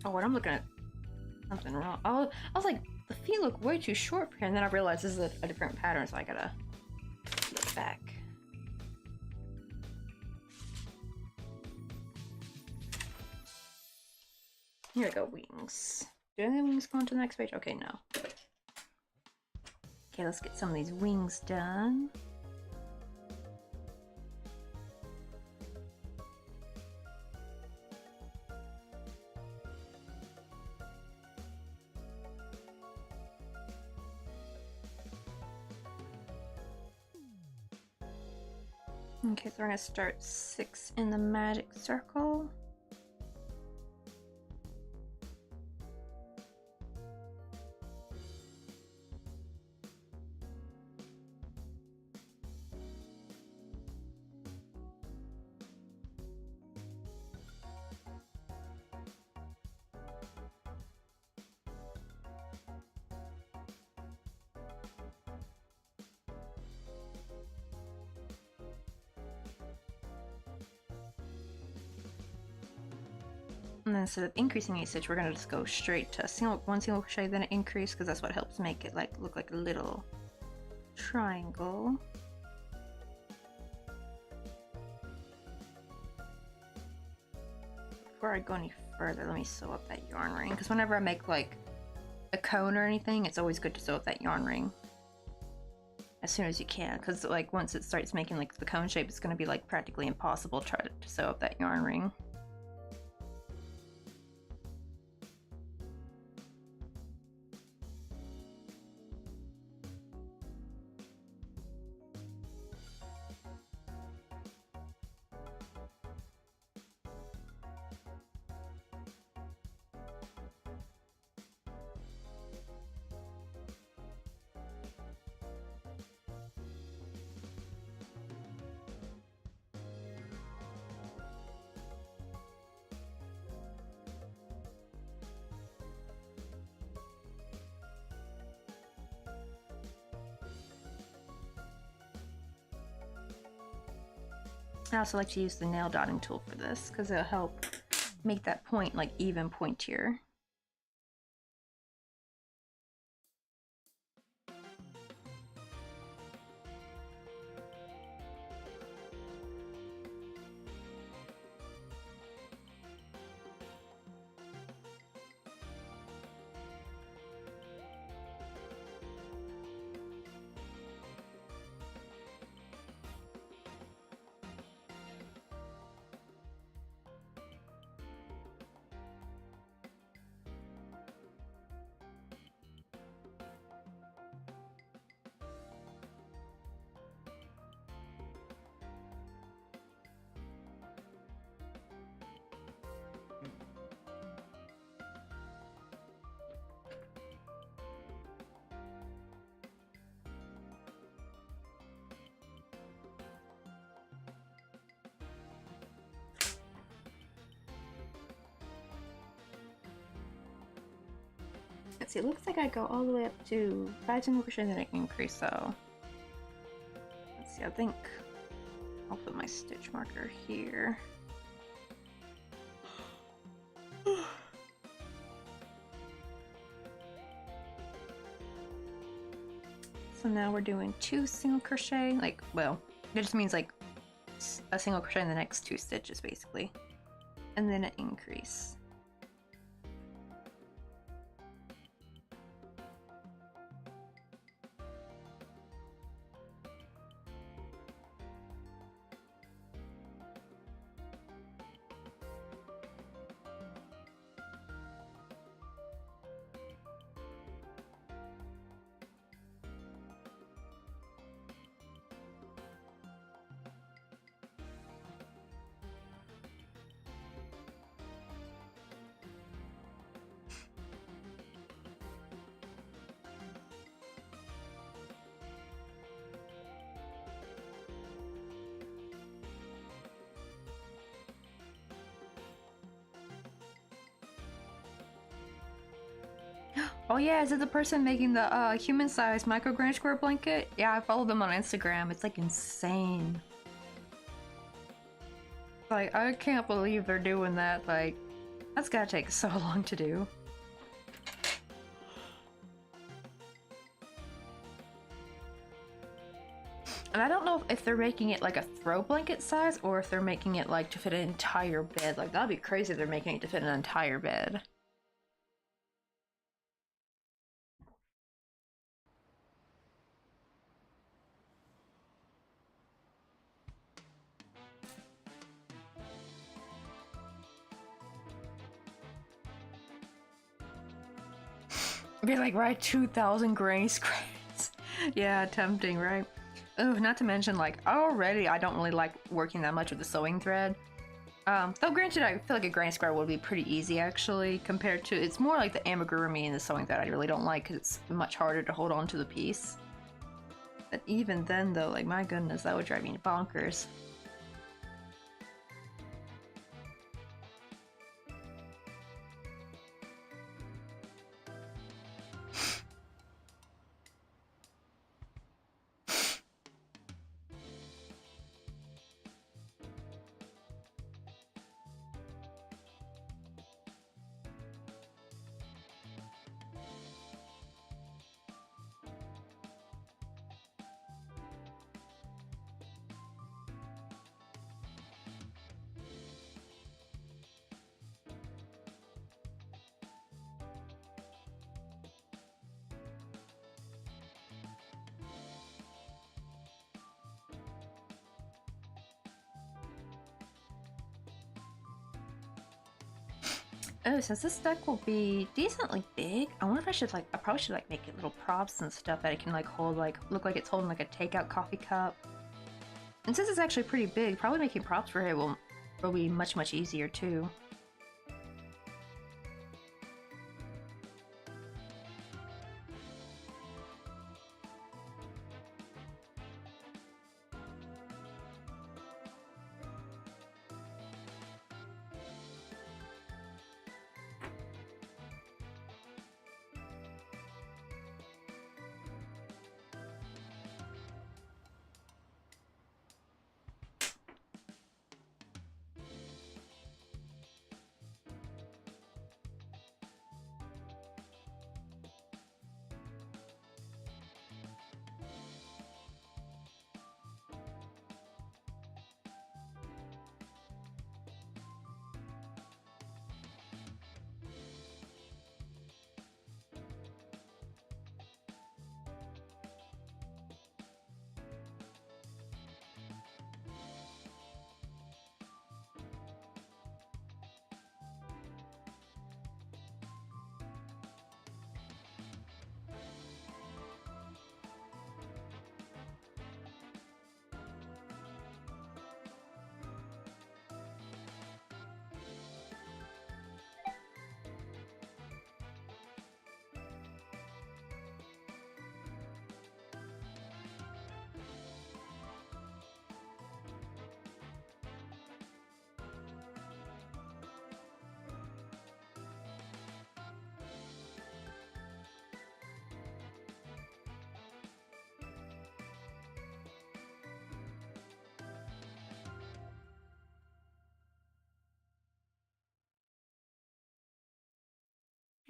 Oh, what I'm looking at something wrong. Oh, I was like, the feet look way too short here, and then I realized this is a different pattern, so I gotta look back. Here we go, wings. Do any wings go on to the next page? Okay, no. Okay, let's get some of these wings done. Okay, so we're gonna start 6 in the magic circle. And then instead of increasing each stitch, we're gonna just go straight to one single crochet, then an increase, because that's what helps make it like look like a little triangle. Before I go any further, let me sew up that yarn ring, because whenever I make like a cone or anything, it's always good to sew up that yarn ring as soon as you can, because like once it starts making like the cone shape, it's going to be like practically impossible to try to sew up that yarn ring. I also like to use the nail dotting tool for this because it'll help make that point like even pointier. Let's see, it looks like I go all the way up to 5 single crochet and then I can increase, so let's see, I think I'll put my stitch marker here. So now we're doing 2 single crochet, like, well, it just means like a single crochet in the next 2 stitches basically, and then an increase. Oh yeah, is it the person making the human-sized micro granny square blanket? Yeah, I follow them on Instagram. It's like insane. Like, I can't believe they're doing that. Like, that's gotta take so long to do. And I don't know if they're making it like a throw blanket size or if they're making it like to fit an entire bed. Like, that'd be crazy if they're making it to fit an entire bed. Be like, right, 2,000 granny squares. Yeah, tempting, right? Oh, not to mention, like, already I don't really like working that much with the sewing thread. Though granted, I feel like a granny square would be pretty easy, actually, compared to... It's more like the amigurumi and the sewing thread I really don't like, because it's much harder to hold on to the piece. But even then, though, like, my goodness, that would drive me bonkers. Oh, since this deck will be decently big, I wonder if I should, like, I probably should, like, make it little props and stuff that it can, like, hold, like, look like it's holding, like, a takeout coffee cup. And since it's actually pretty big, probably making props for it will be much, much easier, too.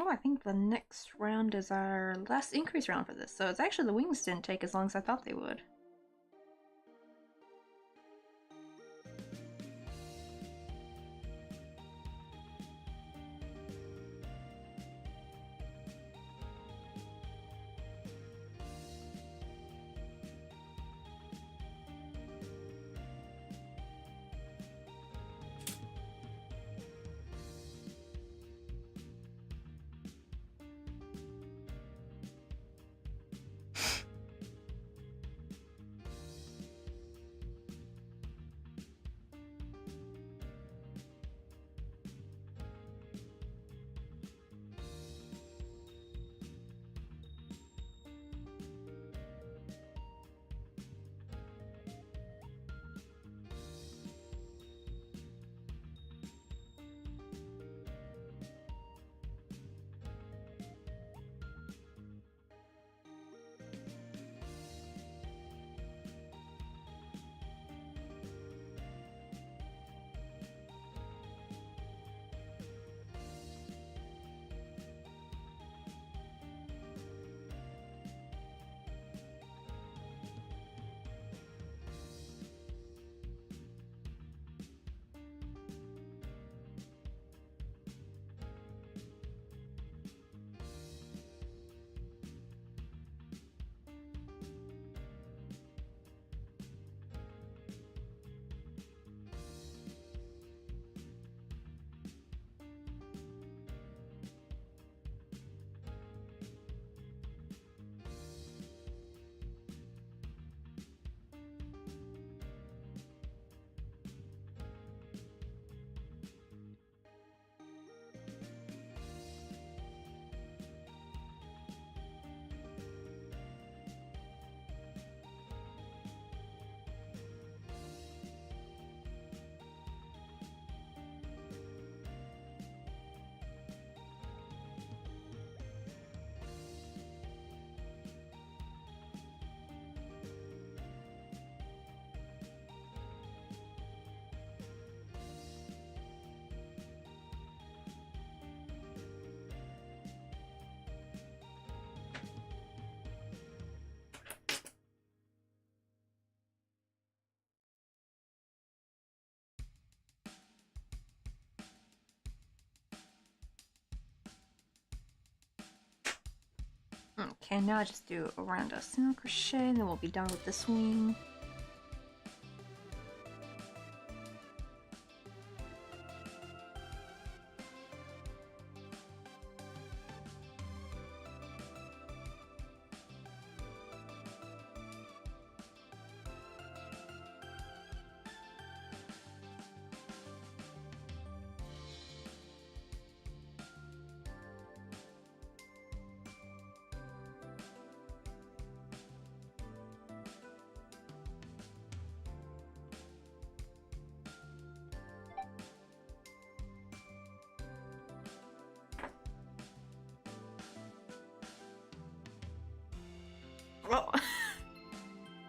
Oh, I think the next round is our last increase round for this, so it's actually the wings didn't take as long as I thought they would. Okay, now I just do around a single crochet, and then we'll be done with this wing. Oh,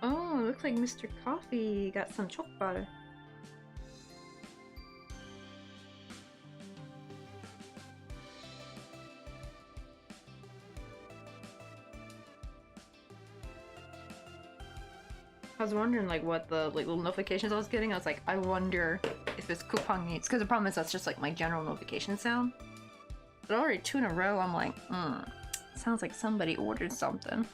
oh, looks like Mr. Coffee got some chocolate butter. I was wondering like what the little notifications I was getting. I was like, I wonder if it's coupon needs, because the problem is that's just like my general notification sound. But already 2 in a row, I'm like, sounds like somebody ordered something.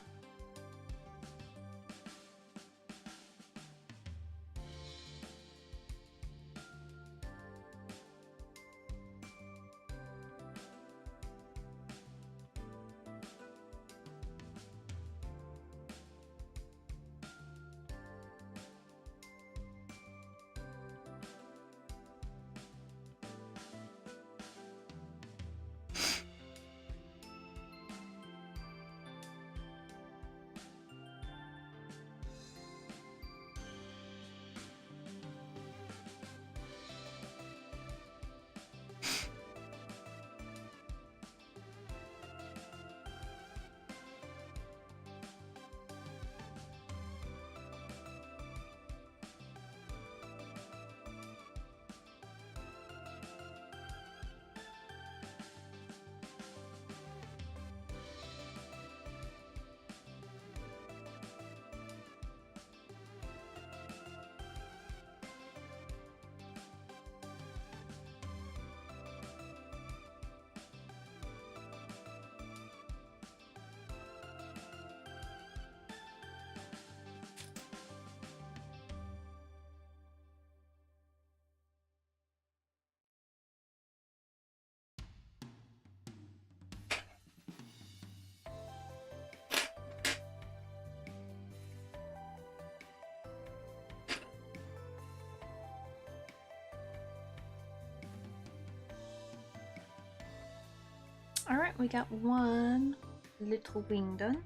we got one little wing done.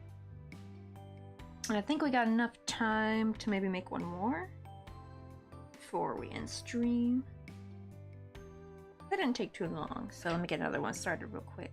And I think we got enough time to maybe make one more before we end stream. That didn't take too long, so let me get another one started real quick.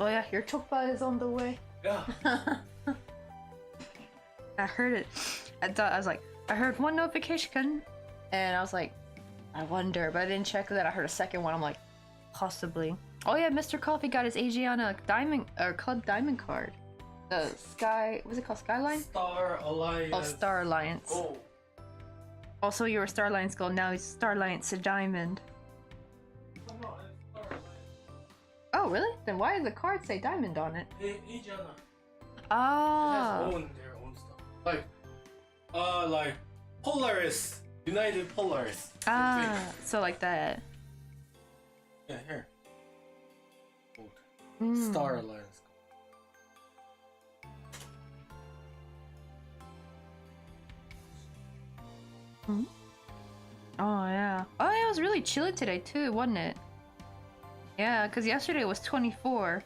Oh yeah, your chokpa is on the way. Yeah. I heard it. I was like, I heard one notification, and I was like, I wonder, but I didn't check that. I heard a second one. I'm like, possibly. Oh yeah, Mr. Coffee got his Asiana diamond or Club Diamond card. The Sky, was it called Skyline? Star Alliance. Oh, Star Alliance. Oh. Also, you were Star Alliance Gold. Now he's Star Alliance Diamond. Oh, really? Then why does the card say diamond on it? Asiana. Ah. It has their own stuff. Like Polaris, United Polaris. Ah, so like that. Yeah, here. Mm. Star Alliance. Hmm? Oh yeah. Oh yeah, it was really chilly today too, wasn't it? Yeah, because yesterday was 24.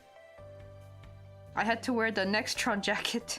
I had to wear the Nextron jacket.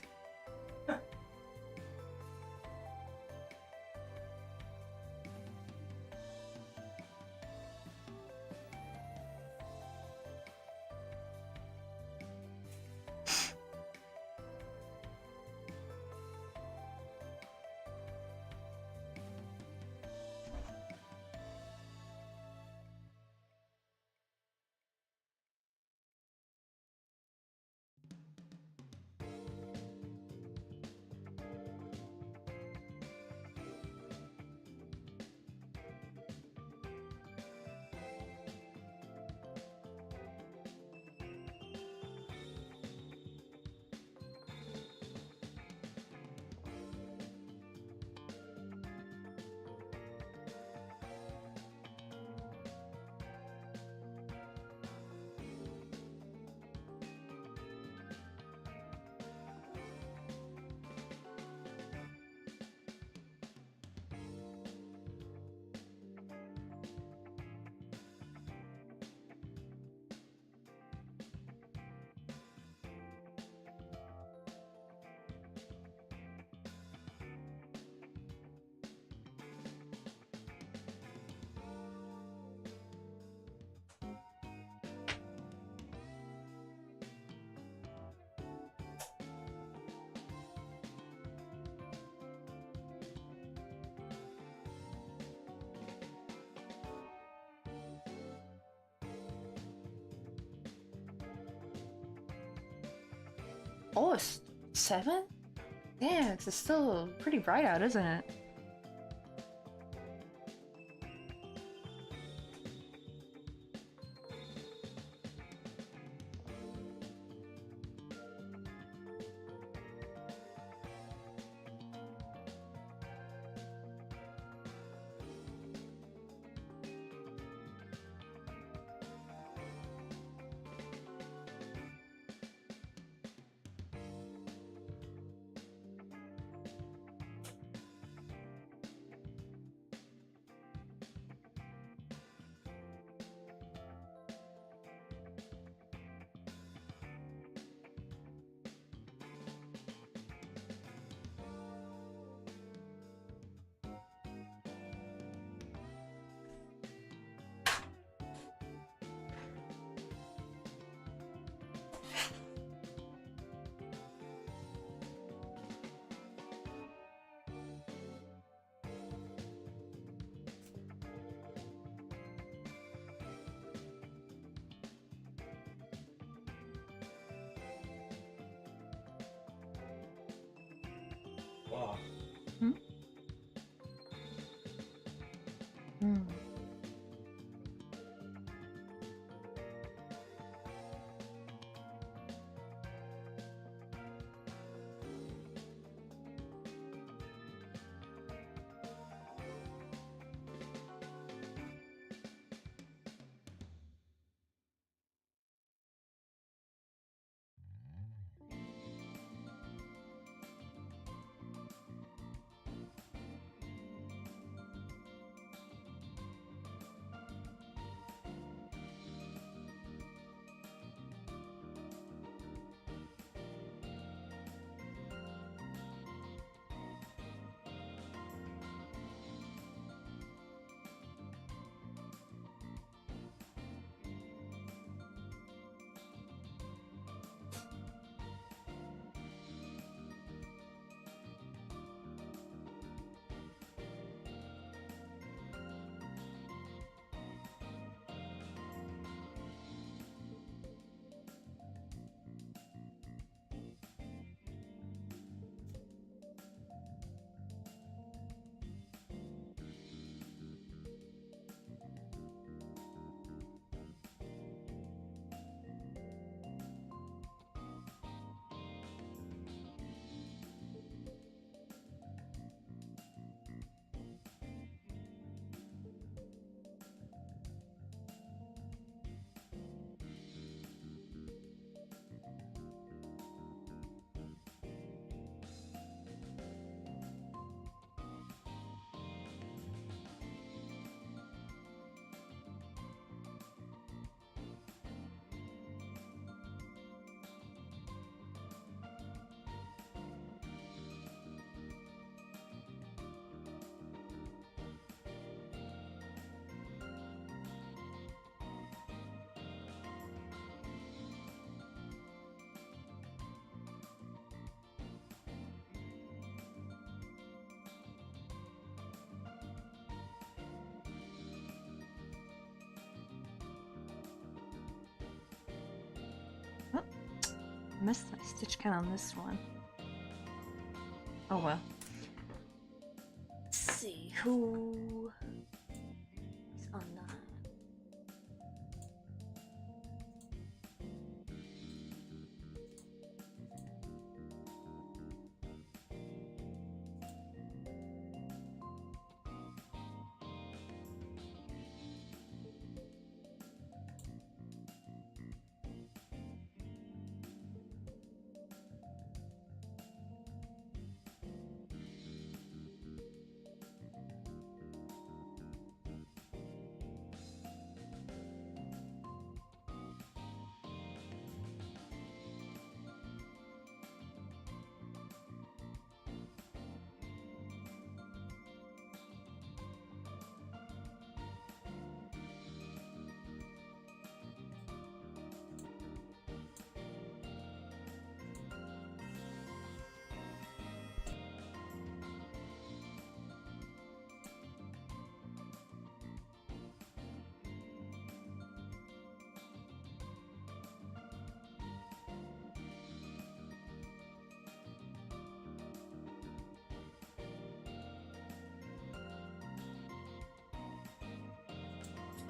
Oh, it's 7? Yeah, it's still pretty bright out, isn't it? Oh. Hmm? Hmm. Missed my stitch count on this one. Oh well. Let's see who is on that.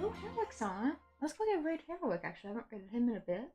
Oh, Hairwick's on. Let's go get Raid Hairwick, actually. I haven't raided him in a bit.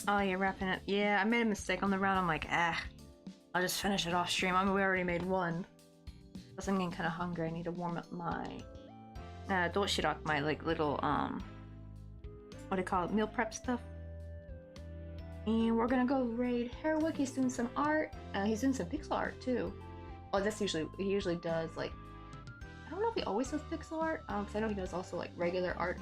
Oh, you're wrapping it. Yeah, I made a mistake on the round. I'm like, I'll just finish it off stream. I mean, we already made one. Plus, I'm getting kind of hungry. I need to warm up my doshirok, my like little what do you call it, meal prep stuff. And we're gonna go raid Hairwick. He's doing some art. He's doing some pixel art too. Oh, that's he usually does like, I don't know if he always does pixel art. Cause I know he does also like regular art.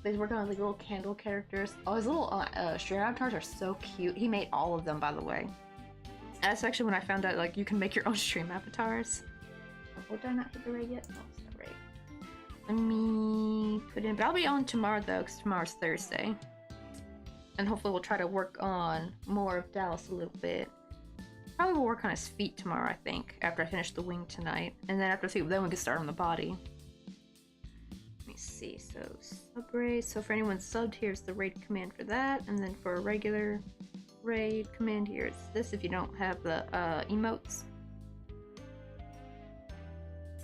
But he's working on like little candle characters. Oh, his little string avatars are so cute. He made all of them, by the way. That's actually when I found out like you can make your own stream avatars. Oh, did I not hit the raid yet? No, it's not raid. Let me put in, but I'll be on tomorrow though, because tomorrow's Thursday. And hopefully we'll try to work on more of Dallas a little bit. Probably will work on his feet tomorrow, I think, after I finish the wing tonight. And then after the feet, then we can start on the body. Let me see, so sub raid. So for anyone subbed, here's the raid command for that. And then for a regular raid command, here's this if you don't have the emotes.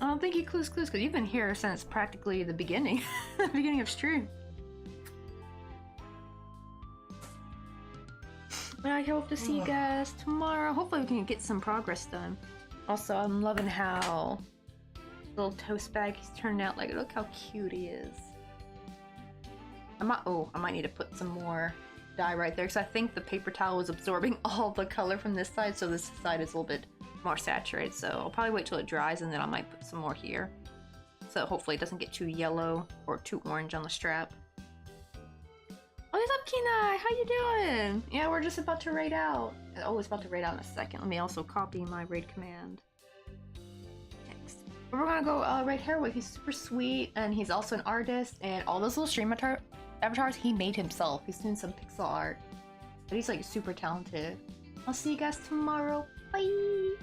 Oh, thank you, Clues, because you've been here since practically the beginning. The beginning of stream. But I hope to see you guys tomorrow. Hopefully we can get some progress done. Also, I'm loving how little toast bag he's turned out. Like, look how cute he is. I might need to put some more dye right there because I think the paper towel was absorbing all the color from this side, so this side is a little bit more saturated. So I'll probably wait till it dries and then I might put some more here. So hopefully it doesn't get too yellow or too orange on the strap. Oh, what's up, Kenai? How you doing? Yeah, we're just about to raid out. Oh, it's about to raid out in a second. Let me also copy my raid command. Next. We're gonna go raid Hairwick. He's super sweet, and he's also an artist, and all those little stream avatars he made himself. He's doing some pixel art. But he's like super talented. I'll see you guys tomorrow. Bye!